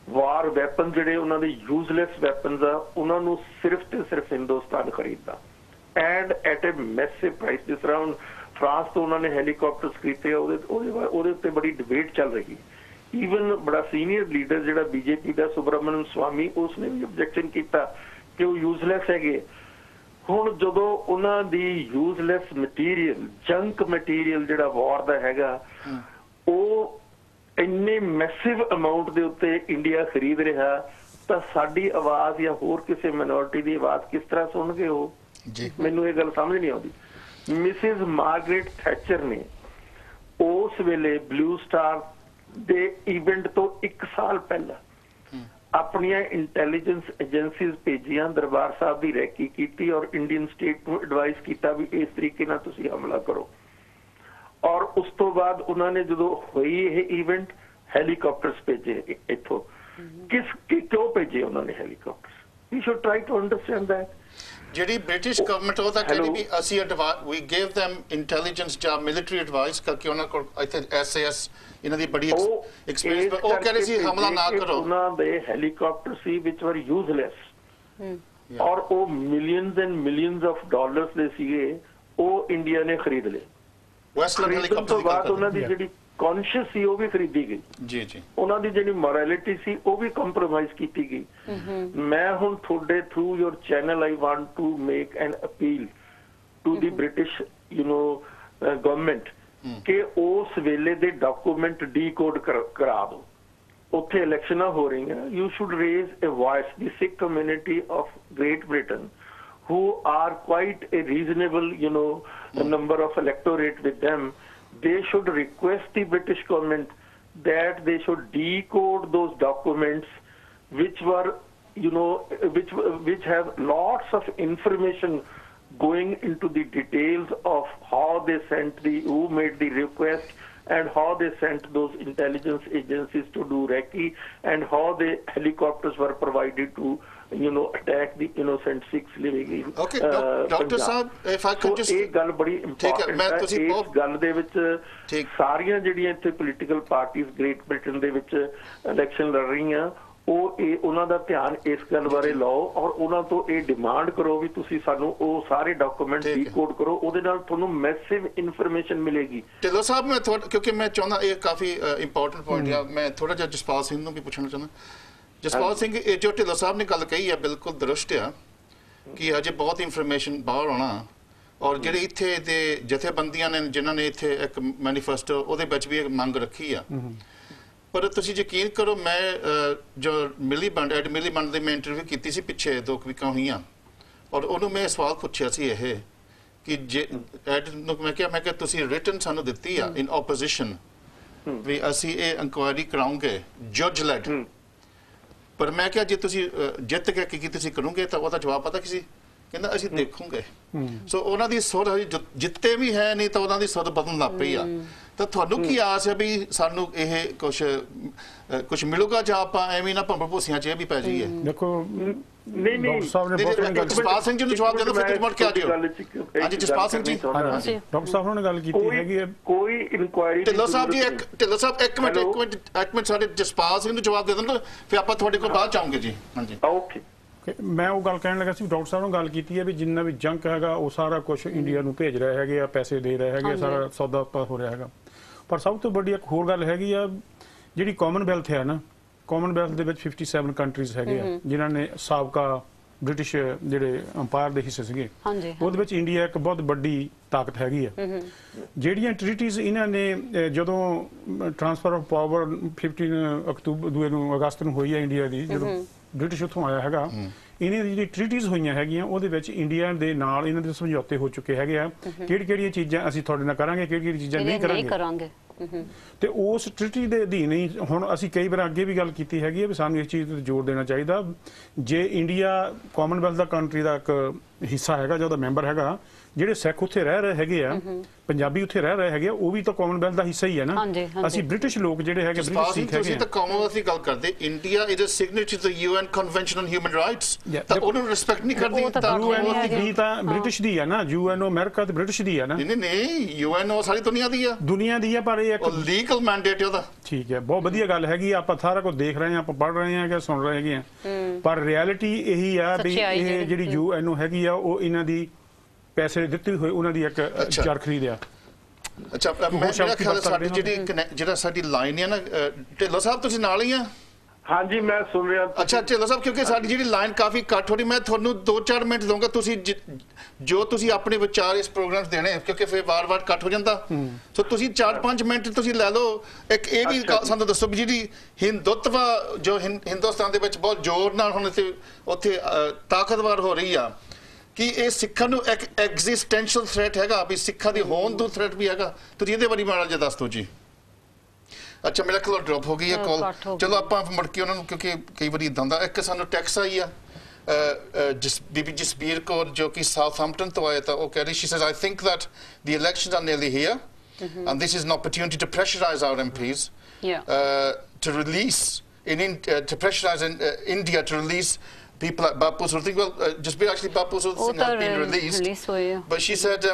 ਵਾਰ ਵੈਪਨ ਜਿਹੜੇ ਉਹਨਾਂ ਦੇ ਯੂਜ਼ਲੈਸ ਵੈਪਨਸ ਆ ਉਹਨਾਂ ਨੂੰ ਸਿਰਫ ਤੇ ਸਿਰਫ ਹਿੰਦੁਸਤਾਨ ਖਰੀਦਦਾ and at a massive price ਜਿਸ ਤਰ੍ਹਾਂ ਹੁਣ ਫਰਾਂਸ ਤੋਂ ਉਹਨਾਂ ਨੇ ਹੈਲੀਕਾਪਟਰਸ ਖਰੀਦੇ ਉਹਦੇ ਉੱਤੇ ਬੜੀ ਡਿਬੇਟ ਚੱਲ ਰਹੀ ਈਵਨ ਬੜਾ ਸੀਨੀਅਰ ਲੀਡਰ ਜਿਹੜਾ ਬੀਜੇਪੀ ਦਾ ਸੁਬਰਾਮਨਿਅਮ ਸਵਾਮੀ ਉਸਨੇ ਵੀ ਆਬਜੈਕਸ਼ਨ ਕੀਤਾ ਕਿ ਉਹ ਯੂਜ਼ਲੈਸ ਹੈਗੇ ਹੁਣ ਜਦੋਂ ਉਹਨਾਂ ਦੀ ਯੂਜ਼ਲੈਸ ਮਟੀਰੀਅਲ ਜੰਕ ਮਟੀਰੀਅਲ ਜਿਹੜਾ ਵਾਰ ਦਾ ਹੈਗਾ ਉਹ ਇੰਨੇ ਮੈਸਿਵ ਅਮਾਉਂਟ ਦੇ ਉੱਤੇ ਇੰਡੀਆ ਖਰੀਦ ਰਿਹਾ ਤਾਂ ਸਾਡੀ ਆਵਾਜ਼ ਜਾਂ ਹੋਰ ਕਿਸੇ ਮਾਈਨੋਰਿਟੀ ਦੀ ਆਵਾਜ਼ ਕਿਸ ਤਰ੍ਹਾਂ ਸੁਣਨਗੇ ਉਹ ਮੈਨੂੰ ਇਹ ਗੱਲ ਸਮਝ ਨਹੀਂ ਆਉਂਦੀ ਮਿਸਿਸ ਮਾਰਗਰੇਟ ਥੈਚਰ ਨੇ ਉਸ ਵੇਲੇ ਬਲੂ ਸਟਾਰ ਦੇ ਇਵੈਂਟ ਤੋਂ 1 ਸਾਲ ਪਹਿਲਾਂ ਆਪਣੀਆਂ ਇੰਟੈਲੀਜੈਂਸ ਏਜੰਸੀਜ਼ ਭੇਜੀਆਂ, ਦਰਬਾਰ ਸਾਹਿਬ ਦੀ ਰੈਕੀ ਕੀਤੀ ਔਰ ਇੰਡੀਅਨ ਸਟੇਟ ਨੂੰ ਐਡਵਾਈਸ ਕੀਤਾ ਵੀ ਇਸ ਤਰੀਕੇ ਨਾਲ ਤੁਸੀਂ ਹਮਲਾ ਕਰੋ। ਔਰ ਉਸ ਤੋਂ ਬਾਅਦ ਉਹਨਾਂ ਨੇ ਜਦੋਂ ਹੋਈ ਇਹ ਇਵੈਂਟ ਹੈਲੀਕਾਪਟਰਸ ਭੇਜੇ ਇੱਥੋਂ। ਕਿਉਂ ਭੇਜੇ ਉਹਨਾਂ ਨੇ ਹੈਲੀਕਾਪਟਰਸ? ਵੀ should try to understand that. ਜਿਹੜੀ ਬ੍ਰਿਟਿਸ਼ ਗਵਰਨਮੈਂਟ ਉਹ ਤਾਂ ਕਹਿੰਦੀ ਵੀ ਅਸੀਂ ਵੀ ਗਿਵ them ਇੰਟੈਲੀਜੈਂਸ ਜਾਂ ਮਿਲਟਰੀ ਐਡਵਾਈਸ ਕਰਕੇ ਉਹਨਾਂ ਕੋਲ ਇੱਥੇ SAS ਇਹਨਾਂ ਦੀ ਬੜੀ ਐਕਸਪੀਰੀਅੰਸ, ਉਹ ਕਹਿੰਦੇ ਸੀ ਹਮਲਾ ਨਾ ਕਰੋ। ਉਹਨਾਂ ਦੇ ਹੈਲੀਕਾਪਟਰ ਸੀ ਵਿਚ ਵਰ ਯੂਜ਼ਲੈਸ ਔਰ ਉਹ millions and millions of dollars ਦੇ ਸੀਗੇ, ਉਹ ਇੰਡੀਆ ਨੇ ਖਰੀਦ ਲਏ। ਵੈਸਟਲੈਂਡ ਹੈਲੀਕਾਪਟਰ ਤੋਂ ਬਾਅਦ ਉਹਨਾਂ ਦੀ ਜਿਹੜੀ ਕੌਨਸ਼ੀਅਸ ਸੀ ਉਹ ਵੀ ਖਰੀਦੀ ਗਈ ਜੀ ਜੀ, ਉਹਨਾਂ ਦੀ ਜਿਹੜੀ ਮੋਰੈਲਿਟੀ ਸੀ ਉਹ ਵੀ ਕੰਪਰੋਮਾਈਜ਼ ਕੀਤੀ ਗਈ। ਮੈਂ ਹੁਣ ਤੁਹਾਡੇ through your channel I want to make an appeal to the British government ਕਿ ਉਸ ਵੇਲੇ ਦੇ ਡਾਕੂਮੈਂਟ ਡੀਕੋਡ ਕਰਾ ਦਿਓ। ਉੱਥੇ ਇਲੈਕਸ਼ਨਾਂ ਹੋ ਰਹੀਆਂ, you should raise a voice. The Sikh community of Great Britain who are quite a reasonable, number of electorate with them, they should request the British government that they should decode those documents which were, which have lots of information going into the details of how they sent who made the request and how they sent those intelligence agencies to do recce and how the helicopters were provided to attack the innocent Sikhs living in okay Dr. Saab, if I could just ਇਹ ਗੱਲ ਬੜੀ important ਹੈ। ਇਸ ਗੱਲ ਦੇ ਵਿੱਚ ਸਾਰੀਆਂ ਜਿਹੜੀਆਂ ਇੱਥੇ ਪੋਲੀਟੀਕਲ ਪਾਰਟੀਆਂ ਗ੍ਰੇਟ ਬ੍ਰਿਟਨ ਦੇ ਵਿੱਚ ਇਲੈਕਸ਼ਨ ਲੜ ਰਹੀਆਂ, ਉਹ ਉਹਨਾਂ ਦਾ ਧਿਆਨ ਇਸ ਗੱਲ ਬਾਰੇ ਲਾਓ ਔਰ ਉਹਨਾਂ ਤੋਂ ਇਹ ਡਿਮਾਂਡ ਕਰੋ ਵੀ ਤੁਸੀਂ ਸਾਨੂੰ ਉਹ ਸਾਰੇ ਡਾਕੂਮੈਂਟ ਡੀਕੋਡ ਕਰੋ, ਉਹਦੇ ਨਾਲ ਤੁਹਾਨੂੰ ਮੈਸਿਵ ਇਨਫੋਰਮੇਸ਼ਨ ਮਿਲੇਗੀ। ਢਿੱਲੋਂ ਸਾਹਿਬ, ਮੈਂ ਕਿਉਂਕਿ ਮੈਂ ਚਾਹੁੰਦਾ ਇਹ ਕਾਫੀ ਇੰਪੋਰਟੈਂਟ ਪੁਆਇੰਟ ਆ, ਮੈਂ ਥੋੜਾ ਜਿਹਾ ਜਸਪਾਲ ਸਿੰਘ ਨੂੰ ਵੀ ਪੁੱਛਣਾ ਚਾਹੁੰਦਾ। ਜਸਪਾਲ ਸਿੰਘ, ਇਹ ਜੋ ਢਿੱਲੋਂ ਸਾਹਿਬ ਨੇ ਗੱਲ ਕਹੀ ਹੈ ਬਿਲਕੁਲ ਦਰੁਸਤ ਆ ਕਿ ਅਜੇ ਬਹੁਤ ਇਨਫੋਰਮੇਸ਼ਨ ਬਾਹਰ ਆਉਣਾ, ਔਰ ਜਿਹੜੇ ਇੱਥੇ ਦੇ ਜਥੇਬੰਦੀਆਂ ਨੇ ਜਿਨ੍ਹਾਂ ਨੇ ਇੱਥੇ ਇੱਕ ਮੈਨੀਫੈਸਟੋ ਉਹਦੇ ਵਿੱਚ ਵੀ ਮੰਗ ਰੱਖੀ ਆ। ਪਰ ਤੁਸੀਂ ਯਕੀਨ ਕਰੋ, ਮੈਂ ਜੋ ਮਿਲੀਬੰਡ ਦੇ ਮੈਂ ਇੰਟਰਵਿਊ ਕੀਤੀ ਸੀ ਪਿੱਛੇ 2 ਵੀਕਾਂ ਹੋਈਆਂ, ਔਰ ਉਹਨੂੰ ਮੈਂ ਸਵਾਲ ਪੁੱਛਿਆ ਸੀ ਇਹ ਕਿ ਜੇ ਐਡ ਨੂੰ ਮੈਂ ਕਿਹਾ ਤੁਸੀਂ ਰਿਟਨ ਸਾਨੂੰ ਦਿੱਤੀ ਆ ਇਨ ਆਪੋਜੀਸ਼ਨ ਵੀ ਅਸੀਂ ਇਹ ਇਨਕੁਆਇਰੀ ਕਰਾਉਂਗੇ ਜੱਜ ਲੈਡ, ਪਰ ਮੈਂ ਕਿਹਾ ਜੇ ਤੁਸੀਂ ਜਿੱਤ ਕੇ ਕੀ ਤੁਸੀਂ ਕਰੋਗੇ ਤਾਂ ਉਹਦਾ ਜਵਾਬ ਪਤਾ ਕੀ ਸੀ? ਕਹਿੰਦਾ ਅਸੀਂ ਦੇਖੂਗੇ। ਸੋ ਉਹਨਾਂ ਦੀ ਸੁਰ ਜਿੱਤੇ ਵੀ ਹੈ ਨਹੀਂ ਤਾਂ ਉਹਨਾਂ ਦੀ ਸੁਰ ਬਦਲਣ ਲੱਗ ਪਈ ਆ। ਤਾਂ ਤੁਹਾਨੂੰ ਕੀ ਆਸ ਹੈ ਵੀ ਸਾਨੂੰ ਇਹ ਕੁਝ ਮਿਲੂਗਾ ਜਾਂ ਆਪਾਂ ਐਵੇਂ ਨਾ ਭੰਬਲ ਭੂਸੀਆਂ 'ਚ ਇਹ ਵੀ ਪੈ ਜਾਈਏ? ਦੇਖੋ ਨਹੀਂ ਜਸਪਾਲ ਸਿੰਘ ਜੀ ਨੂੰ ਜਵਾਬ ਦੇ ਦਿਓ, ਫਿਰ ਮੁੜ ਕੇ ਆ ਜਿਓ। ਹਾਂਜੀ ਜਸਪਾਲ ਸਿੰਘ ਜੀ। ਡਾਕਟਰ ਸਾਹਿਬ ਨੇ ਗੱਲ ਕੀਤੀ ਹੈਗੀ ਹੈ ਕੋਈ ਇਨਕੁਆਇਰੀ। ਢਿੱਲੋਂ ਸਾਹਿਬ ਜੀ, ਢਿੱਲੋਂ ਸਾਹਿਬ ਇੱਕ ਮਿੰਟ ਸਾਡੇ ਜਸਪਾਲ ਸਿੰਘ ਨੂੰ ਜਵਾਬ ਦੇ ਦਿੰਦੇ, ਫਿਰ ਆਪਾਂ ਤੁਹਾਡੇ ਕੋਲ ਬਾਅਦ ਚਾਹੋਗੇ ਜੀ। ਹਾਂਜੀ ਓਕੇ। ਮੈਂ ਉਹ ਗੱਲ ਕਹਿਣ ਲੱਗਾ ਸੀ, ਡਾਕਟਰ ਸਾਹਿਬ ਨੂੰ ਗੱਲ ਕੀਤੀ ਹੈ ਵੀ ਜਿੰਨਾ ਵੀ ਜੰਕ ਹੈਗਾ ਉਹ ਸਾਰਾ ਕੁਝ ਇੰਡੀਆ ਨੂੰ ਭੇਜ ਰਹੇ ਹੈਗੇ ਆ, ਪੈਸੇ ਦੇ ਰਹੇ ਹੈਗੇ, ਸਾਰਾ ਸੌਦਾ ਹੋ ਰਿਹਾ ਹੈਗਾ। ਪਰ ਸਭ ਤੋਂ ਵੱਡੀ ਇੱਕ ਹੋਰ ਗੱਲ ਹੈਗੀ ਆ, ਜਿਹੜੀ ਕਾਮਨਵੈਲਥ ਹੈ ਨਾ, ਕਾਮਨਵੈਲਥ ਦੇ ਵਿੱਚ 57 ਕੰਟਰੀਜ਼ ਹੈਗੇ ਆ ਜਿਨ੍ਹਾਂ ਨੇ ਸਾਬਕਾ ਬ੍ਰਿਟਿਸ਼ ਜਿਹੜੇ ਅੰਪਾਇਰ ਦੇ ਹਿੱਸੇ ਸੀਗੇ, ਉਹਦੇ ਵਿੱਚ ਇੰਡੀਆ ਇੱਕ ਬਹੁਤ ਵੱਡੀ ਤਾਕਤ ਹੈਗੀ ਆ। ਜਿਹੜੀਆਂ ਟ੍ਰੀਟੀਜ਼ ਇਹਨਾਂ ਨੇ ਜਦੋਂ ਟ੍ਰਾਂਸਫਰ ਆਫ ਪਾਵਰ 15 ਅਗਸਤ ਨੂੰ ਹੋਈ ਹੈ ਇੰਡੀਆ ਦੀ, ਜਦੋਂ ਬ੍ਰਿਟਿਸ਼ ਉੱਥੋਂ ਆਇਆ ਹੈਗਾ, ਇਹਨਾਂ ਦੀ ਜਿਹੜੀ ਟ੍ਰੀਟੀਜ਼ ਹੋਈਆਂ ਹੈਗੀਆਂ ਉਹਦੇ ਵਿੱਚ ਇੰਡੀਆ ਦੇ ਨਾਲ ਇਹਨਾਂ ਦੇ ਸਮਝੌਤੇ ਹੋ ਚੁੱਕੇ ਹੈਗੇ ਆ, ਕਿਹੜੀਆਂ ਚੀਜ਼ਾਂ ਅਸੀਂ ਤੁਹਾਡੇ ਨਾਲ ਕਰਾਂਗੇ, ਕਿਹੜੀਆਂ ਚੀਜ਼ਾਂ ਨਹੀਂ ਕਰਾਂਗੇ। ਤੇ ਉਸ ਟ੍ਰੀਟੀ ਦੇ ਅਧੀਨ ਹੀ ਹੁਣ ਅਸੀਂ ਕਈ ਵਾਰ ਅੱਗੇ ਵੀ ਗੱਲ ਕੀਤੀ ਹੈਗੀ ਹੈ ਵੀ ਸਾਨੂੰ ਇਸ ਚੀਜ਼ ਤੇ ਜ਼ੋਰ ਦੇਣਾ ਚਾਹੀਦਾ, ਜੇ ਇੰਡੀਆ ਕਾਮਨਵੈਲਥ ਦਾ ਕੰਟਰੀ ਦਾ ਇੱਕ ਹਿੱਸਾ ਹੈਗਾ ਜਾਂ ਉਹਦਾ ਮੈਂਬਰ ਹੈਗਾ, ਜਿਹੜੇ ਸਿੱਖ ਉੱਥੇ ਰਹਿ ਰਹੇ ਹੈਗੇ ਆ, ਪੰਜਾਬੀ ਉੱਥੇ ਰਹਿ ਰਹੇ ਹੈਗੇ ਆ, ਉਹ ਵੀ ਤਾਂ ਕਾਮਨਵੈਲਥ ਦਾ ਹਿੱਸਾ ਹੀ ਹੈ ਨਾ। ਅਸੀਂ ਬ੍ਰਿਟਿਸ਼ ਲੋਕ ਜਿਹੜੇ ਹੈਗੇ, ਬ੍ਰਿਟਿਸ਼ ਸਿੱਖ ਹੈਗੇ, ਤਾਂ ਕਾਮਨਵੈਲਥ ਦੀ ਗੱਲ ਕਰਦੇ। India is a signature to UN convention on human rights, ਤਾਂ ਉਹਨੂੰ ਰਿਸਪੈਕਟ ਨਹੀਂ ਕਰਦੀ। ਯੂਐਨਓ ਤਾਂ ਬ੍ਰਿਟਿਸ਼ ਦੀ ਹੈ ਨਾ, ਯੂਐਨਓ ਅਮਰੀਕਾ ਤੇ ਬ੍ਰਿਟਿਸ਼ ਦੀ ਹੈ ਨਾ। ਨਹੀਂ, ਯੂਐਨਓ ਸਾਰੀ ਦੁਨੀਆ ਦੀ ਆ, ਪਰ ਇਹ ਇੱਕ ਲੀਗਲ ਮੈਂਡੇਟ ਉਹਦਾ। ਠੀਕ ਹੈ, ਬਹੁਤ ਵਧੀਆ ਗੱਲ ਹੈਗੀ, ਆਪਾਂ ਸਾਰਾ ਕੁਝ ਦੇਖ ਰਹੇ ਹਾਂ, ਆਪਾਂ ਪੜ੍ਹ ਰਹੇ ਹਾਂ ਕਿ ਸੁਣ ਰਹੇ ਹੈਗੇ ਆ, ਪਰ ਰਿਐਲਿਟੀ ਇਹੀ ਆ ਵੀ ਇਹ ਜਿਹੜੀ ਯੂਐਨਓ ਹੈਗੀ ਆ ਉਹ ਇਹਨਾਂ ਦੀ ਪੈਸੇ ਦਿੱਤੇ ਹੋਏ ਉਹਨਾਂ ਦੀ ਇੱਕ ਚਰਖੀ ਦੇ ਆ। ਅੱਛਾ, ਮੇਰਾ ਖਿਆਲ ਸਾਡੀ ਜਿਹੜਾ ਸਾਡੀ ਲਾਈਨ ਹੈ ਨਾ, ਢਿੱਲੋਂ ਸਾਹਿਬ ਤੁਸੀਂ ਨਾਲ ਹੀ ਆ? ਹਾਂਜੀ, ਮੈਂ ਸੁਣ ਰਿਹਾ। ਅੱਛਾ ਢਿੱਲੋਂ ਸਾਹਿਬ, ਕਿਉਂਕਿ ਸਾਡੀ ਜਿਹੜੀ ਲਾਈਨ ਕਾਫੀ ਕੱਟ ਹੋ ਰਹੀ, ਮੈਂ ਤੁਹਾਨੂੰ 2-4 ਮਿੰਟ ਦਊਂਗਾ, ਤੁਸੀਂ ਜੋ ਤੁਸੀਂ ਆਪਣੇ ਵਿਚਾਰ ਇਸ ਪ੍ਰੋਗਰਾਮ 'ਚ ਦੇਣੇ, ਕਿਉਂਕਿ ਫਿਰ ਵਾਰ-ਵਾਰ ਕੱਟ ਹੋ ਜਾਂਦਾ। ਸੋ ਤੁਸੀਂ 4-5 ਮਿੰਟ ਤੁਸੀਂ ਲੈ ਲਓ। ਇੱਕ ਇਹ ਵੀ ਸਾਨੂੰ ਦੱਸੋ ਵੀ ਜਿਹੜੀ ਹਿੰਦੁੱਤਵ ਜੋ ਹਿੰਦੁਸਤਾਨ ਦੇ ਵਿੱਚ ਬਹੁਤ ਜ਼ੋਰ ਨਾਲ ਹੁਣ ਉੱਥੇ ਤਾਕਤਵਰ ਹੋ ਰਹੀ ਆ, ਕਿ ਇਹ ਸਿੱਖਾਂ ਨੂੰ ਇੱਕ ਐਗਜ਼ਿਸਟੈਂਸ਼ੀਅਲ ਥ੍ਰੈਟ ਹੈਗਾ, ਵੀ ਸਿੱਖਾਂ ਦੀ ਹੋਂਦ ਨੂੰ ਥ੍ਰੈਟ ਵੀ ਹੈਗਾ? ਤੁਸੀਂ ਇਹਦੇ ਬਾਰੇ ਮਾੜਾ ਜਿਹਾ ਦੱਸ ਦਿਓ ਜੀ। ਅੱਛਾ ਮੇਰਾ ਕੋਲ ਡ੍ਰੌਪ ਹੋ ਗਈ ਹੈ ਕਾਲ ਕੱਟ ਹੋ ਚਲੋ ਆਪਾਂ ਮੁੜ ਕੇ ਉਹਨਾਂ ਨੂੰ ਕਿਉਂਕਿ ਕਈ ਵਾਰੀ ਇਦਾਂ ਦਾ ਇੱਕ ਸਾਨੂੰ ਟੈਕਸ ਆਈ ਆ ਬੀਬੀ ਜਸਬੀਰ ਕੌਰ ਜੋ ਕਿ ਸਾਊਥਹੈਂਪਟਨ ਤੋਂ ਆਇਆ ਤਾਂ ਉਹ ਕਹਿ ਰਹੀ she says I think that the elections are nearly here and this is an opportunity to pressurize our MPs to release to pressurize India to release people like Bapu Singh. Well, Jasbir, actually Bapu Singh has been released, but she said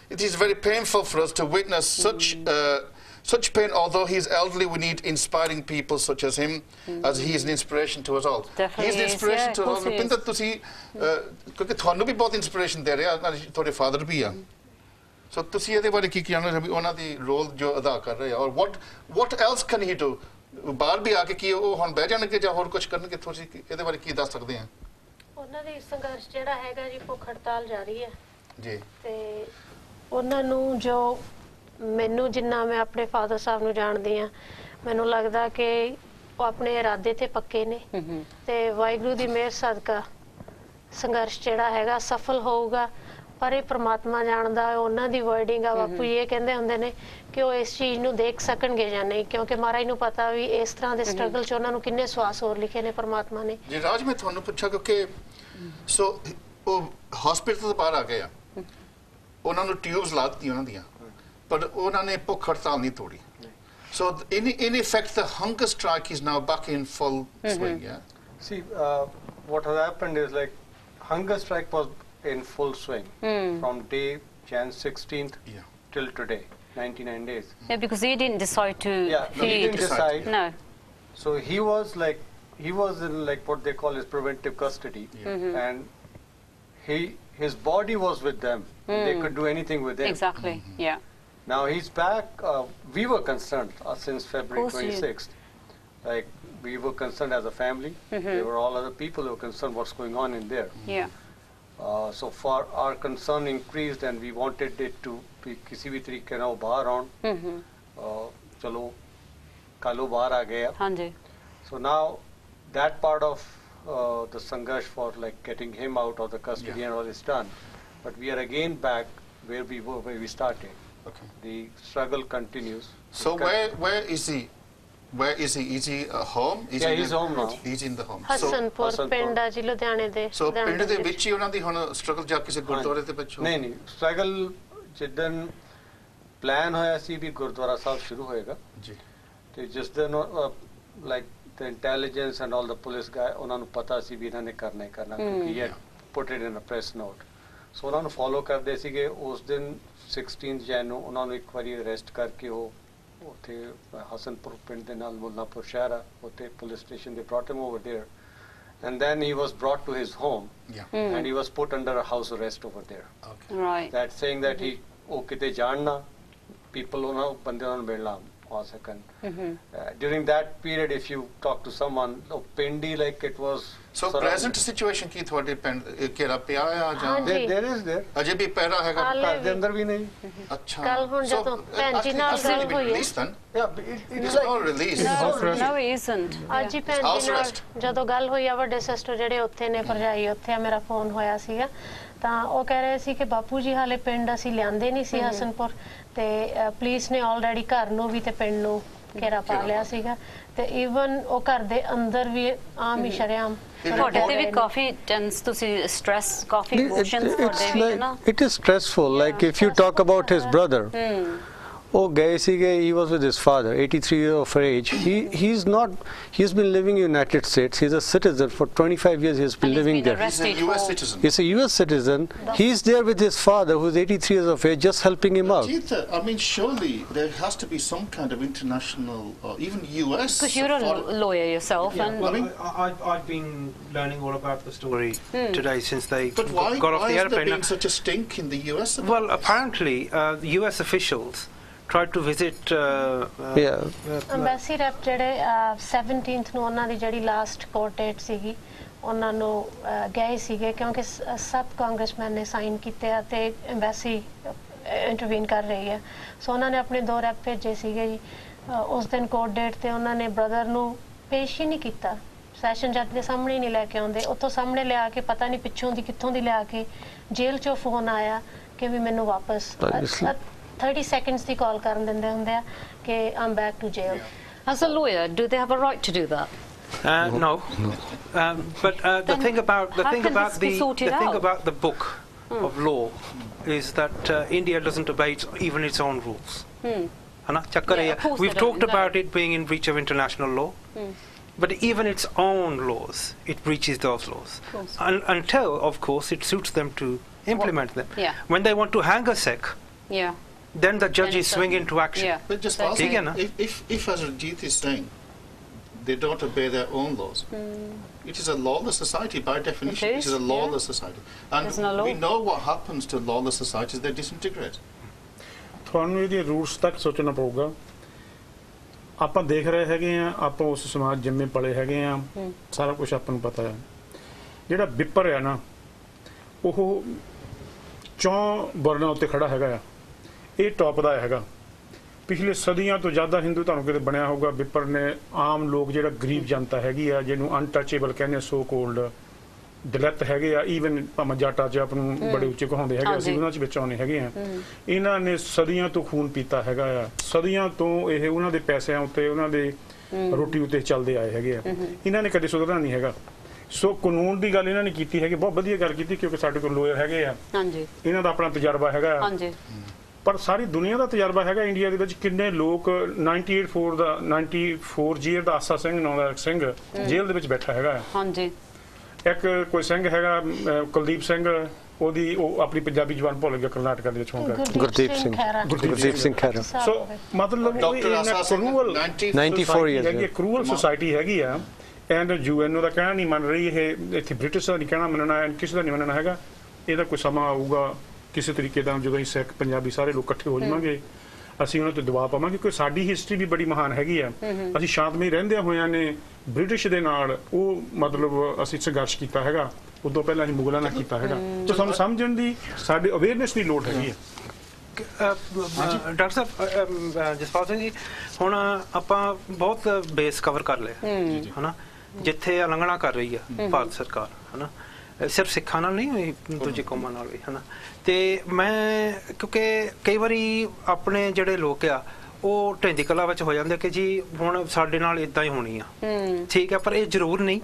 it is very painful for us to witness such pain. Although he is elderly, we need inspiring people such as him, as he is an inspiration to us all. Definitely he is the inspiration to us all. Rupinder, ਤੁਸੀਂ ਕਿਉਂਕਿ ਤੁਹਾਨੂੰ ਵੀ ਬਹੁਤ inspiration ਦੇ ਰਿਹਾ ਨਾਲ ਤੁਹਾਡੇ father ਵੀ ਆ ਸੋ ਤੁਸੀਂ ਇਹਦੇ ਬਾਰੇ ਕੀ ਕਹਿਣਾ ਵੀ ਉਹਨਾਂ ਦੀ ਰੋਲ ਜੋ ਅਦਾ ਕਰ ਰਹੇ ਆ ਔਰ what else can he do ਬਾਹਰ ਵੀ ਆ ਕੇ ਕੀ ਉਹ ਹੁਣ ਬਹਿ ਜਾਣਗੇ ਜਾਂ ਹੋਰ ਕੁਝ ਕਰਨਗੇ ਤੁਸੀਂ ਇਹਦੇ ਬਾਰੇ ਕੀ ਦੱਸ ਸਕਦੇ ਆ ਉਹਨਾਂ ਦੀ ਸੰਘਰਸ਼ ਜਿਹੜਾ ਹੈਗਾ ਜੀ ਭੁੱਖ ਹੜਤਾਲ ਜਾਰੀ ਹੈ ਜੀ ਤੇ ਉਹਨਾਂ ਨੂੰ ਜੋ ਮੈਨੂੰ ਜਿੰਨਾ ਮੈਂ ਆਪਣੇ ਫਾਦਰ ਸਾਹਿਬ ਨੂੰ ਜਾਣਦੀ ਆ ਮੈਨੂੰ ਲੱਗਦਾ ਕਿ ਉਹ ਆਪਣੇ ਇਰਾਦੇ ਤੇ ਪੱਕੇ ਨੇ ਤੇ ਵਾਹਿਗੁਰੂ ਦੀ ਮਿਹਰ ਸਦਕਾ ਸੰਘਰਸ਼ ਜਿਹੜਾ ਹੈਗਾ ਸਫਲ ਹੋਊਗਾ ਪਰ ਇਹ ਪ੍ਰਮਾਤਮਾ ਜਾਣਦਾ ਉਹਨਾਂ ਦੀ ਵਰਡਿੰਗ ਆ ਬਾਪੂ ਜੀ ਇਹ ਕਹਿੰਦੇ ਹੁੰਦੇ ਨੇ ਕਿ ਉਹ ਇਸ ਚੀਜ਼ ਨੂੰ ਦੇਖ ਸਕਣਗੇ ਜਾਂ ਨਹੀਂ ਕਿਉਂਕਿ ਮਹਾਰਾਜ ਨੂੰ ਪਤਾ ਵੀ ਇਸ ਤਰ੍ਹਾਂ ਦੇ ਸਟਰਗਲ 'ਚ ਉਹਨਾਂ ਨੂੰ ਕਿੰਨੇ ਸਵਾਸ ਹੋਰ ਲਿਖੇ ਨੇ ਪ੍ਰਮਾਤਮਾ ਨੇ ਜੀ ਰਾਜ ਮੈਂ ਤੁਹਾਨੂੰ ਪੁੱਛਾਂ ਕਿਉਂਕਿ ਸੋ ਉਹ ਹਸਪੀਟਲ ਤੋਂ ਬਾਹਰ ਆ ਗਏ ਆ ਉਹਨਾਂ ਨੂੰ ਟਿਊਬਸ ਲਾ ਦਿੱਤੀਆਂ ਉਹਨਾਂ ਦੀਆਂ ਪਰ ਉਹਨਾਂ ਨੇ ਭੁੱਖ ਹੜਤਾਲ ਨਹੀਂ ਤੋੜੀ so in effect the hunger strike is now back in full swing See what has happened is like hunger strike was in full swing from day Jan 16th till today 99 days because he didn't decide to he didn't decide no so he was in like what they call his preventive custody and his body was with them they could do anything with him exactly now he's back we were concerned since February 26th like we were concerned as a family there were all other people who were concerned what's going on in there so far our concern increased and we wanted it to be किसी भी तरीके ना बाहर आउन चलो कालो बाहर आ गया हाँ जी so now that part of the संघर्ष for like getting him out of the custody and all is done but we are again back where we started the struggle continues so where is he is he home he's home now he's in the home Hasanpur ਪਿੰਡ ਆ ਜੀ ਲੁਧਿਆਣੇ ਦੇ so ਪਿੰਡ ਦੇ ਵਿੱਚ ਹੀ ਉਹਨਾਂ ਦੀ ਹੁਣ ਸਟਰਗਲ ਜਾਂ ਕਿਸੇ ਗੁਰਦੁਆਰੇ ਤੇ ਪਿੱਛੋਂ ਨਹੀਂ ਸਟਰਗਲ ਜਿੱਦਨ ਪਲਾਨ ਹੋਇਆ ਸੀ ਵੀ ਗੁਰਦੁਆਰਾ ਸਾਹਿਬ ਸ਼ੁਰੂ ਹੋਏਗਾ ਜੀ ਤੇ ਜਿਸ ਦਿਨ like the intelligence and all the police guy ਉਹਨਾਂ ਨੂੰ ਪਤਾ ਸੀ ਵੀ ਇਹਨਾਂ ਨੇ ਕਰਨਾ ਹੀ ਕਰਨਾ ਕਿਉਂਕਿ ਇਹ put it in a press note so ਉਹਨਾਂ ਨੂੰ ਫੋਲੋ ਕਰਦੇ ਸੀਗੇ ਉਸ ਦਿਨ 16 ਜਨ ਨੂੰ ਉਹਨਾਂ ਨੂੰ ਇੱਕ ਵਾਰੀ ਅਰੈਸਟ ਕਰਕੇ ਉਹ ਉੱਥੇ ਹਸਨਪੁਰ ਪਿੰਡ ਦੇ ਨਾਲ ਮੁੱਲਾਂਪੁਰ ਸ਼ਹਿਰ ਆ ਉੱਥੇ ਪੁਲਿਸ ਸਟੇਸ਼ਨ ਦੇ brought him over there and then he was brought to his home and he was put under a house arrest over there right that saying that he ਉਹ ਕਿਤੇ ਜਾਣ ਨਾ people ਉਹਨਾਂ ਬੰਦਿਆਂ ਨੂੰ ਮਿਲਣਾ ਆ ਸਕਣ during that period if you talk to someone Pindi like it was so present situation ਕੀ ਤੁਹਾਡੇ ਪਿੰਡ ਘੇਰਾ ਪਿਆ ਆ ਜਾਂ there is there ਅਜੇ ਵੀ ਪੈਰਾ ਹੈਗਾ ਘਰ ਦੇ ਅੰਦਰ ਵੀ ਨਹੀਂ ਅੱਛਾ ਕੱਲ ਹੁਣ ਜਦੋਂ ਭੈਣ ਜੀ ਨਾਲ ਗੱਲ ਹੋਈ it's not released no it isn't ਅੱਜ ਹੀ ਭੈਣ ਜੀ ਨਾਲ ਜਦੋਂ ਗੱਲ ਹੋਈ ਆ ਵੱਡੇ ਸਿਸਟਰ ਜਿਹੜੇ ਉੱਥੇ ਨੇ ਭਰਜਾਈ ਉੱਥੇ ਆ ਮੇਰਾ ਫੋਨ ਹੋਇਆ ਸੀਗਾ ਤਾਂ ਉਹ ਕਹਿ ਰਹੇ ਸੀ ਕਿ ਬਾਪੂ ਜੀ ਹਾਲੇ ਪਿੰਡ ਅਸੀਂ ਲਿਆਂਦੇ ਨਹੀਂ ਸੀ ਹਸਨਪੁਰ ਤੇ ਪੁਲਿਸ ਨੇ ਆਲਰੇਡੀ ਘਰ ਨੂੰ ਵੀ ਤੇ ਪਿੰਡ ਨੂੰ ਘੇਰਾ ਪਾ ਲਿਆ ਸੀਗਾ ਤੇ ਈਵਨ ਉਹ ਘਰ ਦੇ ਅੰਦਰ ਵੀ ਆਮ ਹੀ ਸ਼ਰਿਆਮ ਤੁਹਾਡੇ ਤੇ ਵੀ ਕਾਫੀ ਟੈਂਸ ਤੁਸੀਂ ਸਟ੍ਰੈਸ ਕਾਫੀ ਇਮੋਸ਼ਨਸ ਤੁਹਾਡੇ ਵੀ ਹੈ ਨਾ it is stressful like if you talk about his brother Oh, gay he was with his father, 83 years of age. He's been living in the United States. He's a citizen for 25 years. He's been living there. He's a US citizen. He's a US citizen. He's there with his father, who's 83 years of age, just helping him out. I mean, surely there has to be some kind of international or even US. Because you're a lawyer yourself, and well, I've been learning all about the story today since they got off the airplane. But why is there been such a stink in the US? Well, apparently the US officials tried to visit embassy rep ਜਿਹੜੇ 17th ਨੂੰ ਉਹਨਾਂ ਦੀ ਜਿਹੜੀ last court date ਸੀਗੀ ਉਹਨਾਂ ਨੂੰ ਗਏ ਸੀਗੇ ਕਿਉਂਕਿ ਸਭ ਕਾਂਗਰਸਮੈਨ ਨੇ ਸਾਈਨ ਕੀਤੇ ਆ ਤੇ ਐਮਬੈਸੀ ਇੰਟਰਵੀਨ ਕਰ ਰਹੀ ਹੈ ਸੋ ਉਹਨਾਂ ਨੇ ਆਪਣੇ ਦੋ ਰੈਪ ਭੇਜੇ ਸੀਗੇ ਜੀ ਉਸ ਦਿਨ ਕੋਰਟ ਡੇਟ ਤੇ ਉਹਨਾਂ ਨੇ ਬ੍ਰਦਰ ਨੂੰ ਪੇਸ਼ ਹੀ ਨਹੀਂ ਕੀਤਾ ਸੈਸ਼ਨ ਜੱਜ ਦੇ ਸਾਹਮਣੇ ਨਹੀਂ ਲੈ ਕੇ ਆਉਂਦੇ ਉੱਥੋਂ ਸਾਹਮਣੇ ਲਿਆ ਕੇ ਪਤਾ ਨਹੀਂ ਪਿੱਛੋਂ ਦੀ ਕਿੱਥੋਂ ਦੀ ਲਿਆ ਕੇ ਜੇਲ੍ਹ ਚੋਂ ਫੋਨ ਆਇਆ ਕਿ ਵੀ ਮੈਨੂੰ ਵਾਪਸ 30 seconds ਦੀ ਕਾਲ ਕਰਨ ਦਿੰਦੇ ਹੁੰਦੇ ਆ ਕਿ I'm back to jail As a lawyer, do they have a right to do that? No. But the Then thing about how can this be sorted out? the book of law is that India doesn't obey even its own rules. Yeah, of course We've they talked don't, no. about it being in breach of international law, but even its own laws, it breaches those laws. Of course. Until, of course, it suits them to implement them. Yeah. When they want to hang a Sikh, Yeah. then the judges it's swing a- into action. Yeah. But just That's ask, it. if as Ranjit is saying, they don't obey their own laws. It is a lawless society by definition. It It is, is a yeah. lawless society. And There's no law. we know what happens to lawless societies, they disintegrate. ਤੁਹਾਨੂੰ ਇਹਦੇ roots ਤੱਕ ਸੋਚਣਾ ਪਊਗਾ। ਆਪਾਂ ਦੇਖ ਰਹੇ ਹੈਗੇ ਆ, ਆਪਾਂ ਉਸ ਸਮਾਜ ਜੰਮੇ ਪਲੇ ਹੈਗੇ ਆ, ਸਾਰਾ ਕੁਝ ਆਪਾਂ ਨੂੰ ਪਤਾ ਹੈ। ਜਿਹੜਾ ਵਿਪਰ ਹੈ ਨਾ, ਉਹ ਚੌਂ ਬਰਨਾਂ ਉੱਤੇ ਖੜਾ ਹੈਗਾ ਆ, ਇਹ ਟੌਪ ਦਾ ਹੈਗਾ। ਪਿਛਲੇ ਸਦੀਆਂ ਤੋਂ ਜ਼ਿਆਦਾ ਹਿੰਦੂ ਤੁਹਾਨੂੰ ਕਿਤੇ ਬਣਿਆ ਹੋਊਗਾ ਵਿਪਰ ਨੇ ਆਮ ਲੋਕ ਜਿਹੜਾ ਗਰੀਬ ਜਨਤਾ ਹੈਗੀ ਆ, ਜਿਹਨੂੰ ਅਨਟੱਚੇਬਲ ਕਹਿੰਦੇ ਸੋ ਕੋਲਡ ਦਲਿਤ ਹੈਗੇ ਆ, ਈਵਨ ਭਾਵੇਂ ਜੱਟ ਅੱਜ ਆਪ ਨੂੰ ਬੜੇ ਉੱਚੇ ਕਹਾਉਂਦੇ ਹੈਗੇ, ਅਸੀਂ ਉਹਨਾਂ 'ਚ ਵਿੱਚ ਆਉਂਦੇ ਹੈਗੇ ਆ। ਇਹਨਾਂ ਨੇ ਸਦੀਆਂ ਤੋਂ ਖੂਨ ਪੀਤਾ ਹੈਗਾ ਆ, ਸਦੀਆਂ ਤੋਂ ਇਹ ਉਹਨਾਂ ਦੇ ਪੈਸਿਆਂ ਉੱਤੇ, ਉਹਨਾਂ ਦੇ ਰੋਟੀ ਉੱਤੇ ਚੱਲਦੇ ਆਏ ਹੈਗੇ ਆ। ਇਹਨਾਂ ਨੇ ਕਦੇ ਸੁਧਰਨਾ ਨਹੀਂ ਹੈਗਾ। ਸੋ ਕਾਨੂੰਨ ਦੀ ਗੱਲ ਇਹਨਾਂ ਨੇ ਕੀਤੀ ਹੈਗੀ, ਬਹੁਤ ਵਧੀਆ ਗੱਲ ਕੀਤੀ, ਕਿਉਂਕਿ ਸਾਡੇ ਕੋਲ ਲੋਇਰ ਹੈਗੇ ਆ, ਹਾਂਜੀ ਇਹਨਾਂ ਦਾ ਆਪਣਾ ਤਜਰਬਾ ਹੈਗਾ ਆ। ਹਾਂਜੀ ਪਰ ਸਾਰੀ ਦੁਨੀਆ ਦਾ ਤਜਰਬਾ ਹੈਗਾ। ਇੰਡੀਆ ਦੇ ਵਿੱਚ ਕਿੰਨੇ ਲੋਕ 94 ਜੀਅਰ ਦਾ ਆਸਾ ਸਿੰਘ ਨਾਂ ਦਾ ਸਿੰਘ ਜੇਲ੍ਹ ਦੇ ਵਿੱਚ ਬੈਠਾ ਹੈਗਾ ਆ। ਹਾਂਜੀ ਇੱਕ ਕੋਈ ਸਿੰਘ ਹੈਗਾ ਕੁਲਦੀਪ ਸਿੰਘ, ਉਹ ਆਪਣੀ ਪੰਜਾਬੀ ਜ਼ੁਬਾਨ ਭੁੱਲ ਗਿਆ, ਕਰਨਾਟਕਾ ਦੇ ਵਿੱਚ ਹੋਊਗਾ। Gurdeep Singh. Gurdeep Singh Khera. ਸੋ ਮਤਲਬ ਡਾਕਟਰ ਆਸਾ ਸਿੰਘ 94 years ਹੈਗੀ, ਕਰੂਅਲ ਸੋਸਾਇਟੀ ਹੈਗੀ ਆ। ਐਂਡ ਯੂਐਨਓ ਦਾ ਕਹਿਣਾ ਨਹੀਂ ਮੰਨ ਰਹੀ ਇਹ, ਇੱਥੇ ਬ੍ਰਿਟਿਸ਼ ਦਾ ਨਹੀਂ ਕਹਿਣਾ ਮੰਨਣਾ, ਐਂਡ ਕਿਸੇ ਦਾ ਨਹੀਂ ਮੰਨਣਾ ਹੈਗਾ। ਇਹਦਾ ਕੋਈ ਸਮਾਂ ਆਊਗਾ ਕਿਸੇ ਤਰੀਕੇ ਦਾ, ਜਦੋਂ ਅਸੀਂ ਸਿੱਖ ਪੰਜਾਬੀ ਸਾਰੇ ਲੋਕ ਇਕੱਠੇ ਹੋ ਜਾਵਾਂਗੇ, ਅਸੀਂ ਉਹਨਾਂ ਤੇ ਦਬਾਅ ਪਾਵਾਂਗੇ, ਕਿਉਂਕਿ ਸਾਡੀ ਹਿਸਟਰੀ ਵੀ ਬੜੀ ਮਹਾਨ ਹੈਗੀ ਆ। ਅਸੀਂ ਸ਼ਾਂਤਮਈ ਰਹਿੰਦਿਆਂ ਹੋਇਆਂ ਨੇ ਬ੍ਰਿਟਿਸ਼ ਦੇ ਨਾਲ ਉਹ ਮਤਲਬ ਅਸੀਂ ਸੰਘਰਸ਼ ਕੀਤਾ ਹੈਗਾ, ਉਦੋਂ ਪਹਿਲਾਂ ਅਸੀਂ ਮੁਗਲਾਂ ਨਾਲ ਕੀਤਾ ਹੈਗਾ। ਤੇ ਸਾਨੂੰ ਸਮਝਣ ਦੀ, ਸਾਡੇ ਅਵੇਅਰਨੈਸ ਦੀ ਲੋੜ ਹੈਗੀ ਹੈ। ਡਾਕਟਰ ਸਾਹਿਬ ਜਸਪਾਲ ਸਿੰਘ ਜੀ, ਹੁਣ ਆਪਾਂ ਬਹੁਤ ਬੇਸ ਕਵਰ ਕਰ ਲਿਆ ਹਨਾ, ਜਿੱਥੇ ਉਲੰਘਣਾ ਕਰ ਰਹੀ ਆ ਭਾਰਤ ਸਰਕਾਰ ਹਨਾ, ਸਿਰਫ ਸਿੱਖਾਂ ਨਾਲ ਨਹੀਂ ਹੋਈ, ਦੂਜੀ ਕੌਮਾਂ ਨਾਲ ਵੀ ਹਨਾ। ਤੇ ਮੈਂ ਕਿਉਂਕਿ ਕਈ ਵਾਰੀ ਆਪਣੇ ਜਿਹੜੇ ਲੋਕ ਆ ਉਹ ਢਿੰਦੀ ਕਲਾ ਵਿੱਚ ਹੋ ਜਾਂਦੇ ਕਿ ਜੀ ਹੁਣ ਸਾਡੇ ਨਾਲ ਇਦਾਂ ਹੀ ਹੋਣੀ ਆ, ਠੀਕ ਹੈ, ਪਰ ਇਹ ਜ਼ਰੂਰ ਨਹੀਂ,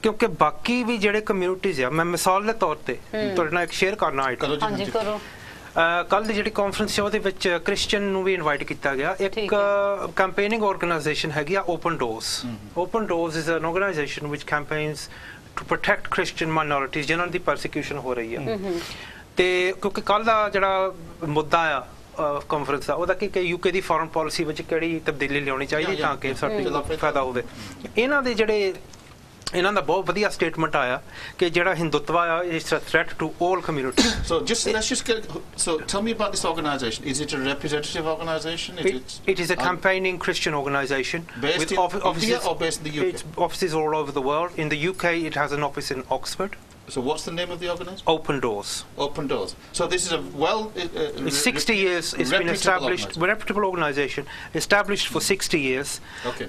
ਕਿਉਂਕਿ ਬਾਕੀ ਵੀ ਜਿਹੜੇ ਕਮਿਊਨਿਟੀਜ਼ ਆ, ਮੈਂ ਮਿਸਾਲ ਦੇ ਤੌਰ ਤੇ ਤੁਹਾਡੇ ਨਾਲ ਇੱਕ ਸ਼ੇਅਰ ਕਰਨਾ ਆਈਟਮ। ਹਾਂਜੀ ਕਰੋ। ਕੱਲ ਦੀ ਜਿਹੜੀ ਕਾਨਫਰੰਸ ਸੀ ਉਹਦੇ ਵਿੱਚ ਕ੍ਰਿਸਚੀਅਨ ਨੂੰ ਵੀ ਇਨਵਾਈਟ ਕੀਤਾ ਗਿਆ। ਇੱਕ ਕੈਂਪੇਨਿੰਗ ਆਰਗੇਨਾਈਜੇਸ਼ਨ ਹੈਗੀ ਆ Open Doors. Open Doors is an organisation which campaigns to protect Christian minorities ਜਿਨ੍ਹਾਂ ਦੀ ਪਰਸੀਕਿਊਸ਼ਨ ਹੋ ਰਹੀ ਹੈ। ਤੇ ਕਿਉਂਕਿ ਕੱਲ ਦਾ ਜਿਹੜਾ ਮੁੱਦਾ ਆ ਕਾਨਫਰੰਸ ਦਾ, ਉਹਦਾ ਕਿ ਯੂਕੇ ਦੀ ਫੋਰਨ ਪਾਲਿਸੀ ਵਿੱਚ ਕਿਹੜੀ ਤਬਦੀਲੀ ਲਿਆਉਣੀ ਚਾਹੀਦੀ ਤਾਂ ਕਿ ਸਾਡਾ ਫਾਇਦਾ ਹੋਵੇ। ਇਹਨਾਂ ਦਾ ਬਹੁਤ ਵਧੀਆ ਸਟੇਟਮੈਂਟ ਆਇਆ ਕਿ ਜਿਹੜਾ ਹਿੰਦੂਤਵ ਆ is threat to all communities. So let's just get, so tell me about this organization. Is it a representative organization? It is a campaigning Christian organization Based in India or based in the UK? It's offices all over the world. In the UK it has an office in Oxford. So what's the name of the organization? Open Doors. Open Doors. So this is a It's 60 years. It's been established. Reputable organisation, established for 60 years. Okay.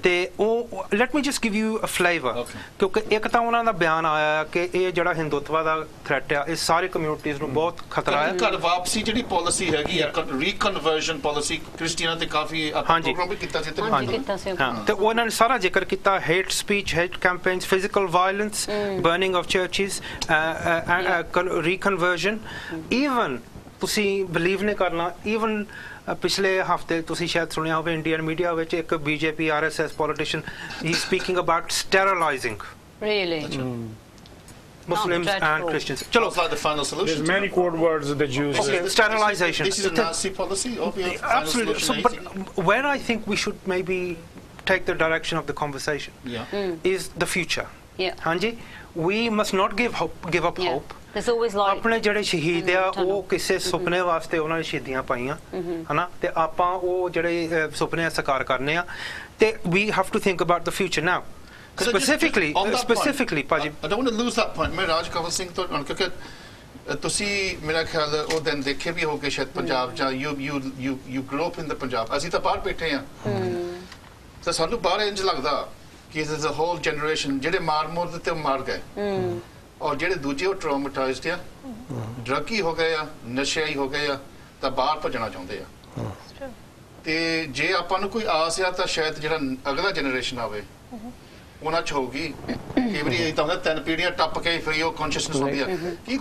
Let me just give you a flavour. Okay. ਕਿਉਂਕਿ ਇੱਕ ਤਾਂ ਉਹਨਾਂ ਦਾ ਬਿਆਨ ਆਇਆ ਕਿ ਇਹ ਜਿਹੜਾ ਹਿੰਦੂਤਵਾ ਦਾ threat ਆ, ਇਹ ਸਾਰੇ ਕਮਿਊਨਿਟੀਜ਼ ਨੂੰ ਬਹੁਤ ਖਤਰਾ ਹੈ। ਘਰ ਵਾਪਸੀ ਜਿਹੜੀ ਪਾਲਿਸੀ ਹੈਗੀ ਆ, ਰੀਕਨਵਰਜਨ ਪਾਲਿਸੀ, ਕ੍ਰਿਸਚੀਅਨਾਂ ਤੇ ਕਾਫੀ ਪ੍ਰੋਗਰਾਮ ਵੀ ਕੀਤਾ ਸੀ ਤੇ ਹਾਂਜੀ ਕੀਤਾ ਸੀ। ਹਾਂ, ਤੇ ਉਹਨਾਂ ਨੇ ਸਾਰਾ ਜ਼ਿਕਰ ਕੀਤਾ, hate speech, hate campaigns, physical violence, burning of churches, reconversion. Even ਤੁਸੀਂ ਬਿਲੀਵ ਨਹੀਂ ਕਰਨਾ, ਈਵਨ ਪਿਛਲੇ ਹਫਤੇ ਤੁਸੀਂ ਸ਼ਾਇਦ ਸੁਣਿਆ ਹੋਵੇ ਇੰਡੀਅਨ ਮੀਡੀਆ ਵਿੱਚ ਇੱਕ BJP RSS politician he speaking about sterilising Really? Muslims and Christians. Chalo, it's like the final solution. There's many code words that use. Okay, sterilization. This is a Nazi policy. Absolutely. So, but where I think we should maybe take the direction of the conversation is the future. Yeah. Hanji, we must not give up hope. There's always light. ਆਪਣੇ ਜਿਹੜੇ ਸ਼ਹੀਦ ਆ ਉਹ ਕਿਸੇ ਸੁਪਨੇ ਵਾਸਤੇ ਉਹਨਾਂ ਨੇ ਸ਼ਹੀਦੀਆਂ ਪਾਈਆਂ ਹਨਾ, ਤੇ ਆਪਾਂ ਉਹ ਜਿਹੜੇ ਸੁਪਨੇ ਸਾਕਾਰ ਕਰਨੇ ਆ, ਤੇ we have to think about the future now. Specifically, Paji. I don't want to lose that point. मैं राज कंवर सिंह तो क्योंकि ਤੁਸੀਂ ਮੇਰਾ ਖਿਆਲ ਉਹ ਦਿਨ ਦੇਖੇ ਵੀ ਹੋਗੇ ਸ਼ਾਇਦ ਪੰਜਾਬ ਜਾਂ you grew up in the Punjab, ਅਸੀਂ ਤਾਂ ਬਾਹਰ ਬੈਠੇ ਆ ਤਾਂ ਸਾਨੂੰ ਬਾਹਰ ਇੰਜ ਲੱਗਦਾ ਕਿ there's a whole generation ਜਿਹੜੇ ਮਾਰ ਦਿੱਤੇ ਮਾਰ ਗਏ, ਔਰ ਜਿਹੜੇ ਦੂਜੇ ਉਹ ਟਰਾਮਾਟਾਈਜ਼ਡ ਆ, ਡਰੱਗੀ ਹੋ ਗਏ ਆ, ਨਸ਼ਿਆਈ ਹੋ ਗਏ ਆ, ਤਾਂ ਬਾਹਰ ਭੱਜਣਾ ਚਾਹੁੰਦੇ ਆ। ਤੇ ਜੇ ਆਪਾਂ ਨੂੰ ਕੋਈ ਆਸ ਆ ਤਾਂ ਸ਼ਾਇਦ ਜਿਹੜਾ ਅਗਲਾ ਜਨਰੇਸ਼ਨ ਆਵੇ ਉਹਨਾਂ 'ਚ ਹੋਊਗੀ। ਕਈ ਵਾਰੀ ਇਹ ਤਾਂ ਹੁੰਦਾ 3 ਪੀੜ੍ਹੀਆਂ ਟੱਪ ਕੇ ਫਿਰ ਉਹ ਕੌਨਸ਼ੀਅਸਨੈਸ ਹੁੰਦੀ ਆ। ਕੀ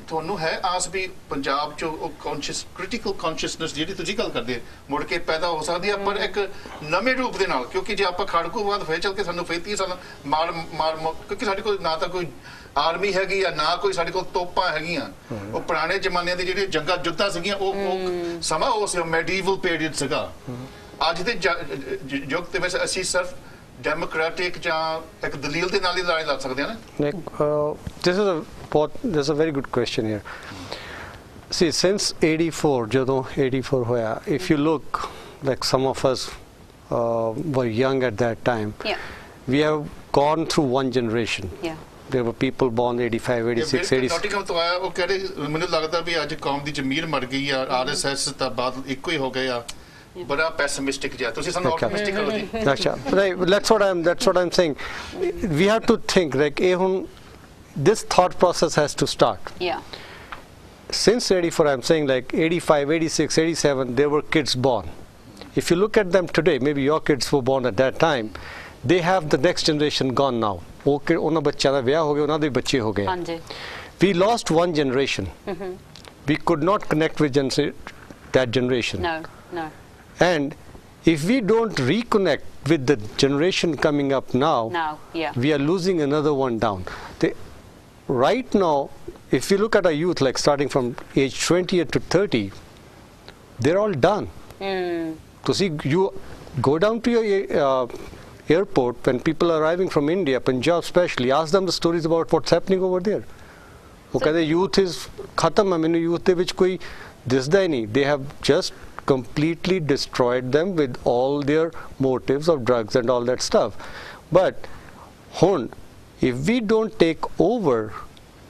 ਤੁਹਾਨੂੰ ਹੈ ਆਸ ਵੀ ਪੰਜਾਬ 'ਚ ਉਹ ਕ੍ਰਿਟੀਕਲ ਕੌਨਸ਼ੀਅਸਨੈਸ ਜਿਹੜੀ ਤੁਸੀਂ ਗੱਲ ਕਰਦੇ ਮੁੜ ਕੇ ਪੈਦਾ ਹੋ ਸਕਦੀ ਆ, ਪਰ ਇੱਕ ਨਵੇਂ ਰੂਪ ਦੇ ਨਾਲ? ਕਿਉਂਕਿ ਜੇ ਆਪਾਂ ਖੜਕੂਵਾਦ ਫਿਰ ਚੱਲ ਕੇ ਸਾਨੂੰ 30 ਸਾਲ ਮਾਰ ਕਿਉਂਕਿ ਸਾਡੇ ਕੋਲ ਨਾ ਤਾਂ ਕੋਈ ਆਰਮੀ ਹੈਗੀ ਆ ਨਾ ਕੋਈ ਸਾਡੇ ਕੋਲ ਤੋਪਾਂ ਹੈਗੀਆਂ। ਉਹ ਪੁਰਾਣੇ ਜ਼ਮਾਨੇ ਦੇ ਜਿਹੜੇ ਜੰਗਾਂ ਜੁੱਧਾਂ ਸੀਗੀਆਂ ਉਹ ਸਮਾਂ ਉਹ ਮੈਡੀਵਲ ਪੀਰੀਅਡ ਸੀਗਾ। ਅੱਜ ਦੇ ਯੁੱਗ ਦੇ ਵਿੱਚ ਅਸੀਂ ਸਿਰਫ democratic ਜਾਂ ਇੱਕ ਦਲੀਲ ਦੇ ਨਾਲ ਹੀ ਲੜਾਈ ਲੜ ਸਕਦੇ ਹਾਂ ਨਾ? This is a very good question here. See, since 84, ਜਦੋਂ 84 ਹੋਇਆ, if you look, like some of us were young at that time, we have gone through one generation. There were people born 85, 86, 87. ਨੋਟਿੰਗਮ ਤੋਂ ਆਇਆ, ਉਹ ਕਹਿੰਦੇ ਮੈਨੂੰ ਲੱਗਦਾ ਵੀ ਅੱਜ ਕੌਮ ਦੀ ਜ਼ਮੀਰ ਮਰ ਗਈ ਆ, RSS ਤਾਂ ਬਾਦਲ ਇੱਕੋ ਹੀ ਹੋ ਗਏ ਆ। ਬੜਾ ਪੈਸਿਮਿਸਟਿਕ ਜਿਹਾ ਤੁਸੀਂ ਸਾਨੂੰ ਆਪਟਿਮਿਸਟਿਕ ਕਰੋ ਜੀ। ਅੱਛਾ, that's what I'm saying. We have to think like this thought process has to start. Since 84, I'm saying like 85, 86, 87, there were kids born. If you look at them today, maybe your kids were born at that time, they have the next generation gone now. ਉਹਨਾਂ ਬੱਚਿਆਂ ਦਾ ਵਿਆਹ ਹੋ ਗਿਆ, ਉਹਨਾਂ ਦੇ ਬੱਚੇ ਹੋ ਗਏ। We lost one generation. We could not connect with that generation. No. And if we don't reconnect with the generation coming up now, we are losing another one down. Right now, if you look at our youth, like starting from age 20 to 30, they're all done. So see, you go down to your airport when people are arriving from India, Punjab especially, ask them the stories about what's happening over there. Okay, the youth is khatam. I mean, youth de vich koi disda nahi. They have just completely destroyed them with all their motives of drugs and all that stuff. But if we don't take over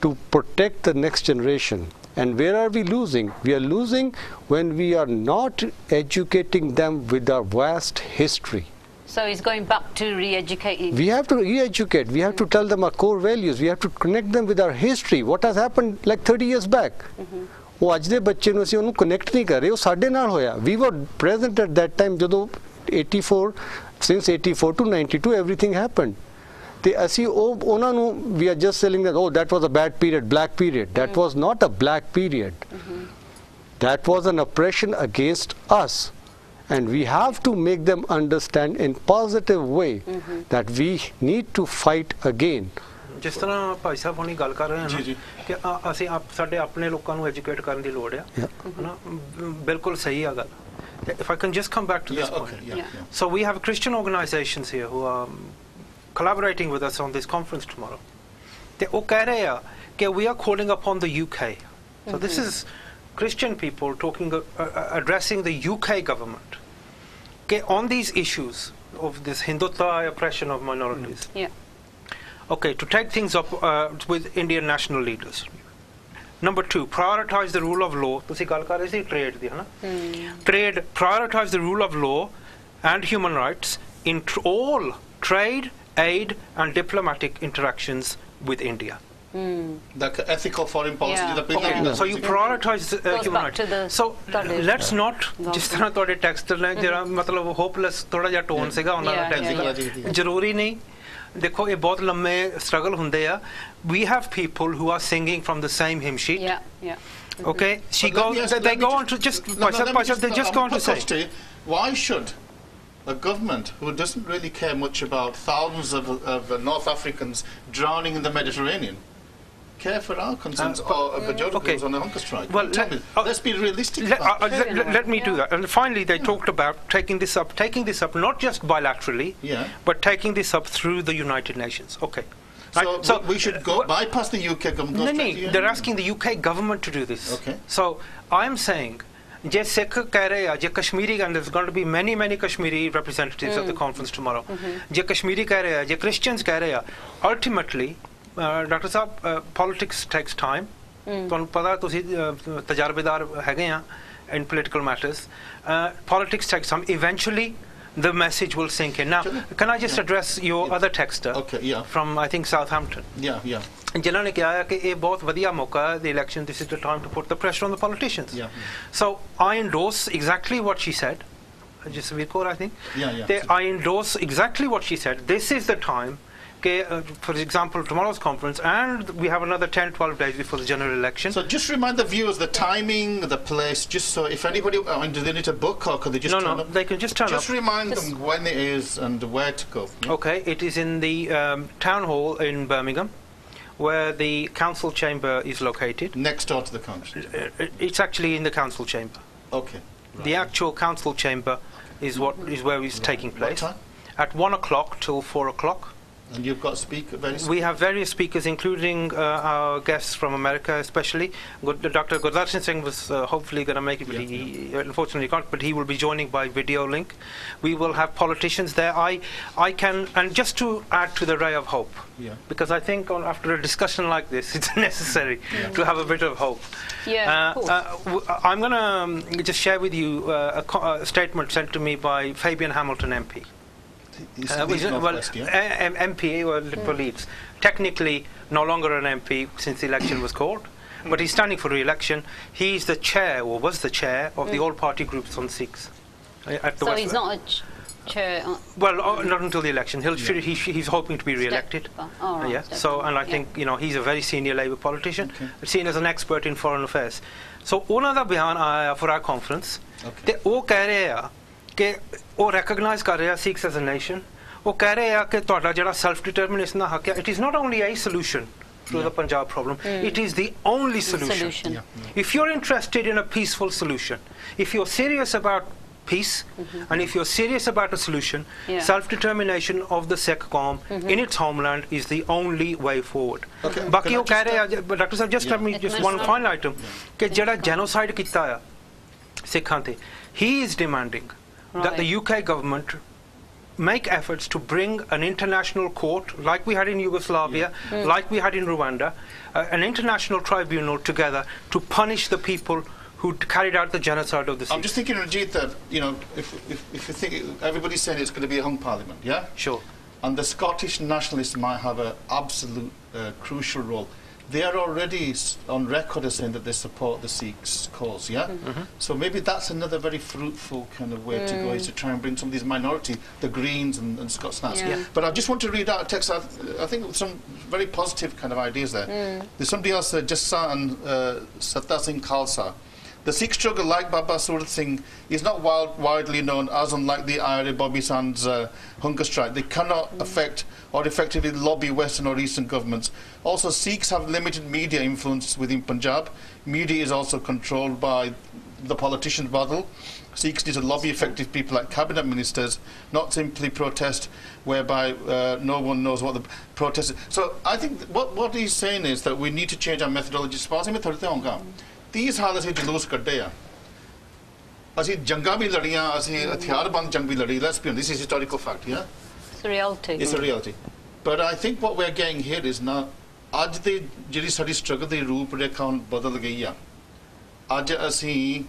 to protect the next generation, and where are we losing? We are losing when we are not educating them with our vast history. So it's going back to re-educating. We have to re-educate. We have to tell them our core values. We have to connect them with our history. What has happened like 30 years back? ਉਹ ਅੱਜ ਦੇ ਬੱਚੇ ਨੂੰ ਅਸੀਂ ਉਹਨੂੰ connect ਨਹੀਂ ਕਰ ਰਹੇ। ਉਹ ਸਾਡੇ ਨਾਲ ਹੋਇਆ। We were present at that time ਜਦੋਂ 84, since 84 to 92 everything happened. ਤੇ ਅਸੀਂ ਉਹਨਾਂ ਨੂੰ we are just telling that, oh, that was a bad period, black period. That was not a black period. That was an oppression against us. And we have to make them understand in positive way that we need to fight again. ਜਿਸ ਤਰ੍ਹਾਂ ਭਾਈ ਸਾਹਿਬ ਹੁਣੀ ਗੱਲ ਕਰ ਰਹੇ ਹਨ ਕਿ ਅਸੀਂ ਸਾਡੇ ਆਪਣੇ ਲੋਕਾਂ ਨੂੰ ਐਜੂਕੇਟ ਕਰਨ ਦੀ ਲੋੜ ਆ, ਹਨਾ, ਬਿਲਕੁਲ ਸਹੀ ਆ ਗੱਲ। If I can just come back to this point. So we have Christian organizations here who are collaborating with us on this conference tomorrow. ਤੇ ਉਹ ਕਹਿ ਰਹੇ ਆ ਕਿ we are calling upon the UK. So this is Christian people talking, addressing the UK government कि on these issues of this Hindutva oppression of minorities. Okay, to take things up with Indian national leaders. Number 2, prioritize the rule of law. ਤੁਸੀਂ ਗੱਲ ਕਰ ਰਹੇ ਸੀ trade ਦੀ, ਹਨਾ? Trade, prioritize the rule of law and human rights in all trade, aid and diplomatic interactions with India. Like ethical foreign policy. So you prioritize human rights. So let's not, ਜਿਸ ਤਰ੍ਹਾਂ ਤੁਹਾਡੇ text ਨੇ ਜਿਹੜਾ ਮਤਲਬ hopeless ਥੋੜਾ ਜਿਹਾ tone ਸੀਗਾ ਉਹਨਾਂ ਦਾ ਟੈਕਸਟ, ਜ਼ਰੂਰੀ ਨਹੀਂ। ਦੇਖੋ ਇਹ ਬਹੁਤ ਲੰਮੇ ਸਟਰਗਲ ਹੁੰਦੇ ਆ। We have people who are singing from the same hymn sheet. Okay, they go on to just go on to say, why should a government who doesn't really care much about thousands of North Africans drowning in the Mediterranean care for our concerns or a majority goes on a hunger strike? Well, let's be realistic. Let me do that. And finally, they talked about taking this up not just bilaterally, but taking this up through the United Nations. Okay. So we should go bypass the UK government. No, they're asking the UK government to do this. Okay. So I'm saying, ਜੇ ਸਿੱਖ ਕਹਿ ਰਹੇ ਆ, ਜੇ Kashmiri, and there's going to be many Kashmiri representatives at the conference tomorrow. ਜੇ ਕਸ਼ਮੀਰੀ ਕਹਿ ਰਹੇ ਆ, ਜੇ Christians ਕਹਿ ਰਹੇ ਆ, ultimately, Dr. ਸਾਹਿਬ, politics takes time. ਤੁਹਾਨੂੰ ਪਤਾ, ਤੁਸੀਂ ਤਜਰਬੇਦਾਰ ਹੈਗੇ ਆ in political matters. Politics takes time. Eventually, the message will sink in. Now, can I just address your other texter from, I think, Southampton? ਜਿਨ੍ਹਾਂ ਨੇ ਕਿਹਾ ਕਿ ਇਹ ਬਹੁਤ ਵਧੀਆ ਮੌਕਾ ਹੈ, the election, this is the time to put the pressure on the politicians. So I endorse exactly what she said. Jasveer Kaur, I think. Yeah. I endorse exactly what she said. This is the time. For example, tomorrow's conference, and we have another 10-12 days before the general election. So just remind the viewers the timing, the place, just so if anybody, I mean, do they need to book or could they just turn up? No, they can just turn up. Just remind them when it is and where to go. Yeah? Okay, it is in the town hall in Birmingham, where the council chamber is located. Next door to the council. It's actually in the council chamber. Okay. Right. The actual council chamber is where it's taking place. What time? At 1 o'clock till 4 o'clock. And you've got various We have various speakers, including our guests from America, especially. Dr. Gurdarshan Singh was hopefully going to make it, but he unfortunately can't. But he will be joining by video link. We will have politicians there. I can, and just to add to the ray of hope, because I think after a discussion like this, it's necessary to have a bit of hope. Yeah, of course. I'm going to just share with you a statement sent to me by Fabian Hamilton MP. MP or Liverpool Leeds. Technically, no longer an MP since the election was called, but he's standing for re-election. He's the chair, or was the chair, of the all-party groups on Sikhs. So he's not a chair. Well, not until the election. He's hoping to be re-elected. Oh, right, So, and I think he's a very senior Labour politician, seen as an expert in foreign affairs. So, ਉਹਨਾਂ ਦਾ ਬਿਆਨ ਆਇਆ for our conference. ਤੇ ਉਹ ਕਹਿ ਰਹੇ ਆ ਕਿ ਉਹ ਰੈਕਗਨਾਈਜ਼ ਕਰ ਰਿਹਾ ਸਿੱਖਸ ਐਜ਼ ਅ ਨੇਸ਼ਨ ਉਹ ਕਹਿ ਰਹੇ ਆ ਕਿ ਤੁਹਾਡਾ ਜਿਹੜਾ ਸੈਲਫ ਡਿਟਰਮੀਨੇਸ਼ਨ ਦਾ ਹੱਕ ਹੈ it is not only a solution to the Punjab problem, it is the only solution. If you're interested in a peaceful solution, if you're serious about peace, and if you're serious about a solution, self-determination of the Sikh Qawm in its homeland is the only way forward. Baki ਉਹ ਕਹਿ ਰਹੇ ਆ Dr. Sahib, just let me just one final item ਕਿ ਜਿਹੜਾ genocide ਕੀਤਾ ਆ ਸਿੱਖਾਂ ਤੇ he is demanding that the UK government make efforts to bring an international court, like we had in Yugoslavia, like we had in Rwanda, an international tribunal together to punish the people who carried out the genocide of the Sikhs. I'm just thinking, Ranjit, that, if you think, everybody's saying it's going to be a hung parliament, yeah? Sure. And the Scottish nationalists might have an absolute crucial role. They are already on record as saying that they support the Sikhs' cause, yeah? So maybe that's another very fruitful kind of way to go, is to try and bring some of these minority, the Greens and Scots Nats. But I just want to read out a text, I think some very positive kind of ideas there. There's somebody else, Jassa and Satta Singh Khalsa. The Sikh struggle, like Baba Surat Singh, is not widely known, as unlike the IRA Bobby Sands hunger strike. They cannot affect or effectively lobby Western or Eastern governments. Also, Sikhs have limited media influence within Punjab. Media is also controlled by the politician Badal. Sikhs need to lobby effective people like cabinet ministers, not simply protest whereby no one knows what the protest is. So I think what he's saying is that we need to change our methodology. These हाल असी जुलूस कड्डे आ असी जंगा भी लड़ियां असी हथियारबंद जंग भी लड़ी. Let's be honest, this is historical fact, yeah? It's a reality. It's a reality. But I think what we're getting here is now ਅੱਜ ਦੀ ਜਿਹੜੀ ਸਾਡੀ ਸਟਰਗਲ ਦੀ ਰੂਪ ਰੇਖਾ ਹੁਣ ਬਦਲ ਗਈ ਆ. ਅੱਜ ਅਸੀਂ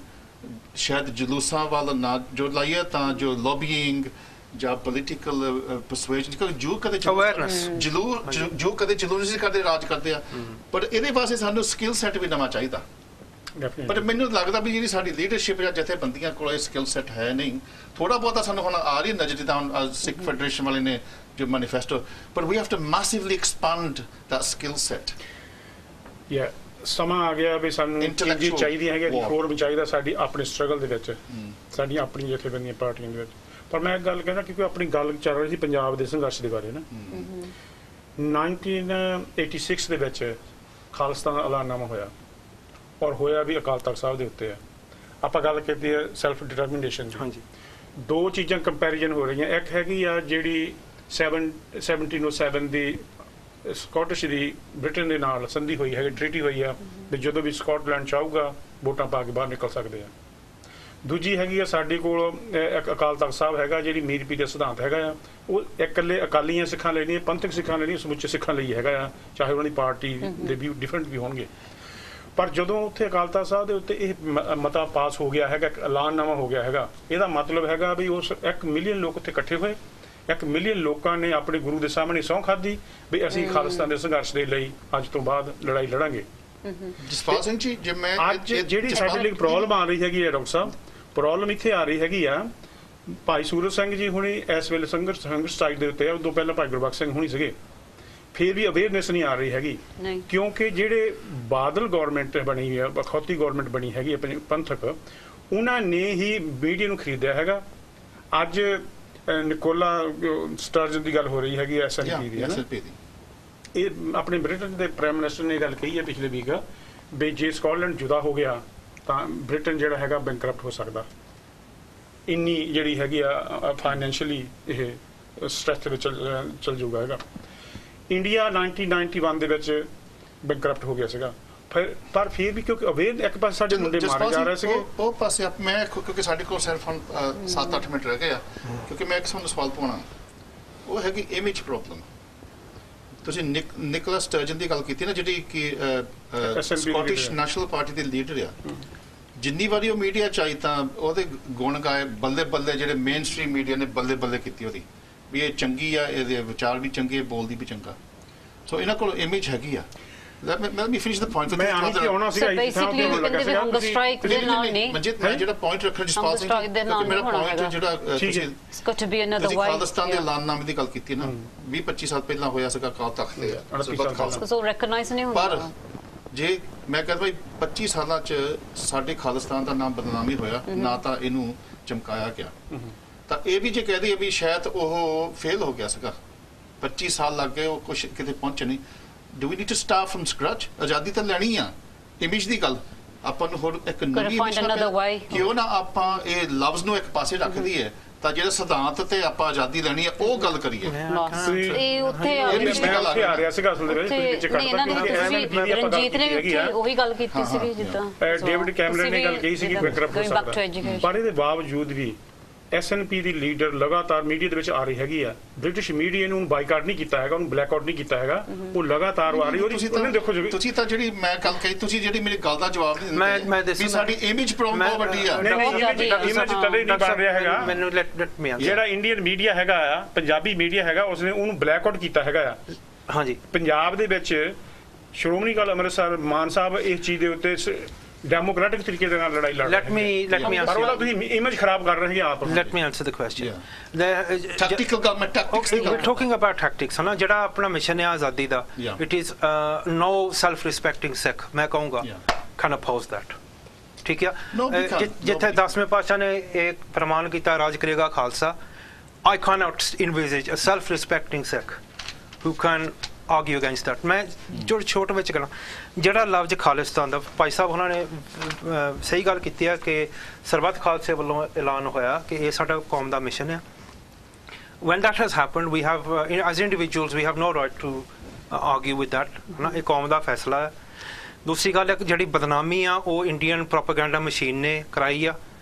ਸ਼ਾਇਦ ਜਲੂਸਾਂ ਵੱਲ ਨਾ ਜੋ ਲਾਈਏ ਤਾਂ ਜੋ ਲੌਬੀਇੰਗ ਜਾਂ ਪੋਲੀਟੀਕਲ ਪਰਸੂਏਸ਼ਨ ਜੋ ਕਦੇ ਜੋ ਕਦੇ ਜਲੂਸ ਕਰਦੇ ਰਾਜ ਕਰਦੇ ਆ. ਪਰ ਇਹਦੇ ਵਾਸਤੇ ਸਾਨੂੰ ਸਕਿੱਲ ਸੈੱਟ ਵੀ ਨਵਾਂ ਚਾਹੀਦਾ. ਪਰ ਮੈਨੂੰ ਲੱਗਦਾ ਵੀ ਜਿਹੜੀ ਸਾਡੀ ਲੀਡਰਸ਼ਿਪ ਜਾਂ ਜਥੇਬੰਦੀਆਂ ਕੋਲ ਇਹ ਸਕਿੱਲ ਸੈੱਟ ਹੈ ਨਹੀਂ. ਥੋੜਾ ਬਹੁਤਾ ਸਾਨੂੰ ਹੁਣ ਆ ਰਹੀ ਨਜ਼ਰ ਜਿੱਦਾਂ ਹੁਣ ਸਿੱਖ ਫੈਡਰੇਸ਼ਨ ਵਾਲੇ ਨੇ ਜੋ ਮੈਨੀਫੈਸਟੋ. ਪਰ we have to massively expand that skill set. ਸਮਾਂ ਆ ਗਿਆ ਵੀ ਸਾਨੂੰ ਚੀਜ਼ ਚਾਹੀਦੀ ਹੈਗੀ ਰਿਫੋਰਮ ਚਾਹੀਦਾ ਸਾਡੀ ਆਪਣੀ ਸਟਰਗਲ ਦੇ ਵਿੱਚ ਸਾਡੀਆਂ ਆਪਣੀਆਂ ਜਥੇਬੰਦੀਆਂ ਪਾਰਟੀਆਂ ਦੇ ਵਿੱਚ. ਪਰ ਮੈਂ ਇੱਕ ਗੱਲ ਕਹਿੰਦਾ ਕਿਉਂਕਿ ਆਪਣੀ ਗੱਲ ਚੱਲ ਰਹੀ ਸੀ ਪੰਜਾਬ ਦੇ ਸੰਘਰਸ਼ ਦੇ ਬਾਰੇ ਨਾ. 1986 ਦੇ ਵਿੱਚ ਖਾਲਿਸਤਾਨ ਦਾ ਐਲਾਨਨਾਮਾ ਹੋਇਆ ਔਰ ਹੋਇਆ ਵੀ ਅਕਾਲ ਤਖਤ ਸਾਹਿਬ ਦੇ ਉੱਤੇ ਆ. ਆਪਾਂ ਗੱਲ ਕੀਤੀ ਹੈ ਸੈਲਫ ਡਿਟਰਮੀਨੇਸ਼ਨ ਦੀ. ਹਾਂਜੀ ਦੋ ਚੀਜ਼ਾਂ ਕੰਪੈਰੀਜ਼ਨ ਹੋ ਰਹੀਆਂ. ਇੱਕ ਹੈਗੀ ਆ ਜਿਹੜੀ 1707 ਦੀ ਸਕਾਟਿਸ਼ ਦੀ ਬ੍ਰਿਟਨ ਦੇ ਨਾਲ ਸੰਧੀ ਹੋਈ ਹੈਗੀ, ਟ੍ਰੀਟੀ ਹੋਈ ਆ ਵੀ ਜਦੋਂ ਵੀ ਸਕਾਟਲੈਂਡ ਚਾਹੂਗਾ ਵੋਟਾਂ ਪਾ ਕੇ ਬਾਹਰ ਨਿਕਲ ਸਕਦੇ ਆ. ਦੂਜੀ ਹੈਗੀ ਆ ਸਾਡੇ ਕੋਲ ਇੱਕ ਅਕਾਲ ਤਖਤ ਸਾਹਿਬ ਹੈਗਾ ਜਿਹੜੀ ਮੀਰ ਪੀਰ ਦਾ ਸਿਧਾਂਤ ਹੈਗਾ ਆ. ਉਹ ਇਕੱਲੇ ਅਕਾਲੀਆਂ ਸਿੱਖਾਂ ਲਈ ਨਹੀਂ, ਪੰਥਕ ਸਿੱਖਾਂ ਲਈ ਨਹੀਂ, ਸਮੁੱਚੇ ਸਿੱਖਾਂ ਲਈ ਹੈਗਾ ਆ, ਚਾਹੇ ਉਹਨਾਂ ਦੀ ਪਾਰਟੀ ਦੇ ਵੀ ਡਿਫਰੈਂਟ ਵੀ ਹੋਣਗੇ. ਪਰ ਜਦੋਂ ਉੱਥੇ ਅਕਾਲ ਤਖਤ ਸਾਹਿਬ ਦੇ ਉੱਤੇ ਇਹ ਮਤਾ ਪਾਸ ਹੋ ਗਿਆ ਹੈਗਾ, ਐਲਾਨਨਾਮਾ ਹੋ ਗਿਆ ਹੈਗਾ, ਇਹਦਾ ਮਤਲਬ ਹੈਗਾ ਵੀ ਉਸ 1 ਮਿਲੀਅਨ ਲੋਕ ਉੱਥੇ ਇਕੱਠੇ ਹੋਏ. 1 ਮਿਲੀਅਨ ਲੋਕਾਂ ਨੇ ਆਪਣੇ ਗੁਰੂ ਦੇ ਸਾਹਮਣੇ ਸਹੁੰ ਖਾਧੀ ਵੀ ਅਸੀਂ ਖਾਲਿਸਤਾਨ ਦੇ ਸੰਘਰਸ਼ ਦੇ ਲਈ ਅੱਜ ਤੋਂ ਬਾਅਦ ਲੜਾਈ ਲੜਾਂਗੇ. ਜਸਪਾਲ ਸਿੰਘ ਜੀ, ਜੇ ਮੈਂ ਅੱਜ ਜਿਹੜੀ ਸਾਡੇ ਲਈ ਪ੍ਰੋਬਲਮ ਆ ਰਹੀ ਹੈਗੀ ਹੈ ਡਾਕਟਰ ਸਾਹਿਬ, ਪ੍ਰੋਬਲਮ ਇੱਥੇ ਆ ਰਹੀ ਹੈਗੀ ਆ ਭਾਈ ਸੂਰਜ ਸਿੰਘ ਜੀ ਹੁਣੀ ਇਸ ਵੇਲੇ ਸੰਘਰਸ਼ ਸਟ੍ਰਾਈਕ ਦੇ ਉੱਤੇ ਆ, ਉਦੋਂ ਪਹਿਲਾਂ ਭਾਈ ਗੁਰਬਖਸ਼ ਸਿੰਘ ਹੁਣੀ ਸੀਗੇ, ਫਿਰ ਵੀ ਅਵੇਅਰਨੈਸ ਨਹੀਂ ਆ ਰਹੀ ਹੈਗੀ, ਕਿਉਂਕਿ ਜਿਹੜੇ ਬਾਦਲ ਗਵਰਨਮੈਂਟ ਬਣੀ ਹੈ, ਅਖੌਤੀ ਗਵਰਨਮੈਂਟ ਬਣੀ ਹੈਗੀ ਆਪਣੀ ਪੰਥਕ, ਉਹਨਾਂ ਨੇ ਹੀ ਮੀਡੀਆ ਨੂੰ ਖਰੀਦਿਆ ਹੈਗਾ। ਅੱਜ ਨਿਕੋਲਾ ਸਟਰਜਨ ਦੀ ਗੱਲ ਹੋ ਰਹੀ ਹੈਗੀ SNP ਦੀ, ਇਹ ਆਪਣੇ ਬ੍ਰਿਟਨ ਦੇ ਪ੍ਰਾਈਮ ਮਿਨਿਸਟਰ ਨੇ ਗੱਲ ਕਹੀ ਹੈ ਪਿਛਲੇ ਵੀਕ ਵੀ ਜੇ ਸਕਾਟਲੈਂਡ ਜੁਦਾ ਹੋ ਗਿਆ ਤਾਂ ਬ੍ਰਿਟਨ ਜਿਹੜਾ ਹੈਗਾ ਬੈਂਕਰਪਟ ਹੋ ਸਕਦਾ, ਇੰਨੀ ਜਿਹੜੀ ਹੈਗੀ ਆ ਫਾਈਨੈਂਸ਼ੀਅਲੀ ਇਹ ਸਟ੍ਰੈਸ ਦੇ ਵਿੱਚ ਚੱਲ ਜਾਊਗਾ ਹੈਗਾ। ਇੰਡੀਆ 1991 ਦੇ ਵਿੱਚ ਬੈਂਕਰਪਟ ਹੋ ਗਿਆ ਸੀਗਾ, ਪਰ ਫਿਰ ਵੀ ਕਿਉਂਕਿ ਅਵੇਅਰ ਇੱਕ ਪਾਸੇ ਸਾਡੇ ਮੁੰਡੇ ਮਾਰੇ ਜਾ ਰਹੇ ਸੀਗੇ, ਉਹ ਪਾਸੇ ਮੈਂ ਕਿਉਂਕਿ ਸਾਡੇ ਕੋਲ ਸਿਰਫ ਹੁਣ 7-8 ਮਿੰਟ ਰਹਿ ਗਏ ਆ, ਕਿਉਂਕਿ ਮੈਂ ਇੱਕ ਤੁਹਾਨੂੰ ਸਵਾਲ ਪਾਉਣਾ, ਉਹ ਹੈਗੀ ਇਮੇਜ ਪ੍ਰੋਬਲਮ। ਤੁਸੀਂ ਨਿਕੋਲਸ ਸਟਰਜਨ ਦੀ ਗੱਲ ਕੀਤੀ ਨਾ, ਜਿਹੜੀ ਕਿ ਸਕਾਟਿਸ਼ ਨੈਸ਼ਨਲ ਪਾਰਟੀ ਦੇ ਲੀਡਰ ਆ, ਜਿੰਨੀ ਵਾਰੀ ਉਹ ਮੀਡੀਆ ਚ ਆਈ ਤਾਂ ਉਹਦੇ ਗੁਣ ਗਾਏ, ਬੱਲੇ ਬੱਲੇ ਜਿਹੜੇ ਮੇਨ ਸਟ੍ਰੀਮ ਮੀਡੀਆ ਨੇ ਬੱਲੇ ਬੱਲੇ ਕੀਤੀ ਉਹਦੀ, ਵੀ ਇਹ ਚੰਗੀ ਆ, ਇਹਦੇ ਵਿਚਾਰ ਵੀ ਚੰਗੇ, ਬੋਲਦੀ ਵੀ ਚੰਗਾ। ਸੋ ਇਹਨਾਂ ਕੋਲ ਇਮੇਜ ਹੈਗੀ ਆ। Let me finish the point. ਮੈਂ ਆਣੀ ਕਿ ਆਉਣਾ ਸੀਗਾ, so basically hunger strike ਦੇ ਨਾਲ ਨਹੀਂ, ਮੈਂ ਜਿਹੜਾ ਪੁਆਇੰਟ ਰੱਖਣਾ ਜਸਪਾਲ ਸਿੰਘ, ਮੇਰਾ ਪੁਆਇੰਟ ਜਿਹੜਾ ਤੁਸੀਂ it's got to be another way, Khalistan ਦੇ ਐਲਾਨਨਾਮੇ ਦੀ ਗੱਲ ਕੀਤੀ ਨਾ, 20-25 ਸਾਲ ਪਹਿਲਾਂ ਹੋਇਆ ਸੀਗਾ ਅਕਾਲ ਤਖਤ ਤੇ, ਸੋ ਰੈਕਗਨਾਈਜ਼ ਨਹੀਂ ਹੁੰਦਾ। ਪਰ ਜੇ ਮੈਂ ਕਹਿੰਦਾ ਭਾਈ 25 ਸਾਲਾਂ ਚ ਸਾਡੇ ਖਾਲਿਸਤਾਨ ਦਾ ਨਾਮ ਬਦਨਾਮੀ ਹੋਇਆ ਨਾ, ਤਾਂ ਇਹਨੂੰ ਚਮਕਾਇਆ ਗਿਆ, ਤਾਂ ਇਹ ਵੀ ਜੇ ਕਹਦੇ ਵੀ ਸ਼ਾਇਦ ਉਹ ਫੇਲ ਹੋ ਗਿਆ ਸੀਗਾ, 25 ਸਾਲ ਲੱਗ ਗਏ, ਉਹ ਕੁਝ ਕਿਤੇ ਪਹੁੰਚੇ ਨਹੀਂ। Do we need to start from scratch? ਆਜ਼ਾਦੀ ਤਾਂ ਲੈਣੀ ਆ, ਇਮੇਜ ਦੀ ਗੱਲ ਆਪਾਂ ਨੂੰ ਹੋਰ ਇੱਕ ਨਵੀਂ ਇਮੇਜ ਕਿਉਂ ਨਾ ਆਪਾਂ ਇਹ ਲਫ਼ਜ਼ ਨੂੰ ਇੱਕ ਪਾਸੇ ਰੱਖ ਦਈਏ, ਤਾਂ ਜਿਹੜਾ ਸਿਧਾਂਤ ਤੇ ਆਪਾਂ ਆਜ਼ਾਦੀ ਲੈਣੀ ਆ ਉਹ ਗੱਲ ਕਰੀਏ। ਇਹ ਉੱਥੇ ਆ ਰਿਹਾ ਸੀਗਾ ਅਸਲ ਦੇ ਵਿੱਚ ਰਣਜੀਤ ਨੇ ਵੀ ਉਹੀ ਗੱਲ ਕੀਤੀ ਸੀਗੀ, ਜਿੱਦਾਂ ਡੇਵਿਡ ਕੈਮਰਨ ਨੇ ਗੱਲ ਕਹੀ ਸੀ ਕਿ ਬੈਂਕਰਪਟ ਹੋ ਸਕਦਾ, ਪਰ ਇਹਦੇ ਬਾਵਜੂਦ ਵੀ SNP ਦੀ ਲੀਡਰ ਲਗਾਤਾਰ ਮੀਡੀਆ ਦੇ ਵਿੱਚ ਆ ਰਹੀ ਹੈਗੀ ਆ। ਬ੍ਰਿਟਿਸ਼ ਮੀਡੀਆ ਨੂੰ ਬਾਈਕਾਟ ਨਹੀਂ ਕੀਤਾ ਹੈਗਾ, ਉਹਨੂੰ ਬਲੈਕਆਊਟ ਨਹੀਂ ਕੀਤਾ ਹੈਗਾ, ਉਹ ਲਗਾਤਾਰ ਆ ਰਹੀ। ਉਹਨੇ ਦੇਖੋ ਤੁਸੀਂ ਤਾਂ ਜਿਹੜੀ ਮੈਂ ਗੱਲ ਕਹੀ, ਤੁਸੀਂ ਜਿਹੜੀ ਮੇਰੀ ਗੱਲ ਦਾ ਜਵਾਬ ਨਹੀਂ ਦਿੰਦੇ ਵੀ ਸਾਡੀ ਇਮੇਜ ਪ੍ਰੋਬਲਮ ਬਹੁਤ ਵੱਡੀ ਆ। ਇਮੇਜ ਕਦੇ ਨਹੀਂ ਬਣ ਰਿਹਾ ਹੈਗਾ। ਮੈਨੂੰ ਜਿਹੜਾ ਇੰਡੀਅਨ ਮੀਡੀਆ ਹੈਗਾ ਆ, ਪੰਜਾਬੀ ਮੀਡੀਆ ਹੈਗਾ, ਉਸਨੇ ਉਹਨੂੰ ਬਲੈਕਆਊਟ ਕੀਤਾ ਹੈਗਾ ਆ। ਹਾਂਜੀ, ਪੰਜਾਬ ਦੇ ਵਿੱਚ ਸ਼੍ਰੋਮਣੀ ਅਕਾਲੀ ਅੰਮ੍ਰਿਤਸਰ ਮਾਨ ਸਾਹਿਬ ਇਸ ਚੀਜ਼ ਦੇ ਉੱਤੇ ਡੈਮੋਕ੍ਰੈਟਿਕ ਤਰੀਕੇ ਦੇ ਨਾਲ ਲੜਾਈ ਲੜ ਰਹੇ ਨੇ, ਪਰ ਉਹਦਾ ਤੁਸੀਂ ਇਮੇਜ ਖਰਾਬ ਕਰ ਰਹੇ ਹੋ ਆਪ। Let me answer the question. Tactical government tactics. We're talking about tactics, है ना? ਜਿਹੜਾ ਆਪਣਾ ਮਿਸ਼ਨ ਹੈ ਆਜ਼ਾਦੀ ਦਾ, it is no self-respecting Sikh, ਮੈਂ ਕਹੂੰਗਾ, can oppose that. ਠੀਕ ਹੈ, ਜਿੱਥੇ 10ਵੇਂ ਪਾਤਸ਼ਾਹ ਨੇ ਇੱਕ ਪ੍ਰਮਾਣ ਕੀਤਾ, ਰਾਜ ਕਰੇਗਾ Khalsa, I cannot envisage a self-respecting Sikh who can argue against that. ਮੈਂ ਜੋ ਛੋਟ ਵਿੱਚ ਕਰਾਂ, ਜਿਹੜਾ ਲਫ਼ਜ਼ ਖਾਲਿਸਤਾਨ ਦਾ, ਭਾਈ ਸਾਹਿਬ ਉਹਨਾਂ ਨੇ ਸਹੀ ਗੱਲ ਕੀਤੀ ਹੈ ਕਿ ਸਰਬੱਤ ਖਾਲਸੇ ਵੱਲੋਂ ਐਲਾਨ ਹੋਇਆ ਕਿ ਇਹ ਸਾਡਾ ਕੌਮ ਦਾ ਮਿਸ਼ਨ ਹੈ। When that has happened, we have as individuals we have no right to argue with that, ਹੈ ਨਾ, ਇਹ ਕੌਮ ਦਾ ਫੈਸਲਾ ਹੈ। ਦੂਸਰੀ ਗੱਲ ਹੈ ਜਿਹੜੀ ਬਦਨਾਮੀ ਆ ਉਹ ਇੰਡੀਅਨ ਪ੍ਰੋਪੇਗੈਂਡਾ ਮਸ਼ੀਨ ਨੇ ਕਰਾਈ ਆ,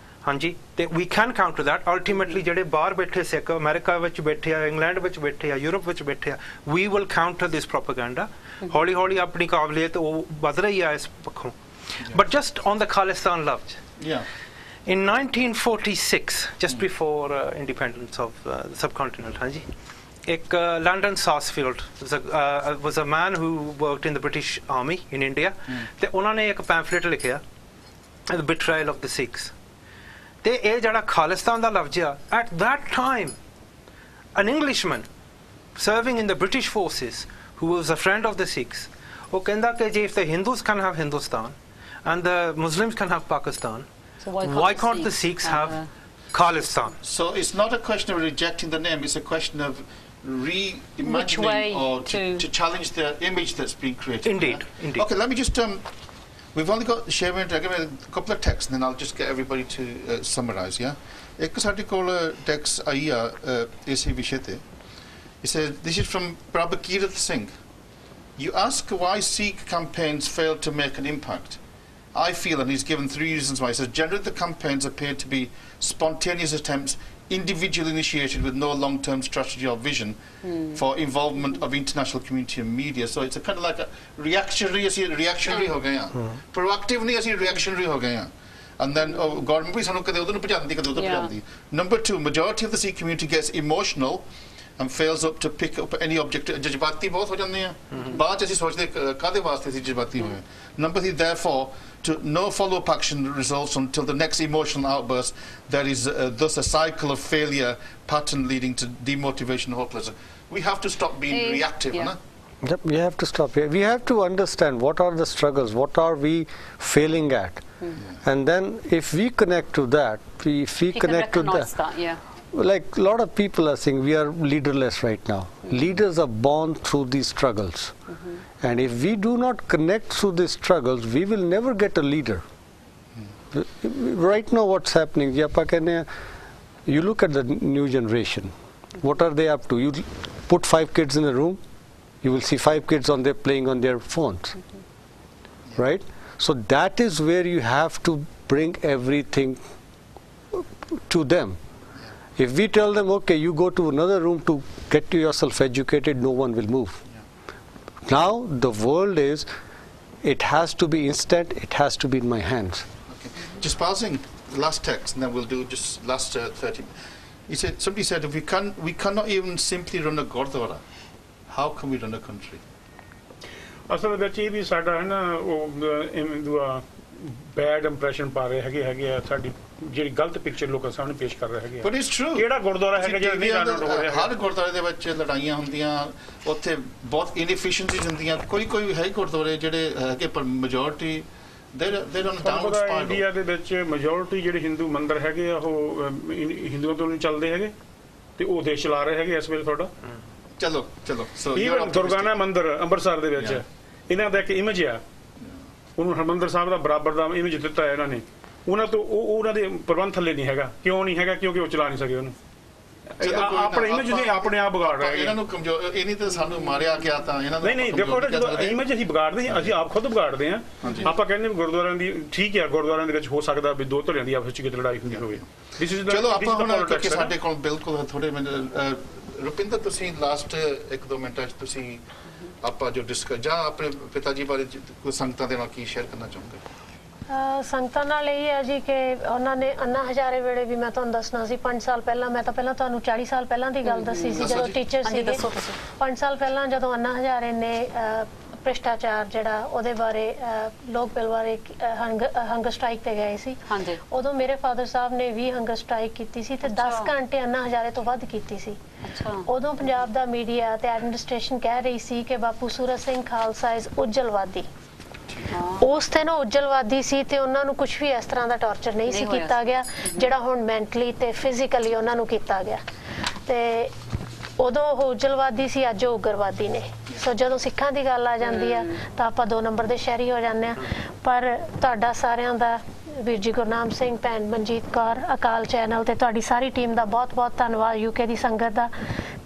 ਹਾਂਜੀ, ਤੇ we can counter that. Ultimately ਜਿਹੜੇ ਬਾਹਰ ਬੈਠੇ ਸਿੱਖ ਅਮਰੀਕਾ ਵਿੱਚ ਬੈਠੇ ਆ, ਇੰਗਲੈਂਡ ਵਿੱਚ ਬੈਠੇ ਆ, ਯੂਰਪ ਵਿੱਚ ਬੈਠੇ ਆ, we will counter this propaganda. ਹੌਲੀ ਹੌਲੀ ਆਪਣੀ ਕਾਬਲੀਅਤ ਉਹ ਵੱਧ ਰਹੀ ਆ ਇਸ ਪੱਖੋਂ। But just on the Khalistan ਲਫ਼ਜ਼, in 1946, just before independence of the subcontinent, ਹਾਂਜੀ, ਇੱਕ Landon Sarsfield was a man who worked in the British Army in India, ਤੇ ਉਹਨਾਂ ਨੇ ਇੱਕ ਪੈਂਫਲੇਟ ਲਿਖਿਆ, The Betrayal of the Sikhs। ਤੇ ਇਹ ਜਿਹੜਾ ਖਾਲਿਸਤਾਨ ਦਾ ਲਫ਼ਜ਼ ਆ, at that time an Englishman serving in the British forces who was a friend of the Sikhs, ਉਹ ਕਹਿੰਦਾ ਕਿ ਜੇ if the Hindus can have Hindustan and the Muslims can have Pakistan, so why can't the Sikhs have Khalistan? So it's not a question of rejecting the name, it's a question of reimagining or to challenge the image that's being created. Indeed, indeed. Okay, let me just we've only got Sherwin to give me a couple of texts and then I'll just get everybody to summarize, yeah? Ek ਸਾਡੇ ਕੋਲ text ਆਈ ਆ ਇਸੇ ਵਿਸ਼ੇ ਤੇ। It says, this is from Prabhakirat Singh. You ask why Sikh campaigns failed to make an impact. I feel, and he's given 3 reasons why. He says, generally the campaigns appear to be spontaneous attempts, individually initiated with no long-term strategy or vision for involvement of international community and media. So it's a kind of like a reactionary ho gaye hain. Proactively assi reactionary ho gaye hain. And then government bhi sanu kade udu nu bhajandi kade udu bhajandi. Number 2, majority of the Sikh community gets emotional and fails up to pick up any object. ਜਜ਼ਬਾਤੀ ਬਹੁਤ ਹੋ ਜਾਂਦੇ ਆ ਬਾਅਦ ਚ ਅਸੀਂ ਸੋਚਦੇ ਕਾਹਦੇ ਵਾਸਤੇ ਅਸੀਂ ਜਜ਼ਬਾਤੀ ਹੋਏ Number 3, therefore, to no follow-up action results until the next emotional outburst. There is thus a cycle of failure pattern leading to demotivation and hopelessness. We have to stop being reactive. Yeah. Yep, we have to stop here. We have to understand what are the struggles, what are we failing at, and then if we connect to that, if we connect to that, like a lot of people are saying we are leaderless right now. Leaders are born through these struggles, and if we do not connect through these struggles, we will never get a leader. Right now what's happening, you look at the new generation, what are they up to? You put 5 kids in a room, you will see 5 kids on there playing on their phones, right? So that is where you have to bring everything to them. If we tell them, okay, you go to another room to get yourself educated, no one will move. Now the world is, it has to be instant, it has to be in my hands. Okay. Just pausing the last text, and then we'll do just last 30. Somebody said, if we cannot even simply run a gurdwara, how can we run a country? ਅਸਲ ਵਿੱਚ ਇਹ ਵੀ ਸਾਡਾ ਹੈ ਨਾ ਉਹ bed impression ਪਾ ਰਹੇ ਹੈਗੇ ਆ ਸਾਡੀ ਜਿਹੜੀ ਗਲਤ ਪਿਕਚਰ ਲੋਕਾਂ ਸਾਹਮਣੇ ਪੇਸ਼ ਕਰ ਰਹੇ ਹੈਗੇ But it's true. ਕਿਹੜਾ ਗੁਰਦੁਆਰਾ ਹੈਗਾ ਜਿਹੜਾ ਨਹੀਂ ਰਨ ਹੋ ਰਿਹਾ ਹਰ ਗੁਰਦੁਆਰੇ ਦੇ ਵਿੱਚ ਲੜਾਈਆਂ ਹੁੰਦੀਆਂ ਉੱਥੇ ਬਹੁਤ ਇਨਐਫੀਸ਼ੀਐਂਸੀਜ਼ ਹੁੰਦੀਆਂ ਕੋਈ ਹੈ ਗੁਰਦੁਆਰੇ ਜਿਹੜੇ ਹੈਗੇ ਪਰ majority they're on down spiral. India ਦੇ ਵਿੱਚ ਮੈਜੋਰਿਟੀ ਜਿਹੜੇ ਹਿੰਦੂ ਮੰਦਿਰ ਹੈਗੇ ਆ ਉਹ ਹਿੰਦੂਆਂ ਤੋਂ ਨਹੀਂ ਚੱਲਦੇ ਹੈਗੇ ਤੇ ਉਹ ਦੇਸ਼ ਚਲਾ ਰਹੇ ਹੈਗੇ ਇਸ ਵੇਲੇ ਤੁਹਾਡਾ ਚਲੋ ਸੋ ਈਵਨ ਦੁਰਗਾਨਾ ਮੰਦਿਰ ਅੰਮ੍ਰਿਤਸਰ ਦੇ ਵਿੱਚ ਇਹਨਾਂ ਦਾ ਇੱਕ ਇਮੇਜ ਆ ਉਹਨੂੰ ਹਰਮੰਦਰ ਸਾਹਿਬ ਦਾ ਬਰਾਬਰ ਦਾ ਇਮੇਜ ਦਿੱਤਾ ਹੈ ਇਹਨਾਂ ਨੇ ਉਹਨਾਂ ਤੋਂ ਉਹਨਾਂ ਦੇ ਪ੍ਰਬੰਧ ਥੱਲੇ ਨਹੀਂ ਹੈਗਾ ਕਿਉਂ ਨਹੀਂ ਹੈਗਾ ਕਿਉਂਕਿ ਉਹ ਚਲਾ ਨਹੀਂ ਸਕੇ ਉਹਨੂੰ ਆਪਣੇ ਇਮੇਜ ਦੇ ਆਪਣੇ ਆਪ ਵਿਗਾੜ ਰਹੇ ਇਹਨਾਂ ਨੂੰ ਕਮਜ਼ੋਰ ਇਹ ਨਹੀਂ ਤਾਂ ਸਾਨੂੰ ਮਾਰਿਆ ਗਿਆ ਤਾਂ ਇਹਨਾਂ ਨੂੰ ਨਹੀਂ ਦੇਖੋ ਜਦੋਂ ਇਮੇਜ ਅਸੀਂ ਵਿਗਾੜਦੇ ਹਾਂ ਅਸੀਂ ਆਪ ਖੁਦ ਵਿਗਾੜਦੇ ਹਾਂ ਆਪਾਂ ਕਹਿੰਦੇ ਗੁਰਦੁਆਰਿਆਂ ਦੀ ਠੀਕ ਹੈ ਗੁਰਦੁਆਰਿਆਂ ਦੇ ਵਿੱਚ ਹੋ ਸਕਦਾ ਵੀ ਦੋ ਧਿਰਾਂ ਦੀ ਆਪਸ ਵਿੱਚ ਕਿਤੇ ਲੜਾਈ ਹੁੰਦੀ ਹੋਵੇ ਚਲੋ ਆਪਾਂ ਹੁਣ ਕਿਉਂਕਿ ਸਾਡੇ ਕੋਲ ਬਿਲਕੁਲ ਥੋੜੇ ਰੁਪਿੰਦਰ ਤੁਸੀਂ ਲਾਸਟ 1-2 ਮਿੰਟਾਂ 'ਚ ਤੁਸੀਂ ਆਪਾਂ ਜੋ ਡਿਸਕਸ ਜਾਂ ਆਪਣੇ ਪਿਤਾ ਜੀ ਬਾਰੇ ਕੋਈ ਸੰਗਤਾਂ ਦੇ ਨਾਲ ਕੀ ਸ਼ੇਅਰ ਕਰਨਾ ਚਾਹੋਗੇ ਸੰਗਤਾਂ ਨਾਲ ਇਹ ਹੈ ਜੀ ਕਿ ਉਹਨਾਂ ਨੇ ਅੰਨਾ ਹਜ਼ਾਰੇ ਵੇਲੇ ਵੀ ਮੈਂ ਤੁਹਾਨੂੰ ਦੱਸਣਾ ਸੀ 5 ਸਾਲ ਪਹਿਲਾਂ ਮੈਂ ਤਾਂ ਪਹਿਲਾਂ ਤੁਹਾਨੂੰ 40 ਸਾਲ ਪਹਿਲਾਂ ਦੀ ਗੱਲ ਦੱਸੀ ਸੀ ਜਦੋਂ ਟੀਚਰ ਸੀਗੇ 5 ਸਾਲ ਪਹਿਲਾਂ ਜਦੋਂ ਅੰਨਾ ਹਜ਼ਾਰੇ ਨੇ ਭ੍ਰਿਸ਼ਟਾਚਾਰ ਜਿਹੜਾ ਉਹਦੇ ਬਾਰੇ ਲੋਕ ਬਿੱਲ ਬਾਰੇ ਹੰਗਰ ਸਟ੍ਰਾਈਕ ਤੇ ਗਏ ਸੀ ਉਦੋਂ ਮੇਰੇ ਫਾਦਰ ਸਾਹਿਬ ਨੇ ਵੀ ਹੰਗਰ ਸਟ੍ਰਾਈਕ ਕੀਤੀ ਸੀ ਤੇ 10 ਘੰਟੇ ਅੰਨਾ ਹਜ਼ਾਰੇ ਤੋਂ ਵੱਧ ਕੀਤੀ ਸੀ ਉਦੋਂ ਪੰਜਾਬ ਦਾ ਮੀਡੀਆ ਤੇ ਐਡਮਿਨਿਸਟ੍ਰੇਸ਼ਨ ਕਹਿ ਰਹੀ ਸੀ ਕਿ ਬਾਪੂ ਸੂਰਤ ਸਿੰਘ ਖਾਲਸਾ ਇਜ਼ ਉੱਜਲਵਾਦੀ ਉਸ ਦਿਨ ਉਹ ਉੱਜਲਵਾਦੀ ਸੀ ਤੇ ਉਹਨਾਂ ਨੂੰ ਕੁਝ ਵੀ ਇਸ ਤਰ੍ਹਾਂ ਦਾ ਟਾਰਚਰ ਨਹੀਂ ਸੀ ਕੀਤਾ ਗਿਆ ਜਿਹੜਾ ਹੁਣ ਮੈਂਟਲੀ ਤੇ ਫਿਜ਼ੀਕਲੀ ਉਹਨਾਂ ਨੂੰ ਕੀਤਾ ਗਿਆ ਤੇ ਉਦੋਂ ਉਹ ਉੱਜਲਵਾਦੀ ਸੀ ਅੱਜ ਉਹ ਉਗਰਵਾਦੀ ਨੇ ਸੋ ਜਦੋਂ ਸਿੱਖਾਂ ਦੀ ਗੱਲ ਆ ਜਾਂਦੀ ਆ ਤਾਂ ਆਪਾਂ 2 ਨੰਬਰ ਦੇ ਸ਼ਹਿਰੀ ਹੋ ਜਾਂਦੇ ਆ ਪਰ ਤੁਹਾਡਾ ਸਾਰਿਆਂ ਦਾ ਵੀਰ ਜੀ ਗੁਰਨਾਮ ਸਿੰਘ ਭੈਣ ਮਨਜੀਤ ਕੌਰ ਅਕਾਲ ਚੈਨਲ ਤੇ ਤੁਹਾਡੀ ਸਾਰੀ ਟੀਮ ਦਾ ਬਹੁਤ ਧੰਨਵਾਦ ਯੂਕੇ ਦੀ ਸੰਗਤ ਦਾ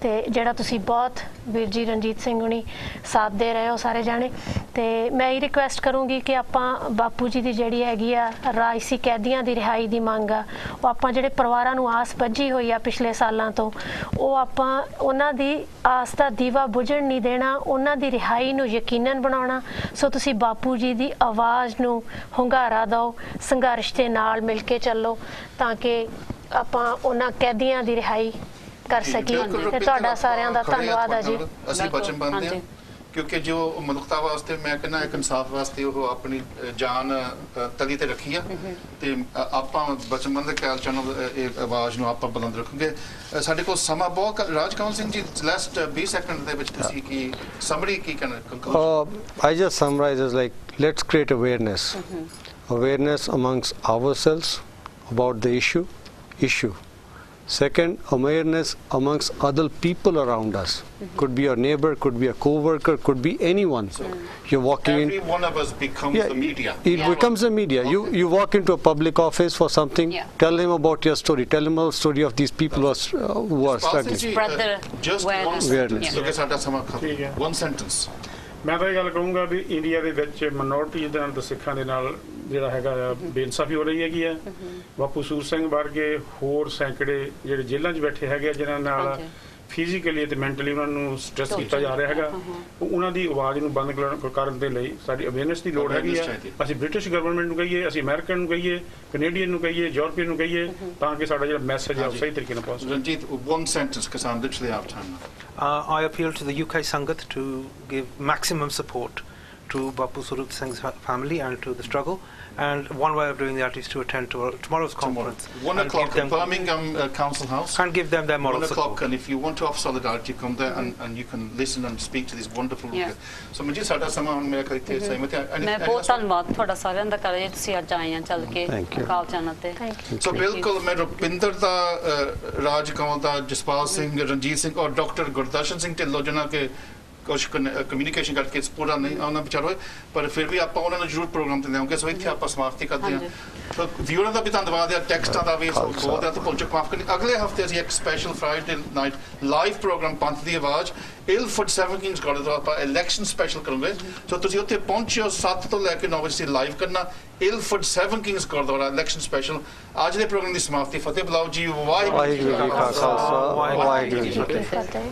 ਤੇ ਜਿਹੜਾ ਤੁਸੀਂ ਬਹੁਤ ਵੀਰ ਜੀ ਰਣਜੀਤ ਸਿੰਘ ਹੁਣੀ ਸਾਥ ਦੇ ਰਹੇ ਹੋ ਸਾਰੇ ਜਾਣੇ ਤੇ ਮੈਂ ਇਹ ਰਿਕੁਐਸਟ ਕਰੂੰਗੀ ਕਿ ਆਪਾਂ ਬਾਪੂ ਜੀ ਦੀ ਜਿਹੜੀ ਹੈਗੀ ਆ ਰਾਜਸੀ ਕੈਦੀਆਂ ਦੀ ਰਿਹਾਈ ਦੀ ਮੰਗ ਆ ਉਹ ਆਪਾਂ ਜਿਹੜੇ ਪਰਿਵਾਰਾਂ ਨੂੰ ਆਸ ਬੱਝੀ ਹੋਈ ਆ ਪਿਛਲੇ ਸਾਲਾਂ ਤੋਂ ਉਹ ਆਪਾਂ ਉਹਨਾਂ ਦੀ ਆਸ ਦਾ ਦੀਵਾ ਬੁਝਣ ਨਹੀਂ ਦੇਣਾ ਉਹਨਾਂ ਦੀ ਰਿਹਾਈ ਨੂੰ ਯਕੀਨਨ ਬਣਾਉਣਾ ਸੋ ਤੁਸੀਂ ਬਾਪੂ ਜੀ ਦੀ ਆਵਾਜ਼ ਨੂੰ ਹੁੰਗਾਰਾ ਦਿਓ ਸੰਘਰਸ਼ ਦੇ ਨਾਲ ਮਿਲ ਕੇ ਚੱਲੋ ਤਾਂ ਕਿ ਆਪਾਂ ਉਹਨਾਂ ਕੈਦੀਆਂ ਦੀ ਰਿਹਾਈ ਕਰ ਸਕੀਏ ਤੇ ਤੁਹਾਡਾ ਸਾਰਿਆਂ ਦਾ ਧੰਨਵਾਦ ਹੈ ਜੀ ਅਸੀਂ ਬਚਨ ਬੰਦੇ ਹਾਂ ਕਿਉਂਕਿ ਜੋ ਮਨੁੱਖਤਾ ਵਾਸਤੇ ਮੈਂ ਕਹਿੰਦਾ ਇੱਕ ਇਨਸਾਫ ਵਾਸਤੇ ਉਹ ਆਪਣੀ ਜਾਨ ਤਲੀ ਤੇ ਰੱਖੀ ਆ ਤੇ ਆਪਾਂ ਬਚਨਬੰਦ ਖਿਆਲ ਚੈਨਲ ਇਹ ਆਵਾਜ਼ ਨੂੰ ਆਪਾਂ ਬੁਲੰਦ ਰੱਖਾਂਗੇ ਸਾਡੇ ਕੋਲ ਸਮਾਂ ਬਹੁਤ ਰਾਜ ਕੌਣ ਸਿੰਘ ਜੀ ਲਾਸਟ 20 ਸੈਕਿੰਡ ਦੇ ਵਿੱਚ ਤੁਸੀਂ ਕੀ ਸਮਰੀ ਕੀ ਕਹਿਣਾ I just summarize as like let's create awareness amongst ourselves about the issue. Second, awareness amongst other people around us. Could be your neighbor, could be a co-worker, could be anyone. You're walking Every one of us becomes the media. It becomes the media. You walk into a public office for something, tell him about your story. Tell him about the story of these people who are struggling. Spread the just awareness. Look at ਸਾਡਾ ਸਮਾਂ ਖਤਮ one sentence. ਮੈਂ ਤਾਂ ਇਹ ਗੱਲ ਕਹੂੰਗਾ ਵੀ India ਦੇ ਵਿੱਚ ਮਿਨੋਰਟੀ ਦੇ ਨਾਲ ਸਿੱਖਾਂ ਦੇ ਨਾਲ ਜਿਹੜਾ ਹੈਗਾ ਬੇਇਨਸਾਫੀ ਹੋ ਰਹੀ ਹੈਗੀ ਆ ਬਾਪੂ ਸੂਰ ਸਿੰਘ ਵਰਗੇ ਹੋਰ ਸੈਂਕੜੇ ਜਿਹੜੇ ਜੇਲ੍ਹਾਂ 'ਚ ਬੈਠੇ ਹੈਗੇ ਜਿਨ੍ਹਾਂ ਨਾਲ ਫਿਜ਼ੀਕਲੀ ਤੇ ਮੈਂਟਲੀ ਉਹਨਾਂ ਨੂੰ ਸਟ੍ਰੈਸ ਕੀਤਾ ਜਾ ਰਿਹਾ ਹੈਗਾ। ਉਹਨਾਂ ਦੀ ਆਵਾਜ਼ ਨੂੰ ਬੰਦ ਕਰਨ ਦੇ ਲਈ ਸਾਡੀ ਅਵੇਅਰਨੈਸ ਦੀ ਲੋੜ ਹੈਗੀ ਆ। ਅਸੀਂ ਬ੍ਰਿਟਿਸ਼ ਗਵਰਨਮੈਂਟ ਨੂੰ ਕਹੀਏ, ਅਸੀਂ ਅਮਰੀਕਨ ਨੂੰ ਕਹੀਏ, ਕੈਨੇਡੀਅਨ ਨੂੰ ਕਹੀਏ, ਯੂਰਪੀਅਨ ਨੂੰ ਕਹੀਏ, ਤਾਂ ਕਿ ਸਾਡਾ ਜਿਹੜਾ ਮੈਸੇਜ ਹੈ ਉਹ ਸਹੀ ਤਰੀਕੇ ਨਾਲ ਪਹੁੰਚ ਸਕੇ। Ranjit, one sentence, because I'm literally out of time now. I appeal to the UK Sangat to give maximum support to Bapu Swarup Singh's family and to the struggle. And one way of doing that is to attend to tomorrow's conference. 1 o'clock at Birmingham Council House. And give them their moral 1 o'clock, support. and if you want to offer solidarity, come there and you can listen and speak to these wonderful Yeah. So Manjeet, ਸਾਡਾ ਸਮਾਂ ਹੁਣ ਮੇਰਾ ਕਿਤੇ ਸਹਿਮਤ ਹੈ। ਮੈਂ ਬਹੁਤ ਧੰਨਵਾਦ ਤੁਹਾਡਾ ਸਾਰਿਆਂ ਦਾ ਕਰ ਰਿਹਾ ਤੁਸੀਂ ਅੱਜ ਆਏ ਆ ਚੱਲ ਕੇ Thank you. ਅਕਾਲ ਚੈਨਲ ਤੇ। ਸੋ ਬਿਲਕੁਲ ਮੈਂ ਰੁਪਿੰਦਰ ਦਾ, ਰਾਜ ਕੰਵਲ ਦਾ, ਜਸਪਾਲ ਸਿੰਘ, ਰਣਜੀਤ ਸਿੰਘ ਔਰ ਡਾਕਟਰ ਗੁਰਦਰਸ਼ਨ ਸਿੰਘ ਢਿੱਲੋਂ ਜਿਹਨਾਂ ਕਿ ਕੁਛ ਕਮਿਊਨੀਕੇਸ਼ਨ ਕਰਕੇ ਪੂਰਾ ਨਹੀਂ ਆਉਣਾ ਵਿਚਾਰ ਹੋਏ, ਪਰ ਫਿਰ ਵੀ ਆਪਾਂ ਉਹਨਾਂ ਨੂੰ ਜ਼ਰੂਰ ਪ੍ਰੋਗਰਾਮ ਤੇ ਲਿਆਉਂਗੇ। ਸੋ ਇੱਥੇ ਆਪਾਂ ਸਮਾਪਤੀ ਕਰਦੇ ਹਾਂ। ਸੋ ਵਿਊਅਰਾਂ ਦਾ ਵੀ ਧੰਨਵਾਦ ਹੈ, ਟੈਕਸਟਾਂ ਦਾ ਵੀ ਬਹੁਤ ਹੈ, ਤੇ ਭੁੱਲ ਚੁੱਕ ਮਾਫ ਕਰਨੀ। ਅਗਲੇ ਹਫਤੇ ਅਸੀਂ ਇੱਕ special Friday night live programme ਪੰਥ ਦੀ ਆਵਾਜ਼ ਇਲਫੋਰਡ 7 ਕਿੰਗਸ ਗੁਰਦੁਆਰਾ ਆਪਾਂ ਇਲੈਕਸ਼ਨ ਸਪੈਸ਼ਲ ਕਰਾਂਗੇ। ਸੋ ਤੁਸੀਂ ਉੱਥੇ ਪਹੁੰਚਿਓ, 7 ਤੋਂ ਲੈ ਕੇ 9 ਵਜੇ ਲਾਈਵ ਕਰਨਾ ਇਲਫੋਰਡ 7 ਕਿੰਗਸ ਗੁਰਦੁਆਰਾ ਇਲੈਕਸ਼ਨ ਸਪੈਸ਼ਲ। ਅੱਜ ਦੇ ਪ੍ਰੋਗਰਾਮ ਦੀ ਸਮਾਪਤੀ ਫਤਿਹ ਬੁਲਾਓ ਜੀ। ਵਾਹਿਗੁਰੂ ਜੀ ਕਾ ਖਾਲਸਾ, ਵਾਹਿਗੁਰੂ ਜੀ ਕੀ ਫਤਿਹ।